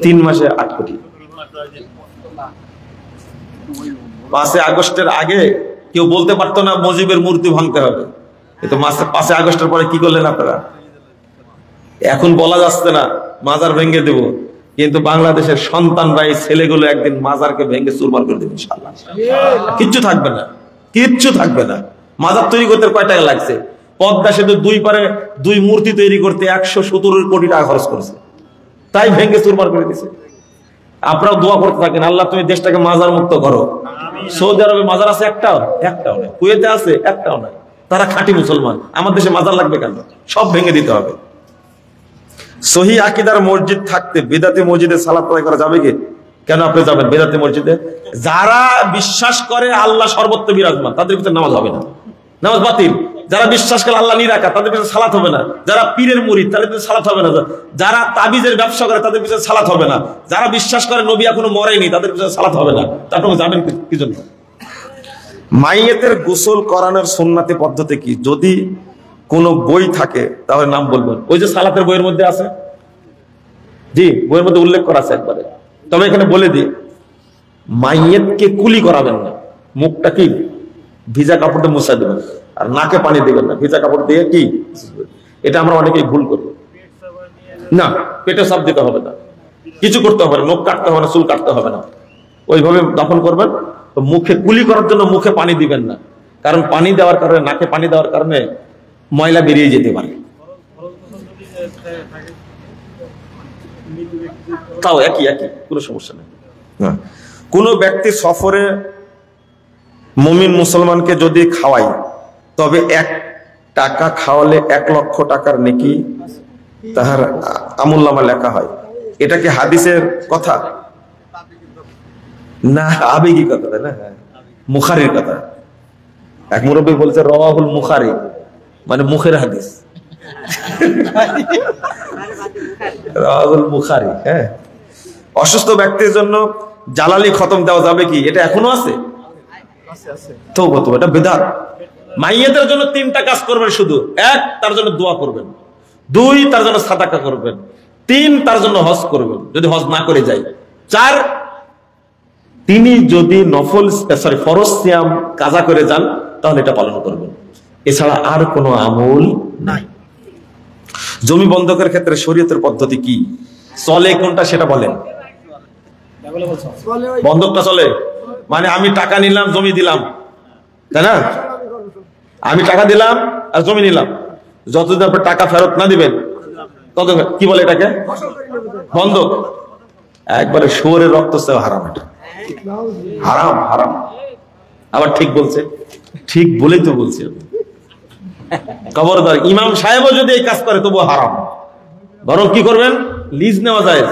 A: 3 মাসে 8 কোটি। 5 আগস্টের আগে কেউ বলতে পারতো না মুজিবের মূর্তি ভাঙতে হবে, কিন্তু 5 আগস্টের পরে কি করলেন আপনারা? এখন বলা যাচ্ছে না মাজার ভেঙে দেব, কিন্তু বাংলাদেশের সন্তানরা এই ছেলেগুলো একদিন মাজারকে ভেঙে চুরমার করে দেবে ইনশাআল্লাহ। কিচ্ছু থাকবে না, কিচ্ছু থাকবে না। মাজার তৈরি করতে কয় টাকা লাগছে? পদ্মা সেতু 2 পারে 2 মূর্তি তৈরি করতে 117 কোটি টাকা খরচ করেছে, তাই ভেঙে চুরমার করে দিয়েছে। আপনারাও দোয়া করতে থাকেন, আল্লাহ তুমি দেশটাকে মাজার মুক্ত করো। সৌদি আরবে মাজার আছে একটাও নেই, কুয়েতে আছে একটাও নাই, তারা খাঁটি মুসলমান। আমার দেশে মাজার লাগবে কেন? সব ভেঙে দিতে হবে। সহি আকীদার মসজিদ থাকতে বেদাতি মসজিদে সালাত আদায় করা যাবে কি? কেন আপনি যাবেন বেদাতি মসজিদে? যারা বিশ্বাস করে আল্লাহ সর্বত্র বিরাজমান তাদের ভিতরে নামাজ হবে না, নামাজ বাতিল। যারা বিশ্বাস করে আল্লাহ নিরাকার তাদের পিছনে সালাত হবে না। যারা পীরের মুরিদ তাদের পিছনে সালাত হবে না। যারা তাবিজের ব্যবসা করে তাদের পিছনে সালাত হবে না। যারা বিশ্বাস করে নবী এখনো মরেনি তাদের পিছনে সালাত হবে না। তারপরে জানেন কি জন্য? মাইয়েতের গোসল করানোর সুন্নাতি পদ্ধতি কি? যদি কোনো বই থাকে তাহলে নাম বলবেন। ওই যে সালাতের বইয়ের মধ্যে আছে, জি বইয়ের মধ্যে উল্লেখ করা আছে একবারে। তবে এখানে বলে দিই, মাইয়েতকে কুলি করাবেন না, মুখটা কি ভিজা কাপড় দিয়ে মুছা দেবেন, আর নাকে পানি দিবেন না, ভিজা কাপড় দিয়ে কি। এটা আমরা অনেকেই ভুল করি। না, পেটে চাপ দিতে হবে না, কিছু করতে হবে না, মুখ কাটতে হবে না, চুল কাটতে হবে না, ওইভাবে দাফন করবেন। তো মুখে কুলি করার জন্য মুখে পানি দিবেন না, কারণ পানি দেওয়ার কারণে, নাকে পানি দেওয়ার কারণে ময়লা বেরিয়ে যেতে পারে। তাও একই কোনো সমস্যা নেই। কোন ব্যক্তি সফরে মুমিন মুসলমানকে যদি খাওয়ায় তবে 1 টাকা খাওয়ালে 1 লক্ষ টাকার নেকি তাহার আমুলনামা লেখা হয়। এটা কি হাদিসের কথা না আবেগী কথা? তাই না, মুখারির কথা। এক মুরব্বী বলছে রাওয়াহুল মুখারি, মানে মুখের হাদিস। রাওয়াহুল মুখারি। হ্যাঁ, অসুস্থ ব্যক্তির জন্য জালালি খতম দেওয়া যাবে কি? এটা এখনো আছে? তওবা, এটা বিদআত। মাইয়াতের জন্য 3টা কাজ করবেন শুধু। 1, তার জন্য দোয়া করবেন। 2, তার জন্য সাদাকা করবেন। 3, তার জন্য হজ করবেন যদি হজ না করে যায়। 4, তিনি যদি ফরজ সিয়াম কাজা করে যান তাহলে এটা পালন করবেন। এছাড়া আর কোনো আমল নাই। জমি বন্ধকের ক্ষেত্রে শরীয়তের পদ্ধতি কি? চলে কোনটা সেটা বলেন। বন্ধকটা চলে মানে আমি টাকা নিলাম, জমি দিলাম, তাই না? আমি টাকা দিলাম আর জমি নিলাম, যতদিন আপনি টাকা ফেরত না দিবেন তত কি বলে এটাকে? বন্ধক। একবারে শুয়োরের রক্ত হারাম, এটা হারাম। হারাম আবার ঠিক বলছে, ঠিক বলেই তো বলছি আমি। খবরদার, ইমাম সাহেবও যদি এই কাজ করে তবু হারাম। বরং কি করবেন? লিজ নেওয়া যায়।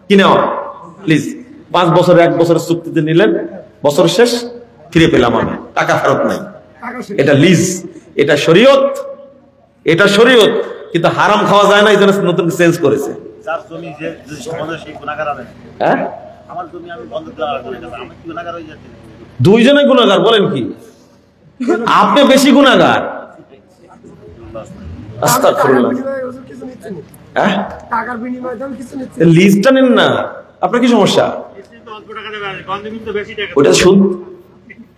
A: কি নেওয়া? লিজ। 5 বছর 1 বছরের চুক্তিতে নিলেন, বছর শেষ ফিরে পেলাম আমি, টাকা ফেরত নাই। এটা লিজ, এটা শরীয়ত, এটা শরীয়ত। কিন্তু হারাম খাওয়া যায় না, এই জন্য নতুন চেঞ্জ করেছে। দুইজনে গুনাহগার বলেন কি? আপনি বেশি গুনাহগার। আস্তাগফিরুল্লাহ। লিজটা নেন না, আপনার কি সমস্যা? ওটা সুদ,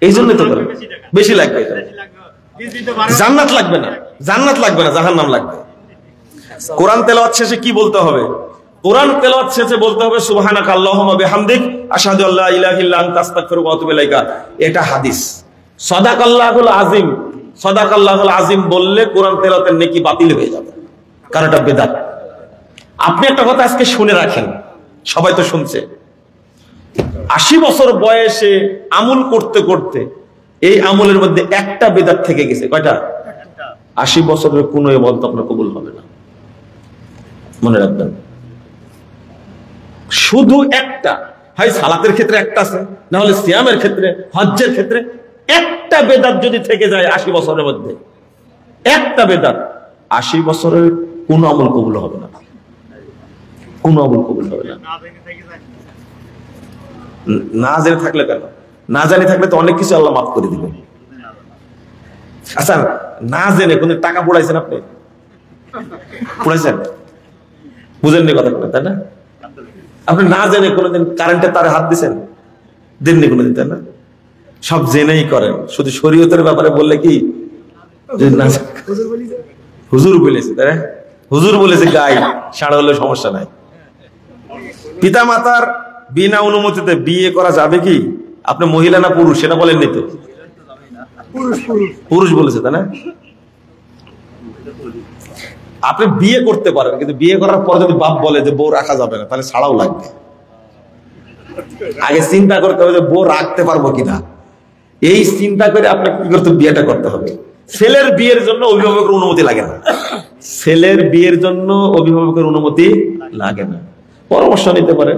A: এই জন্য তো বেশি লাগবে। জান্নাত লাগবে না, জান্নাত লাগবে না, জাহান্নাম লাগবে। কোরআন তেলাওয়াত শেষে কি বলতে হবে? কোরআন তেলাওয়াত শেষে বলতে হবে সুবহানাকা আল্লাহুম্মা বিহামদিক আশহাদু আল্লা ইলাহা ইল্লা আনতা আস্তাগফিরুকা ওয়া আতুবু ইলাইকা। এটা হাদিস। সাদাকাল্লাহুল আযীম, সাদাকাল্লাহুল আযীম বললে কোরআন তেলাওয়াতের নেকি বাতিল হয়ে যাবে, কারণ এটা বিদআত। আপনি একটা কথা আজকে শুনে রাখেন, সবাই তো শুনছে, 80 বছর বয়সে আমল করতে করতে এই আমলের মধ্যে একটা বিদআত থেকে গেছে। কয়টা? 80 বছরের কোনো ইবাদত আপনার কবুল হবে না, মনে রাখবেন। শুধু একটা, হয় সালাতের ক্ষেত্রে একটা আছে, না হলে সিয়ামের ক্ষেত্রে, হজ্জের ক্ষেত্রে একটা বেদাত যদি থেকে যায় 80 বছরের মধ্যে, একটা বেদাত, 80 বছরের কোন আমল কবুল হবে না, কোন আমল কবুল হবে না। না জেনে থাকলে কেন? না জানি থাকলে তো অনেক কিছু আল্লাহ মাফ করে দিবেন। আচ্ছা, না জেনে কোন টাকা পড়াইছেন আপনি? পড়াইছেন? বুঝেননি কথা, তাই না? আপনি না জেনে কোনোদিন কারেন্টের তারে হাত দিচ্ছেন? দেননি কোনোদিন, তাই না? সব জেনেই করেন। শুধু শরীয়তের ব্যাপারে বললে কি হুজুর বলেছে, তাই না? হুজুর বলেছে গাই সাড়া হলে সমস্যা নাই। পিতা মাতার বিনা অনুমতিতে বিয়ে করা যাবে কি? আপনি মহিলা না পুরুষ সেটা বলেননি তো? পুরুষ বলেছে, তাই না? আপনি বিয়ে করতে পারেন, কিন্তু বিয়ে করার পর যদি বাপ বলে যে বউ রাখা যাবে না, তাহলে ছাড়াও লাগবে। আগে চিন্তা করতে হবে যে বউ রাখতে পারবো কিনা। এই চিন্তা করে আপনাকে কি করতে, বিয়েটা করতে হবে। ছেলের বিয়ের জন্য অভিভাবকের অনুমতি লাগে না, ছেলের বিয়ের জন্য অভিভাবকের অনুমতি লাগে না, পরামর্শ নিতে পারে।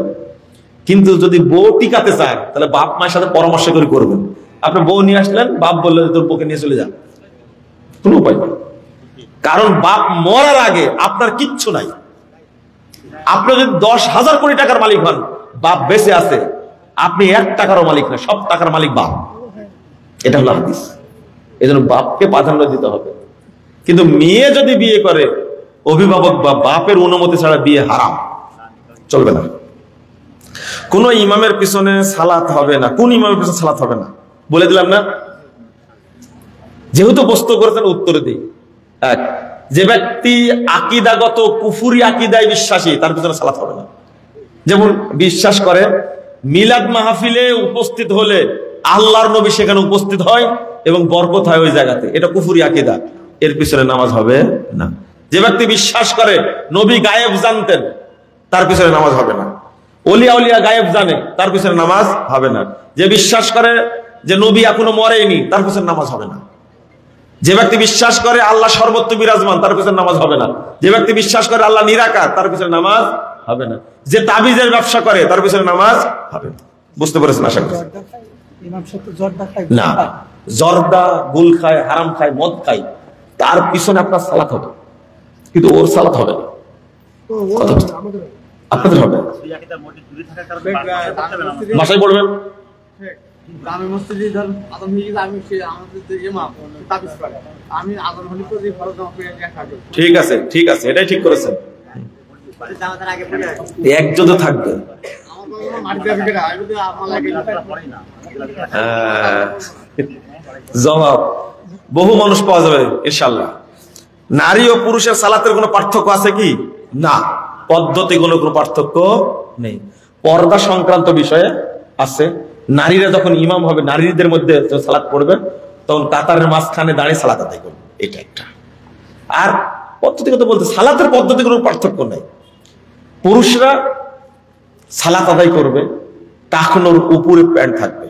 A: কিন্তু যদি বউ টিকাতে চান, তাহলে বাপ মায়ের সাথে পরামর্শ করে করবেন। আপনি বউ নিয়ে আসলেন, বাপ বললো তোর বউকে নিয়ে চলে যান, কোনো উপায় নেই। কারণ বাপ মরার আগে আপনার কিচ্ছু নাই। আপনি যদি 10,000 কোটি টাকার মালিক হন, বাপ বেঁচে আছে, আপনি 1 টাকারও মালিক না, সব টাকার মালিক বাপ। এটা হলো হাদিস। এই জন্য বাপকে প্রাধান্য দিতে হবে। কিন্তু মেয়ে যদি বিয়ে করে, অভিভাবক বা বাপের অনুমতি ছাড়া বিয়ে হারাম, চলবে না। কোন ইমামের পিছনে সালাত হবে না। কোন ইমামের পিছনে সালাত হবে না বলে দিলাম না? যেহেতু প্রশ্ন করেছেন উত্তর দিই। এক, যে ব্যক্তি আকীদাগত কুফরি আকীদায় বিশ্বাসী, তার পিছনে সালাত হবে না। যেমন বিশ্বাস করে মিলাদ মাহফিলে উপস্থিত হলে আল্লাহর নবী সেখানে উপস্থিত হয় এবং বরকত হয় ওই জায়গাতে, এটা কুফরি আকীদা, এর পিছনে নামাজ হবে না। যে ব্যক্তি বিশ্বাস করে নবী গায়েব জানতেন, তার পিছনে নামাজ হবে না। ওলিয়া উলিয়া গায়েব জানে, তার পিছনে নামাজ হবে না। যে বিশ্বাস করে যে নবী এখনো মরেনি, তার পিছনে নামাজ হবে না। যে ব্যক্তি বিশ্বাস করে আল্লাহ সর্বত্র বিরাজমান, তার পিছনে নামাজ হবে না। যে ব্যক্তি বিশ্বাস করে আল্লাহ নিরাকার, তার পিছনে নামাজ হবে না। যে তাবিজের ব্যবসা করে, তার পিছনে নামাজ হবে না। বুঝতে পেরেছেন আশা করি? না, জর্দা, গুল খায়, হারাম খায়, মদ খায়, তার পিছনে আপনার সালাত হবে, কিন্তু ওর সালাত হবে না। আপনাদের হবে, বাসায় পড়বেন। ঠিক আছে, ঠিক আছে, এটাই ঠিক করেছেন। একজন থাকবে। জবাব বহু মানুষ পাওয়া যাবে ইনশাআল্লাহ। নারী ও পুরুষের সালাতের কোনো পার্থক্য আছে কি? না, পদ্ধতি কোনো পার্থক্য নেই। পর্দা সংক্রান্ত বিষয়ে আছে। নারীরা যখন ইমাম হবে, নারীদের মধ্যে সালাত পড়বে, তখন কাতারের মাঝখানে দাঁড়িয়ে সালাত আদায় করবে, এটা একটা। আর পদ্ধতিগত বলতে সালাতের পদ্ধতি কোনো পার্থক্য নেই। পুরুষরা সালাত আদায় করবে, টাকনোর উপরে প্যান্ট থাকবে,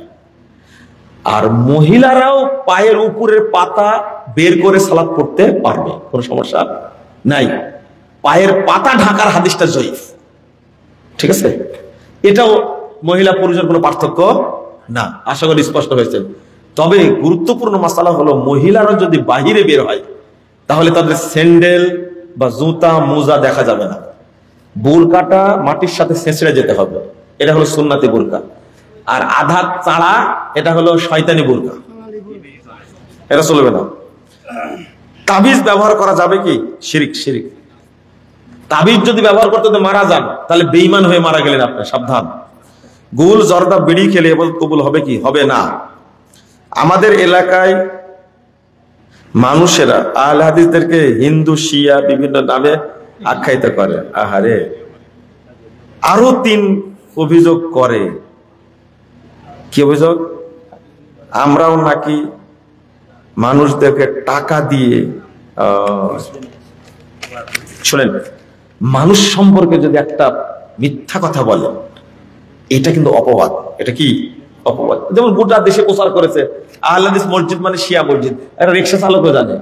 A: আর মহিলারাও পায়ের উপরের পাতা বের করে সালাত পড়তে পারবে, কোনো সমস্যা নাই। পায়ের পাতা ঢাকার হাদিসটা জয়ীফ, ঠিক আছে? এটাও মহিলা পুরুষের কোনো পার্থক্য না, আশা করি স্পষ্ট হয়েছে। তবে গুরুত্বপূর্ণ মাসালা হলো, মহিলারা যদি বাহিরে বের হয়, তাহলে তাদের স্যান্ডেল বা জুতা মোজা দেখা যাবে না। বোরকাটা মাটির সাথে ছেঁচড়ে যেতে হবে, এটা হলো সুন্নাতি বোরকা। আর আধা চাড়া, এটা হলো শয়তানি বোরকা, এটা চলবে না। তাবিজ ব্যবহার করা যাবে কি? শিরিক, শিরিক। তাবিজ যদি ব্যবহার করতে মারা যান, তাহলে বেঈমান হয়ে মারা গেলেন আপনি, সাবধান। গুল, জর্দা, বিড়ি খেলে ইবাদত কবুল হবে কি? হবে না। আমাদের এলাকায় মানুষেরা আহলে হাদিসদেরকে হিন্দু, শিয়া বিভিন্ন নামে আখ্যায়িত করে। আহারে, আরো 3 অভিযোগ করে। কি অভিযোগ? আমরাও নাকি মানুষদেরকে টাকা দিয়ে শুনেন, মানুষ সম্পর্কে যদি একটা মিথ্যা কথা বলে, এটা কিন্তু অপবাদ। এটা কি অপবাদ? যেমন গোটা দেশে প্রচার করেছে আহলে হাদিস মসজিদ মানে শিয়া মসজিদ। একটা রিক্সা চালকও জানে,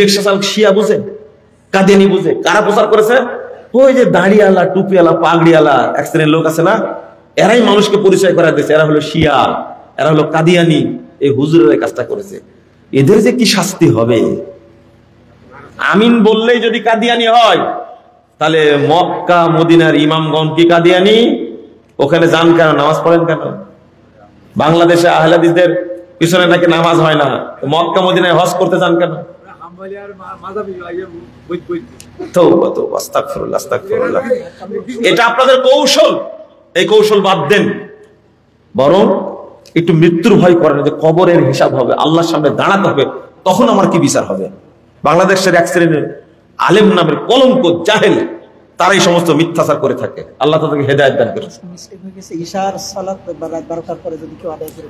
A: রিক্সা চালক শিয়া বুঝে, কাদিয়ানি বুঝে। কারা প্রচার করেছে? ওই যে দাড়িওয়ালা, টুপিওয়ালা, পাগড়িওয়ালা এক শ্রেণীর লোক আছে না, এরাই মানুষকে পরিচয় করা দিয়েছে এরা হলো শিয়া, এরা হলো কাদিয়ানি। এই হুজুরের কাজটা করেছে। এদের যে কি শাস্তি হবে! আমিন বললেই যদি কাদিয়ানি হয়, তাহলে মক্কা মদিনার ইমামগণ কি কাদিয়ানি? ওখানে যান কেন? নামাজ পড়েন কেন? বাংলাদেশে আহলে হাদিসদের পিছনে নাকি নামাজ হয় না, মক্কা মদিনায় হজ করতে যান কেন? এটা আপনাদের কৌশল। এই কৌশল বাদ দেন, বরং একটু মৃত্যুর ভয় করেন যে কবরের হিসাব হবে, আল্লাহর সামনে দাঁড়াতে হবে, তখন আমার কি বিচার হবে। বাংলাদেশের এক শ্রেণীর আলেম নামের কলঙ্ক জাহেল, তারাই সমস্ত মিথ্যাচার করে থাকে। আল্লাহ তাদেরকে হেদায়েত দান করেন।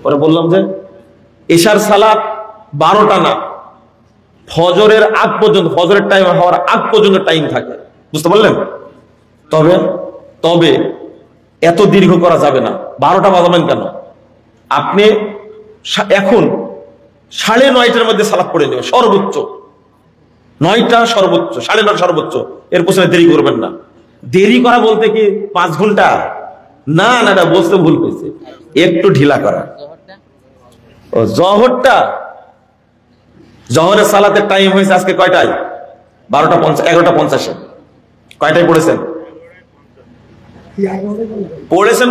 A: পরে বললাম যে ইশার সালাত 12টা না, ফজরের আগ পর্যন্ত, ফজরের টাইম হওয়ার আগ পর্যন্ত টাইম থাকে, বুঝতে পারলেন? তবে এত দীর্ঘ করা যাবে না। 12টা বাজাবেন কেন? আপনি এখন 9:30 মধ্যে সালাত পড়ে নেবেন, সর্বোচ্চ 9টা, সর্বোচ্চ 9:30 সর্বোচ্চ। এর পিছনে দেরি করবেন না। দেরি করা বলতে কি 5 ঘন্টা? না না, এটা বলতে ভুল হয়েছে, একটু ঢিলা করা। ও জহরটা, জহরের সালাতের টাইম হয়েছে আজকে কয়টায়? 11:50। কয়টায় পড়েছেন?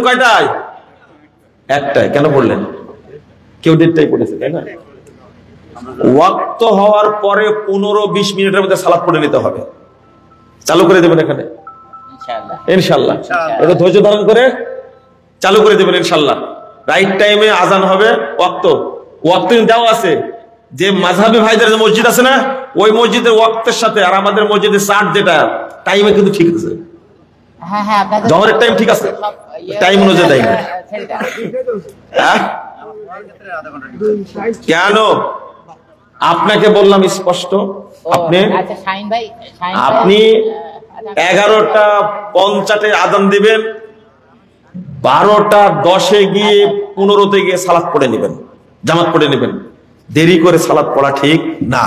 A: কয়টায়? 1টায়। কেন পড়লেন? কেউ 1:30টায় পড়েছে, তাই না? ওয়াক্ত হওয়ার পরে 15-20 মিনিটের মধ্যে সালাত পড়ে নিতে হবে। চালু করে দেবেন এখানে ইনশাআল্লাহ। এটা ধৈর্য ধারণ করে চালু করে দেবেন ইনশাআল্লাহ। রাইট টাইমে আজান হবে। ওয়াক্ত দেওয়া আছে। যে মাযহাবী ভাইদের যে মসজিদ আছে না, ওই মসজিদের ওয়াক্তের সাথে আর আমাদের মসজিদের চার্ট যেটা টাইমে কিন্তু ঠিক আছে। জহরের টাইম ঠিক আছে, টাইম অনুযায়ী দেয় না। কেন? আপনাকে বললাম স্পষ্ট, আপনি 11:50 আজান দিবেন, 12:10 গিয়ে 15-তে গিয়ে সালাত পড়ে নেবেন, জামাত পড়ে নেবেন। দেরি করে সালাত পড়া ঠিক না।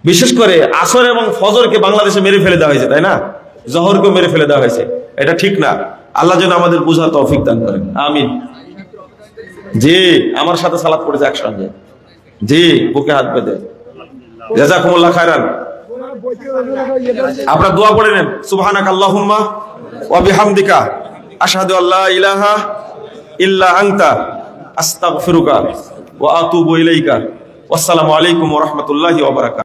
A: বিশেষ করে আসর এবং ফজরকে বাংলাদেশে মেরে ফেলে দেওয়া হয়েছে, তাই না? জহরকে মেরে ফেলে দেওয়া হয়েছে, এটা ঠিক না। আল্লাহ যেন আমাদের বুঝার তৌফিক দান করেন, আমিন। জি, আমার সাথে সালাত পড়েছে একসঙ্গে। জি, বুকে হাত বেঁধে। জাযাকুমুল্লাহ খায়রান। আপনারা দোয়া পড়ে নেন, সুবহানাকা আল্লাহুম্মা ওয়া বিহামদিকা আশহাদু আল্লা ইলাহা ইল্লা আনতা আস্তাগফিরুকা ওয়া আতুবু ইলাইকা। ওয়াসসালামু আলাইকুম ওয়া রাহমাতুল্লাহি ওয়া বারাকাতুহু।